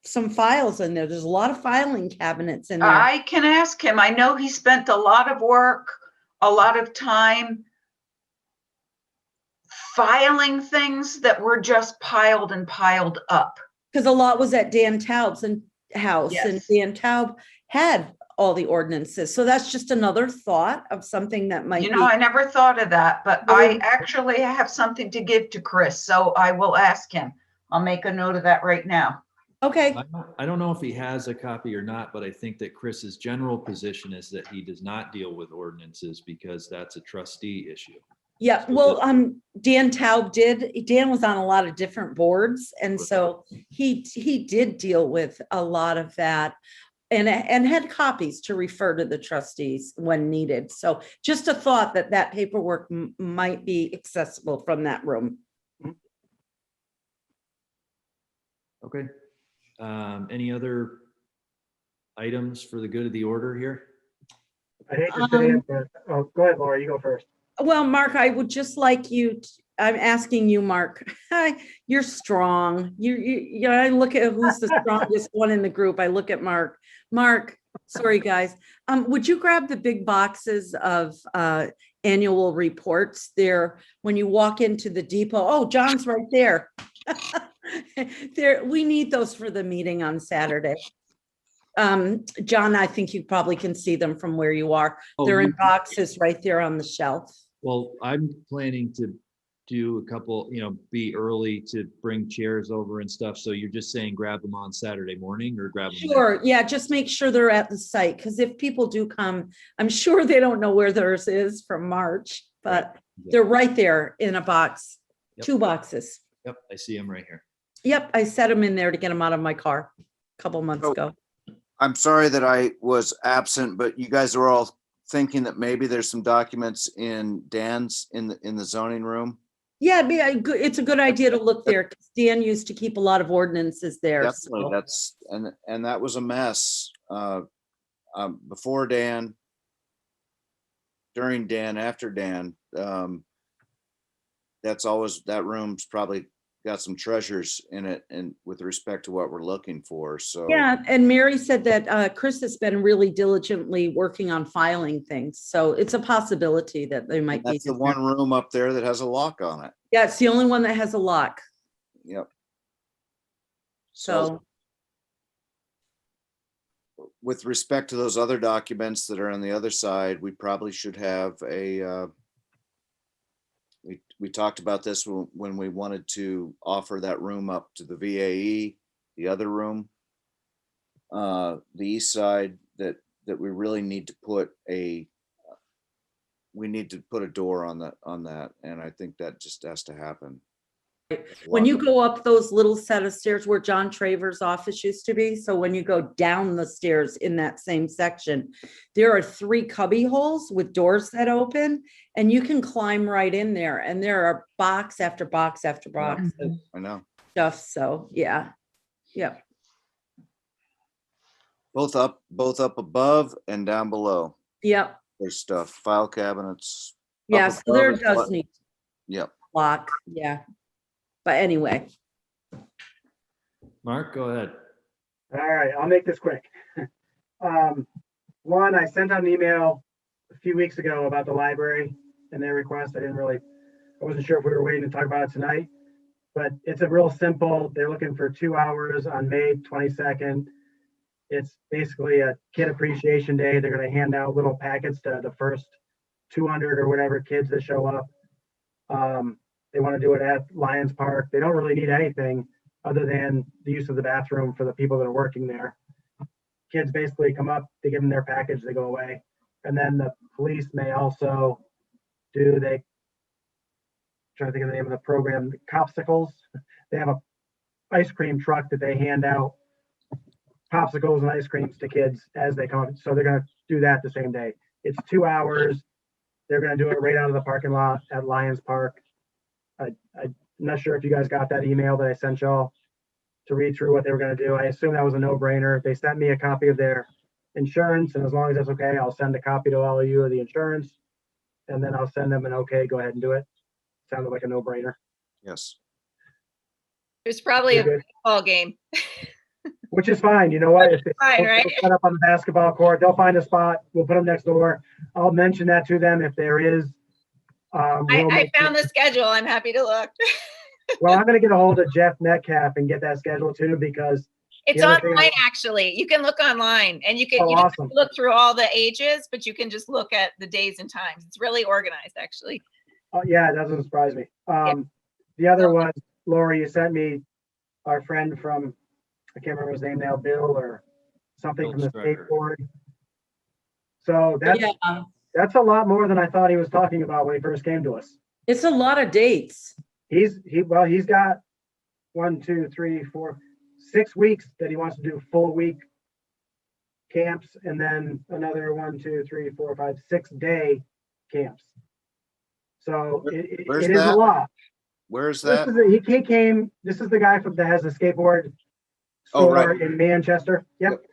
some files in there? There's a lot of filing cabinets in there. I can ask him. I know he spent a lot of work, a lot of time filing things that were just piled and piled up. Because a lot was at Dan Taub's house, and Yes. Dan Taub had all the ordinances. So that's just another thought of something that might be. I never thought of that, but I actually have something to give to Chris, so I will ask him. I'll make a note of that right now. Okay, I don't know if he has a copy or not, but I think that Chris's general position is that he does not deal with ordinances because that's a trustee issue. yeah, well, Dan Taub Dan was on a lot of different boards, and so he did deal with a lot of that. And had copies to refer to the trustees when needed. So just a thought that paperwork might be accessible from that room. Okay. Any other items for the good of the order here? I hate to say it, but, oh, go ahead, Laura, you go first. Well, Mark, I would just like you, I'm asking you, Mark, you're strong. I look at who's the strongest one in the group. I look at Mark. Mark, sorry, guys. Would you grab the big boxes of annual reports there when you walk into the depot? Oh, John's right there. We need those for the meeting on Saturday. John, I think you probably can see them from where you are. Oh, They're in boxes right there on the shelf. Well, I'm planning to do a couple, be early to bring chairs over and stuff. So you're just saying grab them on Saturday morning or grab them? Sure, yeah, just make sure they're at the site, because if people do come, I'm sure they don't know where theirs is from March, but they're right there in a box, Yep. 2 boxes. Yep, I see them right here. Yep, I set them in there to get them out of my car a couple months Oh. ago. I'm sorry that I was absent, but you guys are all thinking that maybe there's some documents in Dan's in the zoning room. Yeah, it's a good idea to look there, because Dan used to keep a lot of ordinances there. Definitely, so- that's, and that was a mess. Before Dan, during Dan, after Dan. That's always, that room's probably got some treasures in it and with respect to what we're looking for, so. Yeah, and Mary said that Chris has been really diligently working on filing things, so it's a possibility that they might be. That's the one room up there that has a lock on it. Yeah, it's the only one that has a lock, Yep. so. With respect to those other documents that are on the other side, we probably should have a, we talked about this when we wanted to offer that room up to the VAE, the other room. The east side, that we really need to put a door on that, and I think that just has to happen. When you go up those little set of stairs where John Traver's office used to be, so when you go down the stairs in that same section, there are 3 cubby holes with doors that open, and you can climb right in there, and there are box after box after box of I know. stuff, so, yeah. Both up above and down below. Yep, There's stuff, file cabinets. yeah, Up so there above is does what- need Yep. lock, yeah. But anyway, Mark, go ahead. All right, I'll make this quick. One, I sent out an email a few weeks ago about the library and their request. I wasn't sure if we were waiting to talk about it tonight, but it's a real simple, they're looking for 2 hours on May 22nd. It's basically a kid appreciation day. They're gonna hand out little packets to the first 200 or whatever kids that show up. They want to do it at Lions Park. They don't really need anything other than the use of the bathroom for the people that are working there. Kids basically come up, they give them their package, they go away. And then the police may also trying to think of the name of the program, Popsicles. They have a ice cream truck that they hand out popsicles and ice creams to kids as they come. So they're going to do that the same day. It's 2 hours. They're going to do it right out of the parking lot at Lions Park. I I'm not sure if you guys got that email that I sent y'all to read through what they were gonna do. I assume that was a no-brainer. They sent me a copy of their insurance, and as long as that's okay, I'll send a copy to all of you of the insurance. And then I'll send them an okay, go ahead and do it. Sounded like a no-brainer. Yes. There's probably You're a good. ball game. Which is fine, you know what? If it's Fine, right? set up on the basketball court, they'll find a spot. We'll put them next door. I'll mention that to them if there is. We'll I make- found the schedule. I'm happy to look. Well, I'm gonna get a hold of Jeff Metcalf and get that schedule too, because It's The other thing online, actually. You can look online and you can Oh, you don't have awesome. to look through all the ages, but you can just look at the days and times. It's really organized, actually. oh, yeah, it doesn't surprise me. The other was, Lori, you sent me our friend from, I can't remember his name now, Bill or something Bill from the state Strucker. board. So Yeah, that's a lot more than I thought he was talking about when he first came to us. it's a lot of dates. He's got 1, 2, 3, 4, 6 weeks that he wants to do full week camps, and then another 1, 2, 3, 4, 5, 6 day camps. So it Where's is a that? lot. Where's This that? is he came. This is the guy that has the skateboard Oh, store right. in Manchester. Yep.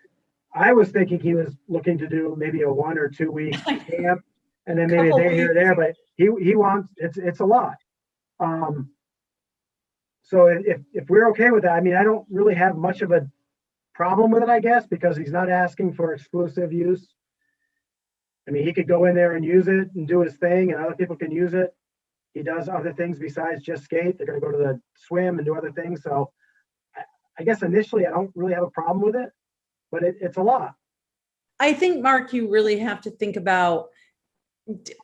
I was thinking he was looking to do maybe a 1 or 2 week camp, and then maybe a Couple day here or there. But he wants it's a lot. So if we're okay with that, I mean, I don't really have much of a problem with it, I guess, because he's not asking for exclusive use. I mean, he could go in there and use it and do his thing, and other people can use it. He does other things besides just skate. They're going to go to the swim and do other things. So I guess initially I don't really have a problem with it, but it's a lot. I think, Mark, you really have to think about,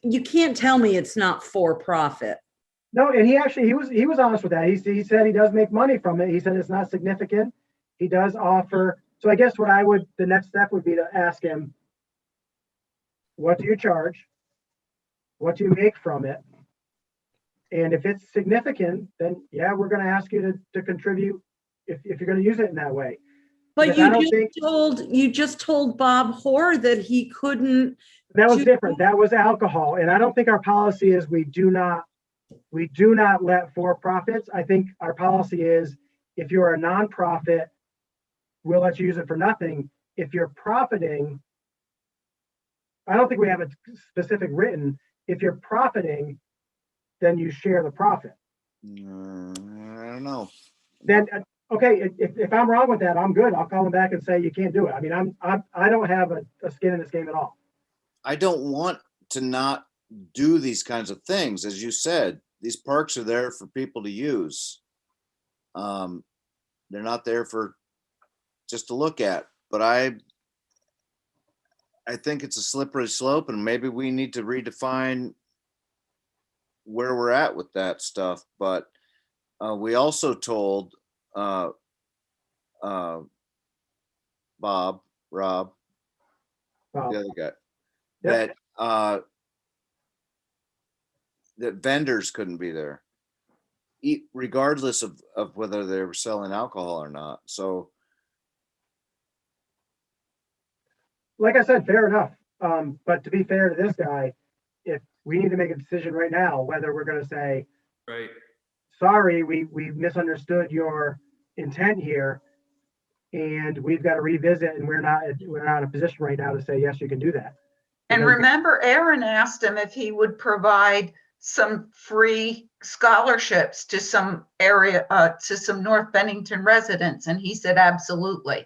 you can't tell me it's not for profit. No, and he was honest with that. He said he does make money from it. He said it's not significant. He does offer. So I guess the next step would be to ask him, what do you charge? What do you make from it? And if it's significant, then yeah, we're going to ask you to contribute if you're going to use it in that way. But Because I don't think you just told Bob Hoare that he couldn't. that was do- different. That was alcohol. And I don't think our policy is we do not let for-profits. I think our policy is if you're a nonprofit, we'll let you use it for nothing. If you're profiting, I don't think we have a specific written. If you're profiting, then you share the profit. I don't know. Then, okay, if I'm wrong with that, I'm good. I'll call them back and say you can't do it. I mean, I don't have a skin in this game at all. I don't want to not do these kinds of things. As you said, these parks are there for people to use. They're not there for just to look at, but I think it's a slippery slope, and maybe we need to redefine where we're at with that stuff. But we also told Rob, Wow. the other guy, Yep. that vendors couldn't be there, regardless of whether they were selling alcohol or not. So Like I said, fair enough. But to be fair to this guy, if we need to make a decision right now, whether we're going to say, Right. sorry, we misunderstood your intent here, and we've got to revisit, and we're not in a position right now to say, yes, you can do that. And Because- remember, Aaron asked him if he would provide some free scholarships to some area, to some North Bennington residents, and he said absolutely.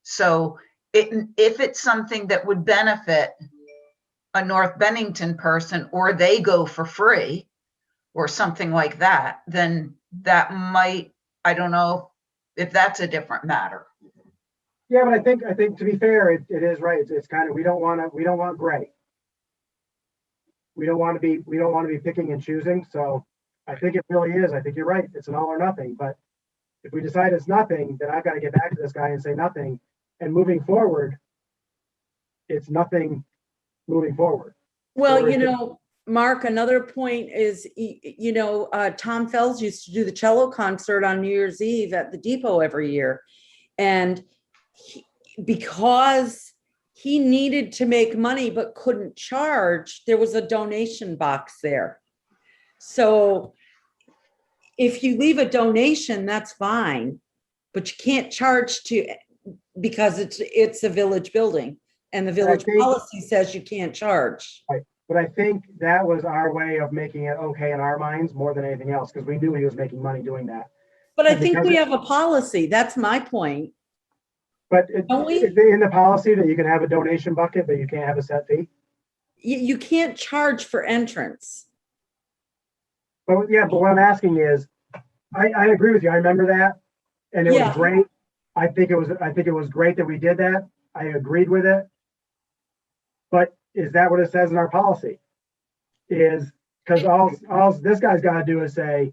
So if it's something that would benefit a North Bennington person, or they go for free, or something like that, then that might, I don't know if that's a different matter. Yeah, but I think to be fair, it is right. It's kind of, we don't want gray. We don't want to be picking and choosing. So I think it really is. I think you're right. It's an all or nothing. But if we decide it's nothing, then I've got to get back to this guy and say nothing. And moving forward, it's nothing moving forward. Well, Or- you know, Mark, another point is, Tom Fells used to do the cello concert on New Year's Eve at the Depot every year. And because he needed to make money but couldn't charge, there was a donation box there. So if you leave a donation, that's fine, but you can't charge because it's a village building, and the village think- policy says you can't charge. But I think that was our way of making it okay in our minds more than anything else, because we knew he was making money doing that. But I And think because we it- have a policy. That's my point. But Don't we? is it in the policy that you can have a donation bucket, but you can't have a set fee? You can't charge for entrance. But yeah, but what I'm asking is, I agree with you. I remember that. And it Yeah. was great. I think it was great that we did that. I agreed with it. But is that what it says in our policy? Is, because all this guy's got to do is say,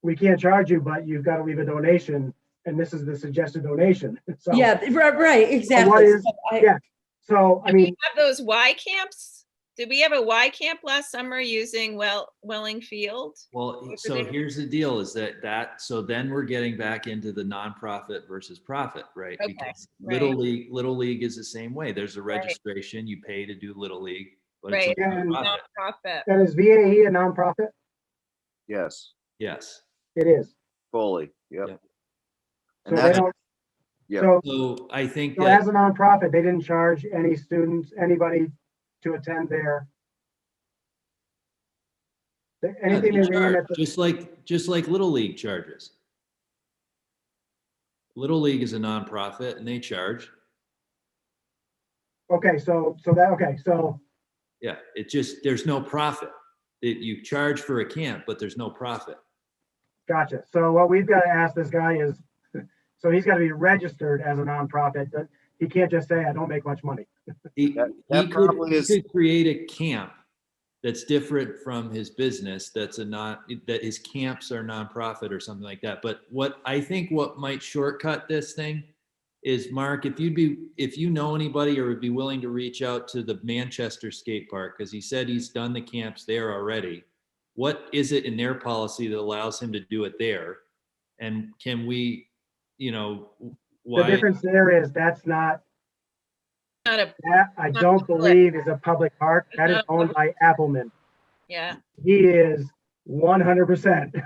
we can't charge you, but you've got to leave a donation, and this is the suggested donation. So, Yeah, right, exactly. is- So yeah. So, I Did we mean, have those Y camps? Did we have a Y camp last summer using Welling Field? Well, What's so the name? here's the deal is so then we're getting back into the nonprofit versus profit, right? Okay, Because right. Little League is the same way. There's a Right. registration, you pay to do Little League, but Right. it's a And- nonprofit. Nonprofit. and is VAE a nonprofit? Yes, Yes. It is. fully, yep. Yep. So And they that's, don't, yeah. so, So I think so that, as a nonprofit, they didn't charge any students, anybody to attend their anything yeah, they they ran charge, at the, just like Little League charges. Little League is a nonprofit and they charge. okay, so Yeah, it just, there's no profit. You charge for a camp, but there's no profit. gotcha. So what we've got to ask this guy is, so he's got to be registered as a nonprofit. That he can't just say, I don't make much money. He, That he probably is- could create a camp that's different from his business, that his camps are nonprofit or something like that. But what might shortcut this thing is, Mark, if you know anybody or would be willing to reach out to the Manchester skate park, because he said he's done the camps there already. What is it in their policy that allows him to do it there? And can we, The why? difference there is that's not, Not a, that I don't believe is a public park. That is owned by Appleman. yeah. He is 100% a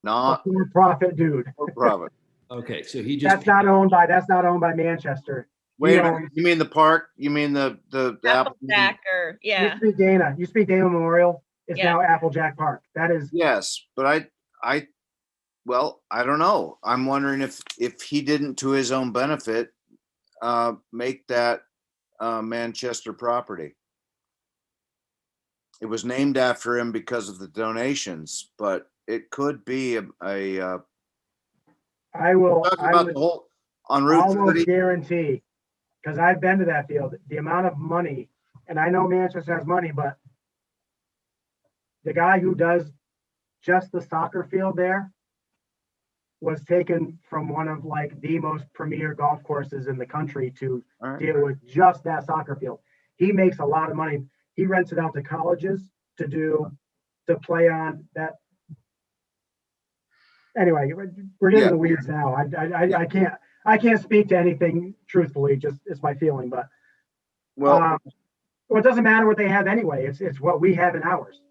Not for-profit dude. for profit. Okay, so he just. That's not owned by Manchester. Wait a He minute, you mean the park? You mean the Apple? Applejack or, yeah. Used to be Dana Memorial. It's Yeah. now Applejack Park. That is, Yes, but well, I don't know. I'm wondering if he didn't, to his own benefit, make that Manchester property. It was named after him because of the donations, but it could be I talking about would the whole on Route almost 30. guarantee, because I've been to that field, the amount of money, and I know Manchester has money, but the guy who does just the soccer field there was taken from one of like the most premier golf courses in the country to All right. deal with just that soccer field. He makes a lot of money. He rents it out to colleges to play on that. Anyway, we're getting Yeah. the weeds now. I can't speak to anything truthfully, just it's my feeling, but Well, well, it doesn't matter what they have anyway. It's what we have in ours.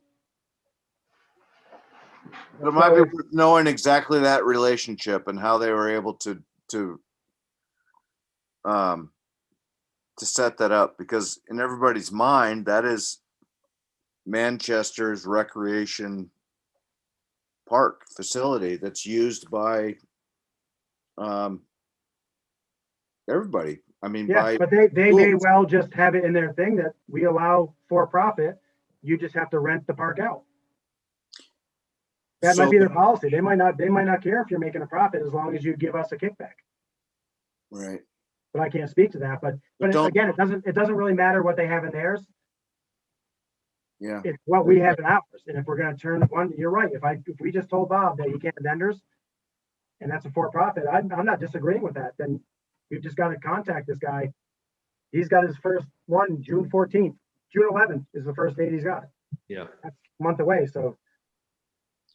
it might be worth knowing exactly that relationship and how they were able to set that up, because in everybody's mind, that is Manchester's recreation park facility that's used by everybody. I mean, Yeah, by but they may schools. well just have it in their thing that we allow for profit. You just have to rent the park out. That might So- be their policy. They might not care if you're making a profit as long as you give us a kickback. Right. But I can't speak to that. But don't- again, it doesn't really matter what they have in theirs. Yeah. It's what we have in ours. And if we're gonna turn one, you're right. If we just told Bob that he can't have vendors and that's a for-profit, I'm not disagreeing with that. Then we've just got to contact this guy. He's got his first one, June 14th. June 11th is the first date he's got. Yeah. That's a month away. So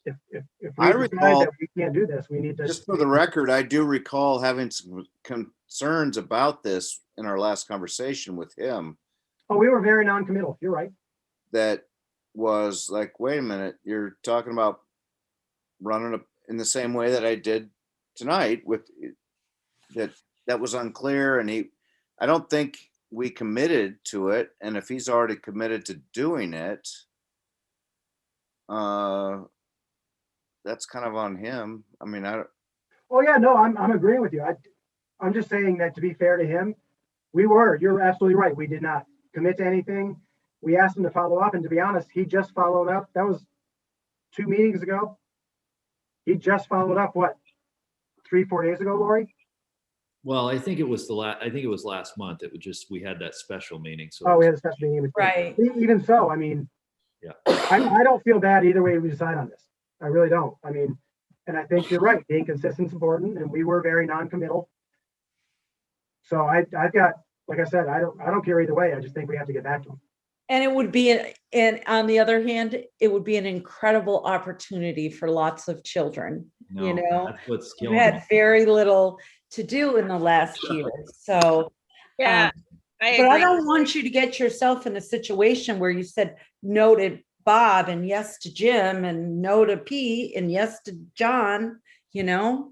if we I decide recall- that we can't do this, we need to. Just for the record, I do recall having some concerns about this in our last conversation with him. Oh, we were very non-committal. You're right. That was like, wait a minute, you're talking about running in the same way that I did tonight with that was unclear, and I don't think we committed to it. And if he's already committed to doing it, that's kind of on him. I mean, Oh yeah, no, I'm agreeing with you. I'm just saying that to be fair to him, you're absolutely right. We did not commit to anything. We asked him to follow up, and to be honest, he just followed up. That was 2 meetings ago. He just followed up, what, 3-4 days ago, Lori? Well, I think it was I think it was last month. It was just, we had that special meeting. So Oh, we had a special meeting. Right. Even so, I mean, Yeah. I don't feel bad either way we decide on this. I really don't. I mean, and I think you're right. Being consistent is important, and we were very non-committal. So I've got, like I said, I don't care either way. I just think we have to get back to him. And it would be, and on the other hand, it would be an incredible opportunity for lots of children. no, You know, that's what's We've killing had me. very little to do in the last year, so. Yeah, I But I agree. don't want you to get yourself in a situation where you said no to Bob and yes to Jim and no to Pete and yes to John, you know?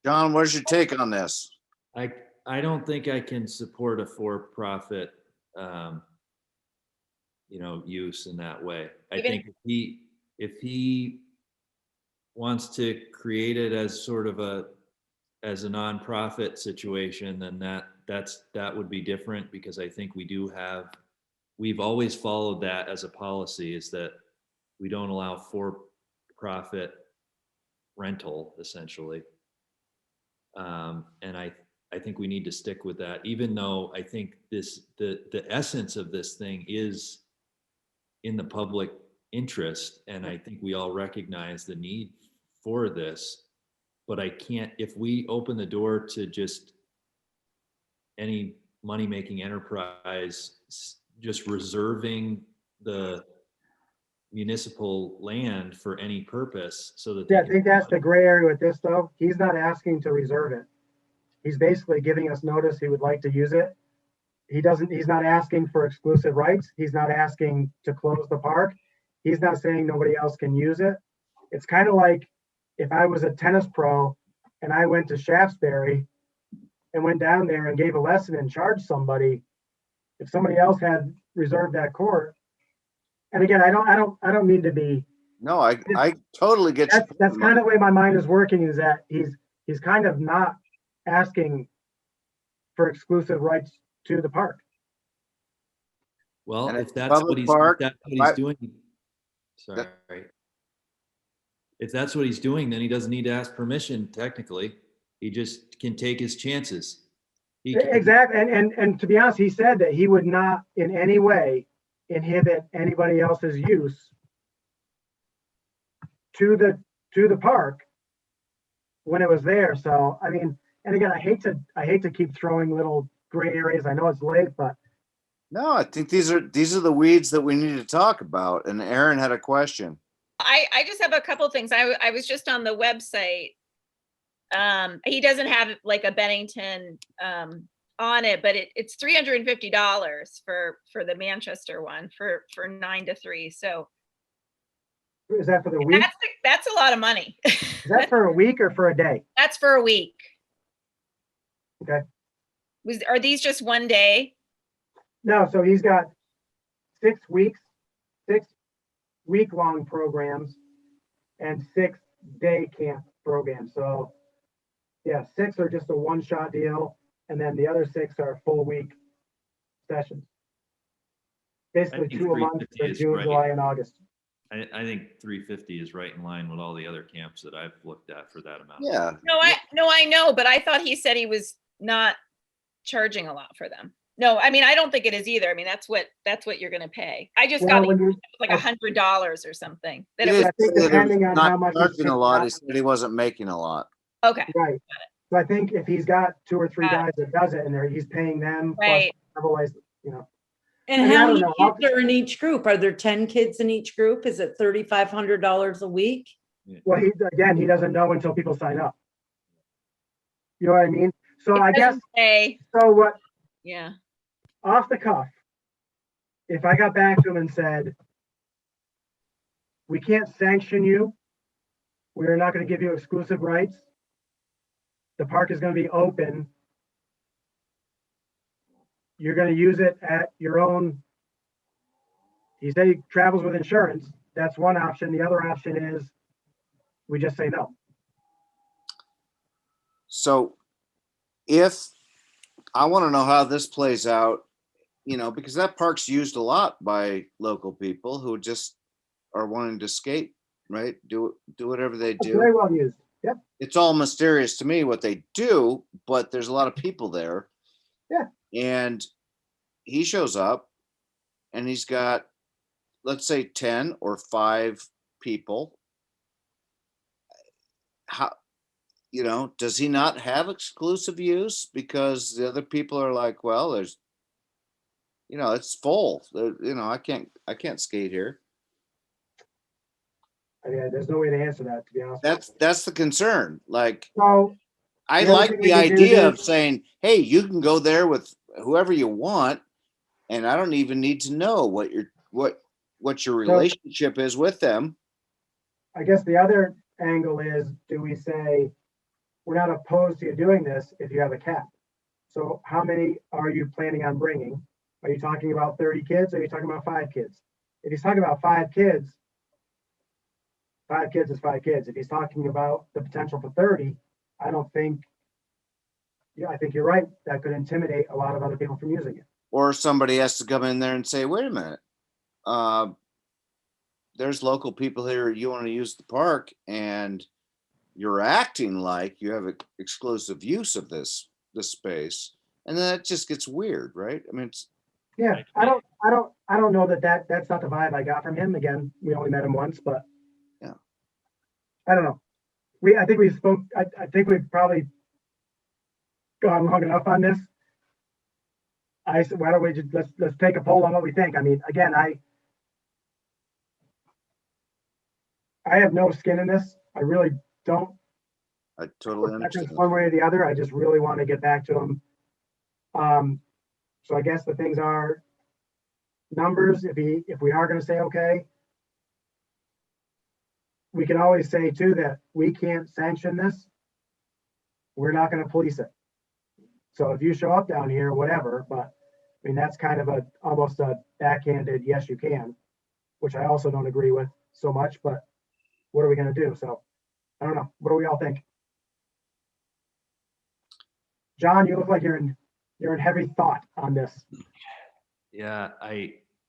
John, what's your take on this? I don't think I can support a for-profit, use in that way. I Even- think if he wants to create it as sort of as a nonprofit situation, then that would be different, because I think we've always followed that as a policy, is that we don't allow for-profit rental, essentially. And I think we need to stick with that, even though I think the essence of this thing is in the public interest. And I think we all recognize the need for this, but if we open the door to just any money-making enterprise, just reserving the municipal land for any purpose so that. Yeah, I think that's the gray area with this though. He's not asking to reserve it. He's basically giving us notice he would like to use it. He's not asking for exclusive rights. He's not asking to close the park. He's not saying nobody else can use it. It's kind of like if I was a tennis pro and I went to Shaftesbury and went down there and gave a lesson and charged somebody, if somebody else had reserved that court. And again, I don't mean to be. No, I totally get you. That's kind of the way my mind is working, is that he's kind of not asking for exclusive rights to the park. Well, And if it's that's what public he's, park, doing, sorry. If that's what he's doing, then he doesn't need to ask permission, technically. He just can take his chances. Exactly. And to be honest, he said that he would not in any way inhibit anybody else's use to the park when it was there. So, I mean, and again, I hate to keep throwing little gray areas. I know it's late, but No, I think these are the weeds that we need to talk about. And Aaron had a question. I just have a couple things. I was just on the website. He doesn't have like a Bennington on it, but it's $350 for the Manchester one for 9 to 3. So is that for the week? that's a lot of money. Is that for a week or for a day? That's for a week. Okay. Are these just one day? No, so he's got 6 week-long programs and 6-day camp programs. So yeah, 6 are just a one-shot deal, and then the other 6 are full week sessions. Basically think 2 a month for 350 is June, right. July, and August. I think 350 is right in line with all the other camps that I've looked at for that amount. Yeah. No, I know, but I thought he said he was not charging a lot for them. No, I mean, I don't think it is either. I mean, that's what you're gonna pay. I just Well, got when you, like $100 or something. That He it was, didn't say that he was depending on how not much he's charging a lot. He taking said he wasn't making a lot. okay, right. So I think if he's got 2 or 3 Got guys that does it, and he's paying them, plus right. otherwise, you know. And I mean, I how don't many know. kids are in each group? Are there 10 kids in each group? Is it $3,500 a week? Well, he doesn't know until people sign up. You know what I mean? So It I guess, doesn't say, so what, yeah. off the cuff, if I got back to him and said, we can't sanction you. We are not going to give you exclusive rights. The park is going to be open. You're going to use it at your own. You say he travels with insurance. That's one option. The other option is we just say no. So if I want to know how this plays out, you know, because that park's used a lot by local people who just are wanting to skate, right? Do whatever they It's do. very well used. Yep. It's all mysterious to me what they do, but there's a lot of people there. Yeah. And he shows up and he's got, let's say 10 or 5 people. How, you know, does he not have exclusive use? Because the other people are like, well, there's, you know, it's full. You know, I can't skate here. I mean, there's no way to answer that, to be honest. That's the concern. Like, So I the other like thing the we can do idea of is- saying, hey, you can go there with whoever you want, and I don't even need to know what your relationship is with them. I guess the other angle is, do we say, we're not opposed to you doing this if you have a cap? So how many are you planning on bringing? Are you talking about 30 kids? Or are you talking about 5 kids? If he's talking about 5 kids, 5 kids is 5 kids. If he's talking about the potential for 30, I don't think, yeah, I think you're right. That could intimidate a lot of other people from using it. Or somebody has to come in there and say, wait a minute, there's local people here, you want to use the park, and you're acting like you have exclusive use of this space, and then that just gets weird, right? I mean, it's, Yeah, I don't know that's not the vibe I got from him. Again, we only met him once, but yeah, I don't know. I think we spoke. I think we've probably gone long enough on this. I said, why don't we just let's take a poll on what we think. I mean, again, I have no skin in this. I really don't. I totally Preference understand. one way or the other. I just really want to get back to him. So I guess the things are numbers. If we are going to say okay, we can always say too that we can't sanction this. We're not going to police it. So if you show up down here, whatever, but I mean, that's kind of almost a backhanded, yes, you can, which I also don't agree with so much, but what are we going to do? So I don't know. What do we all think? John, you look like you're in heavy thought on this. Yeah,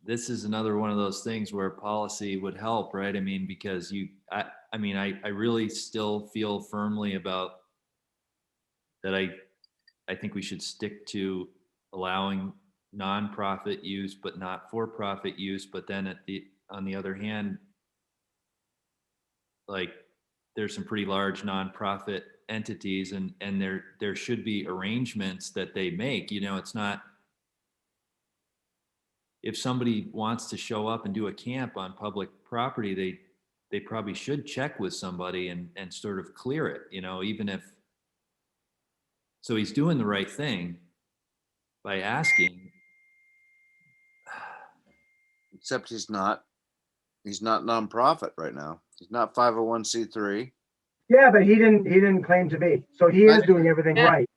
this is another one of those things where policy would help, right? I mean, because I mean, I really still feel firmly about that. I think we should stick to allowing nonprofit use, but not for-profit use. But then on the other hand, like there's some pretty large nonprofit entities, and there should be arrangements that they make. You know, it's not, if somebody wants to show up and do a camp on public property, they probably should check with somebody and sort of clear it, you know, even if, so he's doing the right thing by asking. Except he's not nonprofit right now. He's not 501c3. Yeah, but he didn't claim to be. So he is doing everything Yeah. right.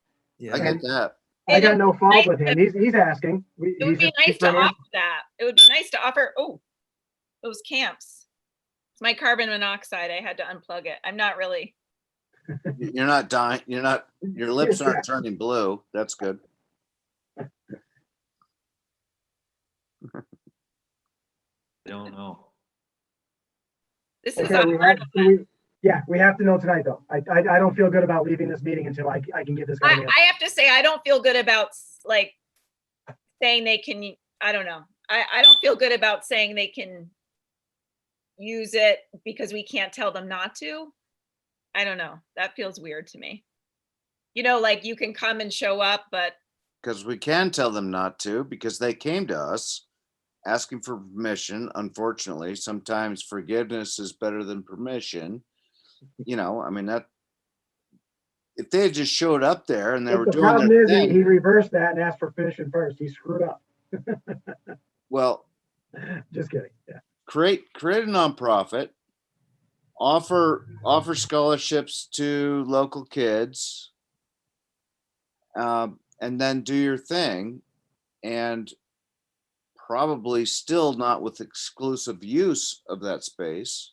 I get that. I got no fault with him. He's asking. It would be nice to offer that. It would be nice to offer, those camps. It's my carbon monoxide. I had to unplug it. I'm not really. You're not dying. Your lips aren't turning blue. That's good. I don't know. This is Okay, awkward. we have to know tonight though. I don't feel good about leaving this meeting until I can get this guy. I have to say, I don't feel good about like saying they can, I don't know. I don't feel good about saying they can use it because we can't tell them not to. I don't know. That feels weird to me. You know, like you can come and show up, but Because we can tell them not to, because they came to us asking for permission. Unfortunately, sometimes forgiveness is better than permission. You know, I mean, that if they had just showed up there and they were The doing problem their is he thing, reversed that and asked for permission first. He screwed up. well, Just kidding. Yeah. create a nonprofit, offer scholarships to local kids, and then do your thing, and probably still not with exclusive use of that space.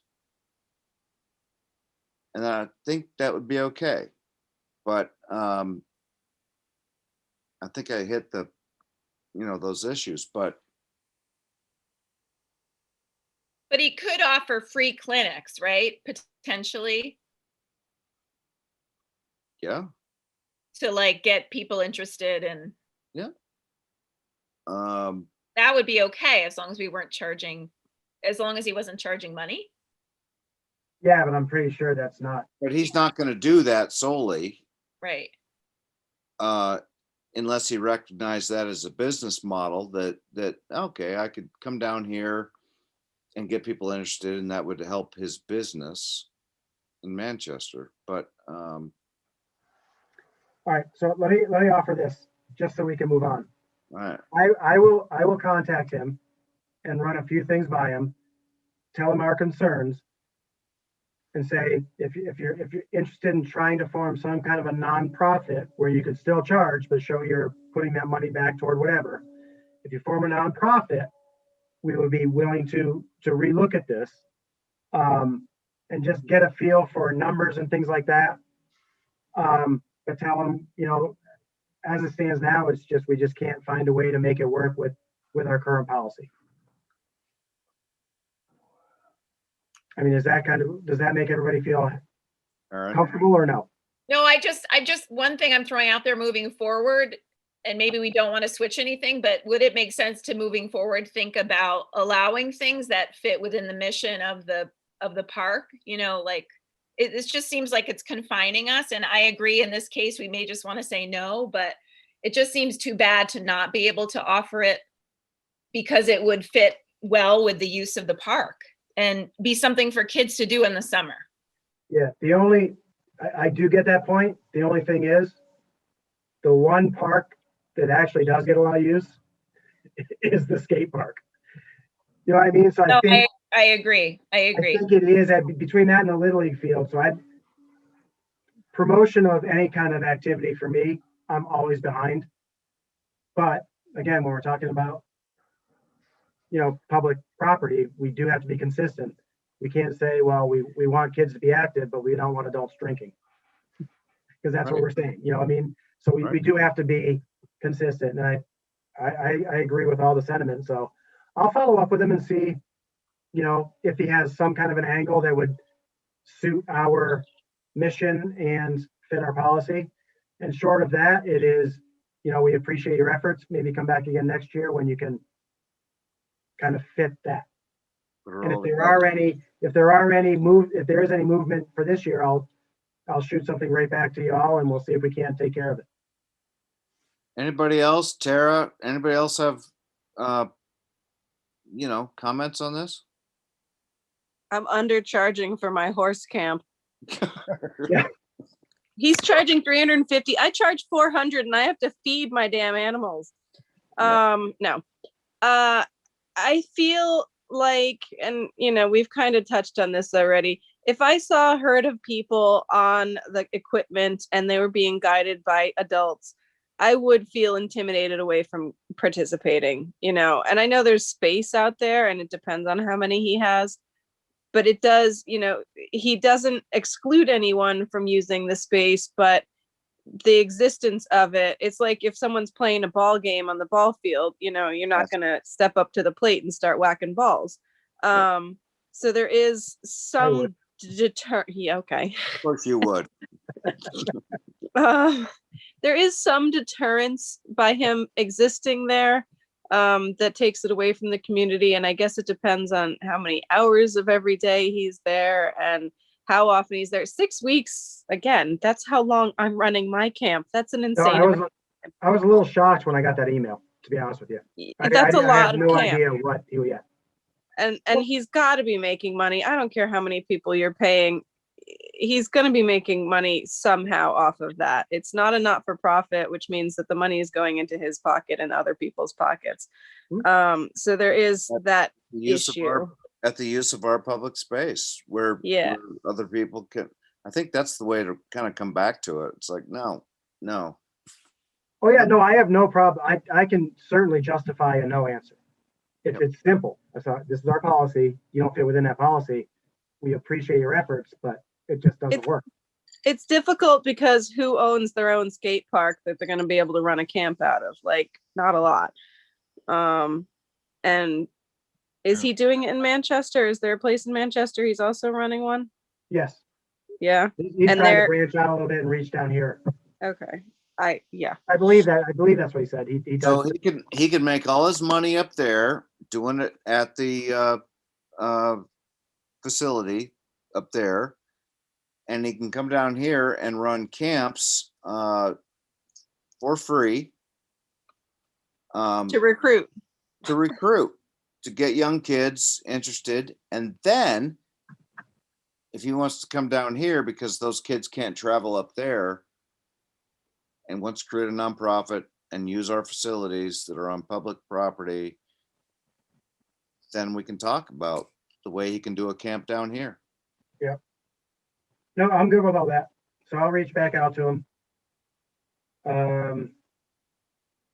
And I think that would be okay. But I think I hit the, those issues, but He could offer free clinics, right? Potentially yeah. to like get people interested, and Um, that would be okay as long as we weren't charging, as long as he wasn't charging money. Yeah, but I'm pretty sure that's not. but he's not going to do that solely, Right. unless he recognized that as a business model that, okay, I could come down here and get people interested, and that would help his business in Manchester. But, All right, so let me offer this, just so we can move on. all right. I will contact him and run a few things by him, tell him our concerns, and say, if you're interested in trying to form some kind of a nonprofit where you could still charge, but show you're putting that money back toward whatever. If you form a nonprofit, we would be willing to relook at this, and just get a feel for numbers and things like that. But tell them, as it stands now, it's just, we just can't find a way to make it work with our current policy. I mean, does that make everybody feel All right. comfortable or no? No, I just, one thing I'm throwing out there moving forward, and maybe we don't want to switch anything, but would it make sense to moving forward, think about allowing things that fit within the mission of the park? Like it just seems like it's confining us. And I agree, in this case, we may just want to say no, but it just seems too bad to not be able to offer it, because it would fit well with the use of the park and be something for kids to do in the summer. Yeah, I do get that point. The only thing is, the one park that actually does get a lot of use is the skate park. You know what I mean? So No, I think I agree. I agree. think it is between that and the Little League field. So promotion of any kind of activity for me, I'm always behind. But again, when we're talking about, public property, we do have to be consistent. We can't say, well, we want kids to be active, but we don't want adults drinking. Because that's what we're saying, what I mean? So we do have to be consistent. And I agree with all the sentiments. So I'll follow up with him and see, if he has some kind of an angle that would suit our mission and fit our policy. And short of that, it is, we appreciate your efforts. Maybe come back again next year when you can kind of fit that. And if there is any movement for this year, I'll shoot something right back to you all, and we'll see if we can't take care of it. Anybody else? Tara, anybody else have, comments on this? I'm undercharging for my horse camp. Yeah. He's charging 350. I charge 400 and I have to feed my damn animals. No. I feel like, and we've kind of touched on this already. If I saw a herd of people on the equipment and they were being guided by adults, I would feel intimidated away from participating, and I know there's space out there and it depends on how many he has, but it does, he doesn't exclude anyone from using the space, but the existence of it, it's like if someone's playing a ball game on the ball field, you're not going to step up to the plate and start whacking balls. So there is some okay. Of course you would. There is some deterrence by him existing there, that takes it away from the community. And I guess it depends on how many hours of every day he's there and how often he's there. 6 weeks, again, that's how long I'm running my camp. That's an insane amount. I was a little shocked when I got that email, to be honest with you. That's a lot I had of no camp. idea what he had. And he's got to be making money. I don't care how many people you're paying. He's going to be making money somehow off of that. It's not a not-for-profit, which means that the money is going into his pocket and other people's pockets. So there is that The use of issue. at the use of our public space where, Yeah. where other people can, I think that's the way to kind of come back to it. It's like, no. Oh, yeah, no, I have no problem. I can certainly justify a no answer. If Yep. it's simple, this is our policy. You don't fit within that policy. We appreciate your efforts, but it just doesn't work. It's difficult because who owns their own skate park that they're going to be able to run a camp out of? Like, not a lot. And is he doing it in Manchester? Is there a place in Manchester he's also running one? Yes. Yeah. He's And trying they're- to branch out a little bit and reach down here. Okay. Yeah. I believe that's what he said. He So does. he can make all his money up there doing it at the facility up there. And he can come down here and run camps for free. To recruit. To recruit, to get young kids interested. And then if he wants to come down here because those kids can't travel up there and wants to create a nonprofit and use our facilities that are on public property, then we can talk about the way he can do a camp down here. No, I'm good with all that. So I'll reach back out to him.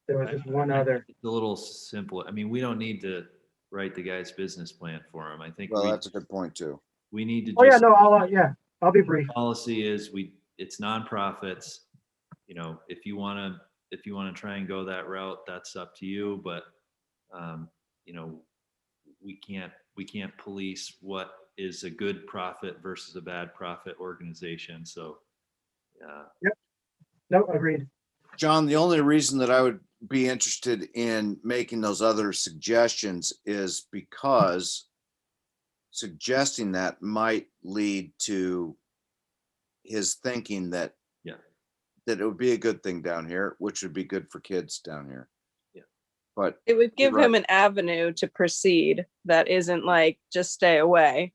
There was just one I other. think it's a little simple. I mean, we don't need to write the guy's business plan for him. I think Well, that's a good point too. we need to Oh, yeah, just, no, I'll be brief. policy is it's nonprofits. You know, if you want to try and go that route, that's up to you. But, you know, we can't police what is a good profit versus a bad profit organization. So, No, agreed. John, the only reason that I would be interested in making those other suggestions is because suggesting that might lead to his thinking that that it would be a good thing down here, which would be good for kids down here. Yeah. But It would give You're him an avenue to proceed that isn't like just stay away.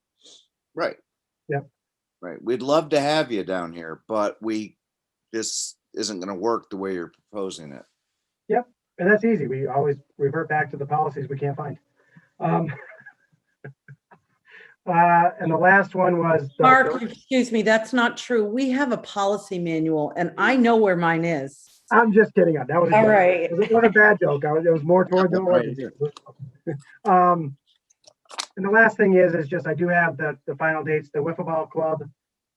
right. Yep. Right. We'd love to have you down here, but this isn't going to work the way you're proposing it. And that's easy. We always revert back to the policies we can't find. And the last one was. Mark, excuse me, that's not true. We have a policy manual and I know where mine is. I'm just kidding. That was a All joke. right. It wasn't a bad joke. It was more toward the Right. ordinance. And the last thing is just, I do have the final dates, the wiffle ball club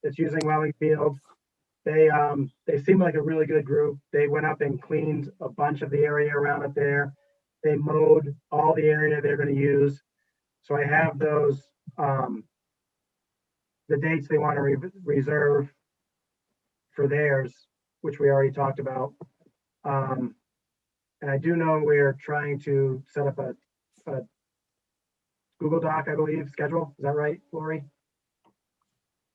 that's using Welling Field. They seem like a really good group. They went up and cleaned a bunch of the area around up there. They mowed all the area they're going to use. So I have those, the dates they want to reserve for theirs, which we already talked about. And I do know we're trying to set up a Google Doc, I believe, schedule. Is that right, Lori?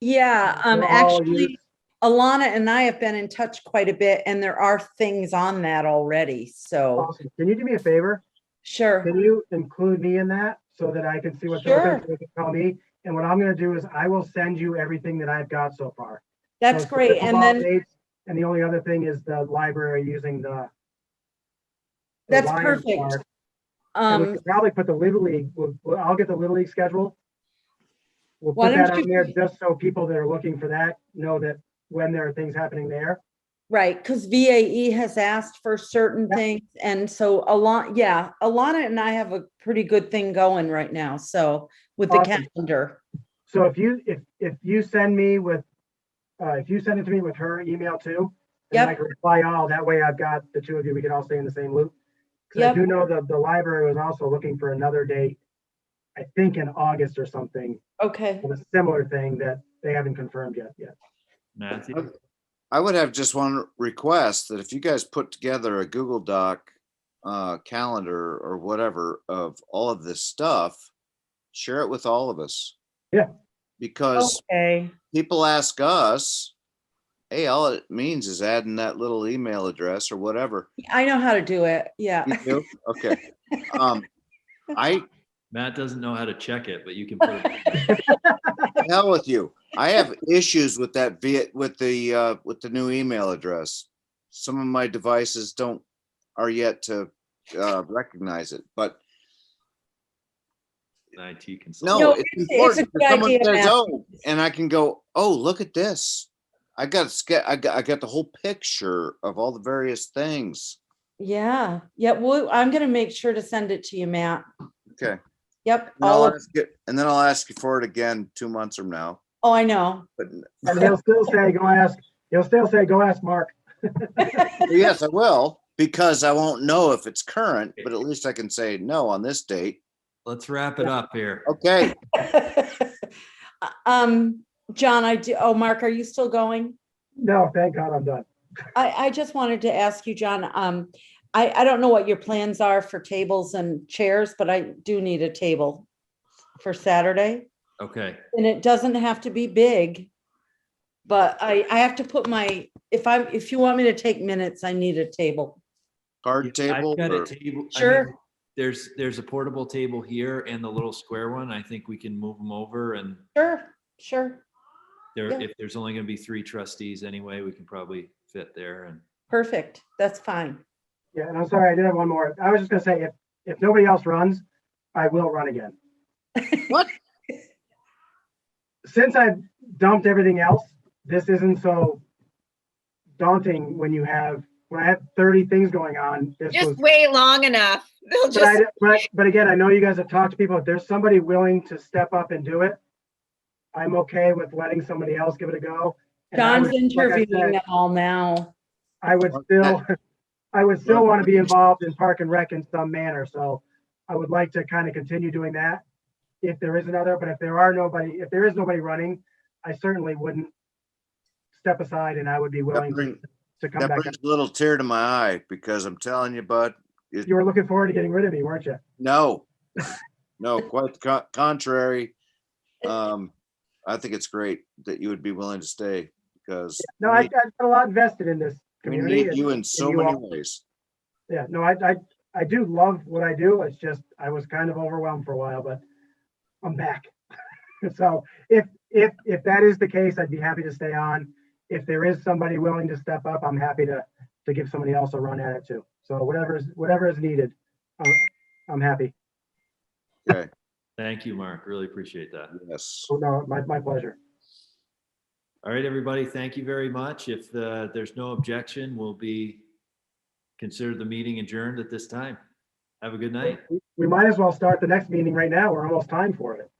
Yeah, We'll all actually, use- Alana and I have been in touch quite a bit and there are things on that already. So, Awesome. Can you do me a favor? sure. Can you include me in that so that I can see what's Sure. open? So you can tell me. And what I'm going to do is I will send you everything that I've got so far. That's So it's the great. And pickleball then dates, and the only other thing is the library using the that's Lions perfect. Park. And we could probably put the Little League. I'll get the Little League schedule. We'll Why put don't that on you- there just so people that are looking for that know that when there are things happening there. Right, because VAE has asked for certain Yep. things, and so Alana and I have a pretty good thing going right now, so with the Awesome. calendar. So if you send me with, if you send it to me with her email too, and then I Yep. can reply all, that way I've got the two of you, we can all stay in the same loop. Because I Yep. do know that the library was also looking for another date, I think in August or something, Okay, with a similar thing that they haven't confirmed yet. Matthew, I would have just one request that if you guys put together a Google Doc calendar or whatever of all of this stuff, share it with all of us. Yeah. Because okay. people ask us, hey, all it means is adding that little email address or whatever. I know how to do it, yeah. You do? Okay. Matt doesn't know how to check it, but you can put it. Hell with you. I have issues with that with the new email address. Some of my devices are yet to recognize it, but an IT No, consultant. it's it's a important. good If someone idea, says, Matt. oh, and I can go, oh, look at this. I got the whole picture of all the various things. Yeah, yeah, well, I'm gonna make sure to send it to you, Matt. Okay. Yep, And all I'll of, ask it, and then I'll ask you for it again 2 months from now. oh, I know. But And he'll still say, go ask Mark. yes, I will, because I won't know if it's current, but at least I can say no on this date. Let's wrap it up here. Okay. John, Mark, are you still going? No, thank God I'm done. I just wanted to ask you, John, I don't know what your plans are for tables and chairs, but I do need a table for Saturday. Okay. And it doesn't have to be big. But I have to put if you want me to take minutes, I need a table. Card table. I've got a or- table. Sure. There's a portable table here and the little square one. I think we can move them over, and Sure. Yeah. if there's only gonna be 3 trustees anyway, we can probably fit there. And Perfect. That's fine. Yeah, and I'm sorry, I did have one more. I was just gonna say, if nobody else runs, I will run again. What? Since I've dumped everything else, this isn't so daunting when I have 30 things going on. This Just was, wait long enough. They'll just, but again, I know you guys have talked to people. If there's somebody willing to step up and do it, I'm okay with letting somebody else give it a go. And I John's would- like I interviewing said, them all now. I would still want to be involved in Park and Rec in some manner. So I would like to kind of continue doing that if there is another, but if there is nobody running, I certainly wouldn't step aside, and I would be willing to come That back. brings a little tear to my eye, because I'm telling you, bud, You were looking forward to getting rid of me, weren't you? no, quite the contrary. I think it's great that you would be willing to stay, because No, I've got a lot invested in this we community. need you in and so you many all. ways. Yeah, no, I do love what I do. It's just, I was kind of overwhelmed for a while, but I'm back. So if that is the case, I'd be happy to stay on. If there is somebody willing to step up, I'm happy to give somebody else a run at it too. So whatever is needed, I'm happy. Okay, thank you, Mark. Really appreciate that. yes. So no, my pleasure. All right, everybody, thank you very much. If there's no objection, we'll consider the meeting adjourned at this time. Have a good night. We might as well start the next meeting right now. We're almost time for it.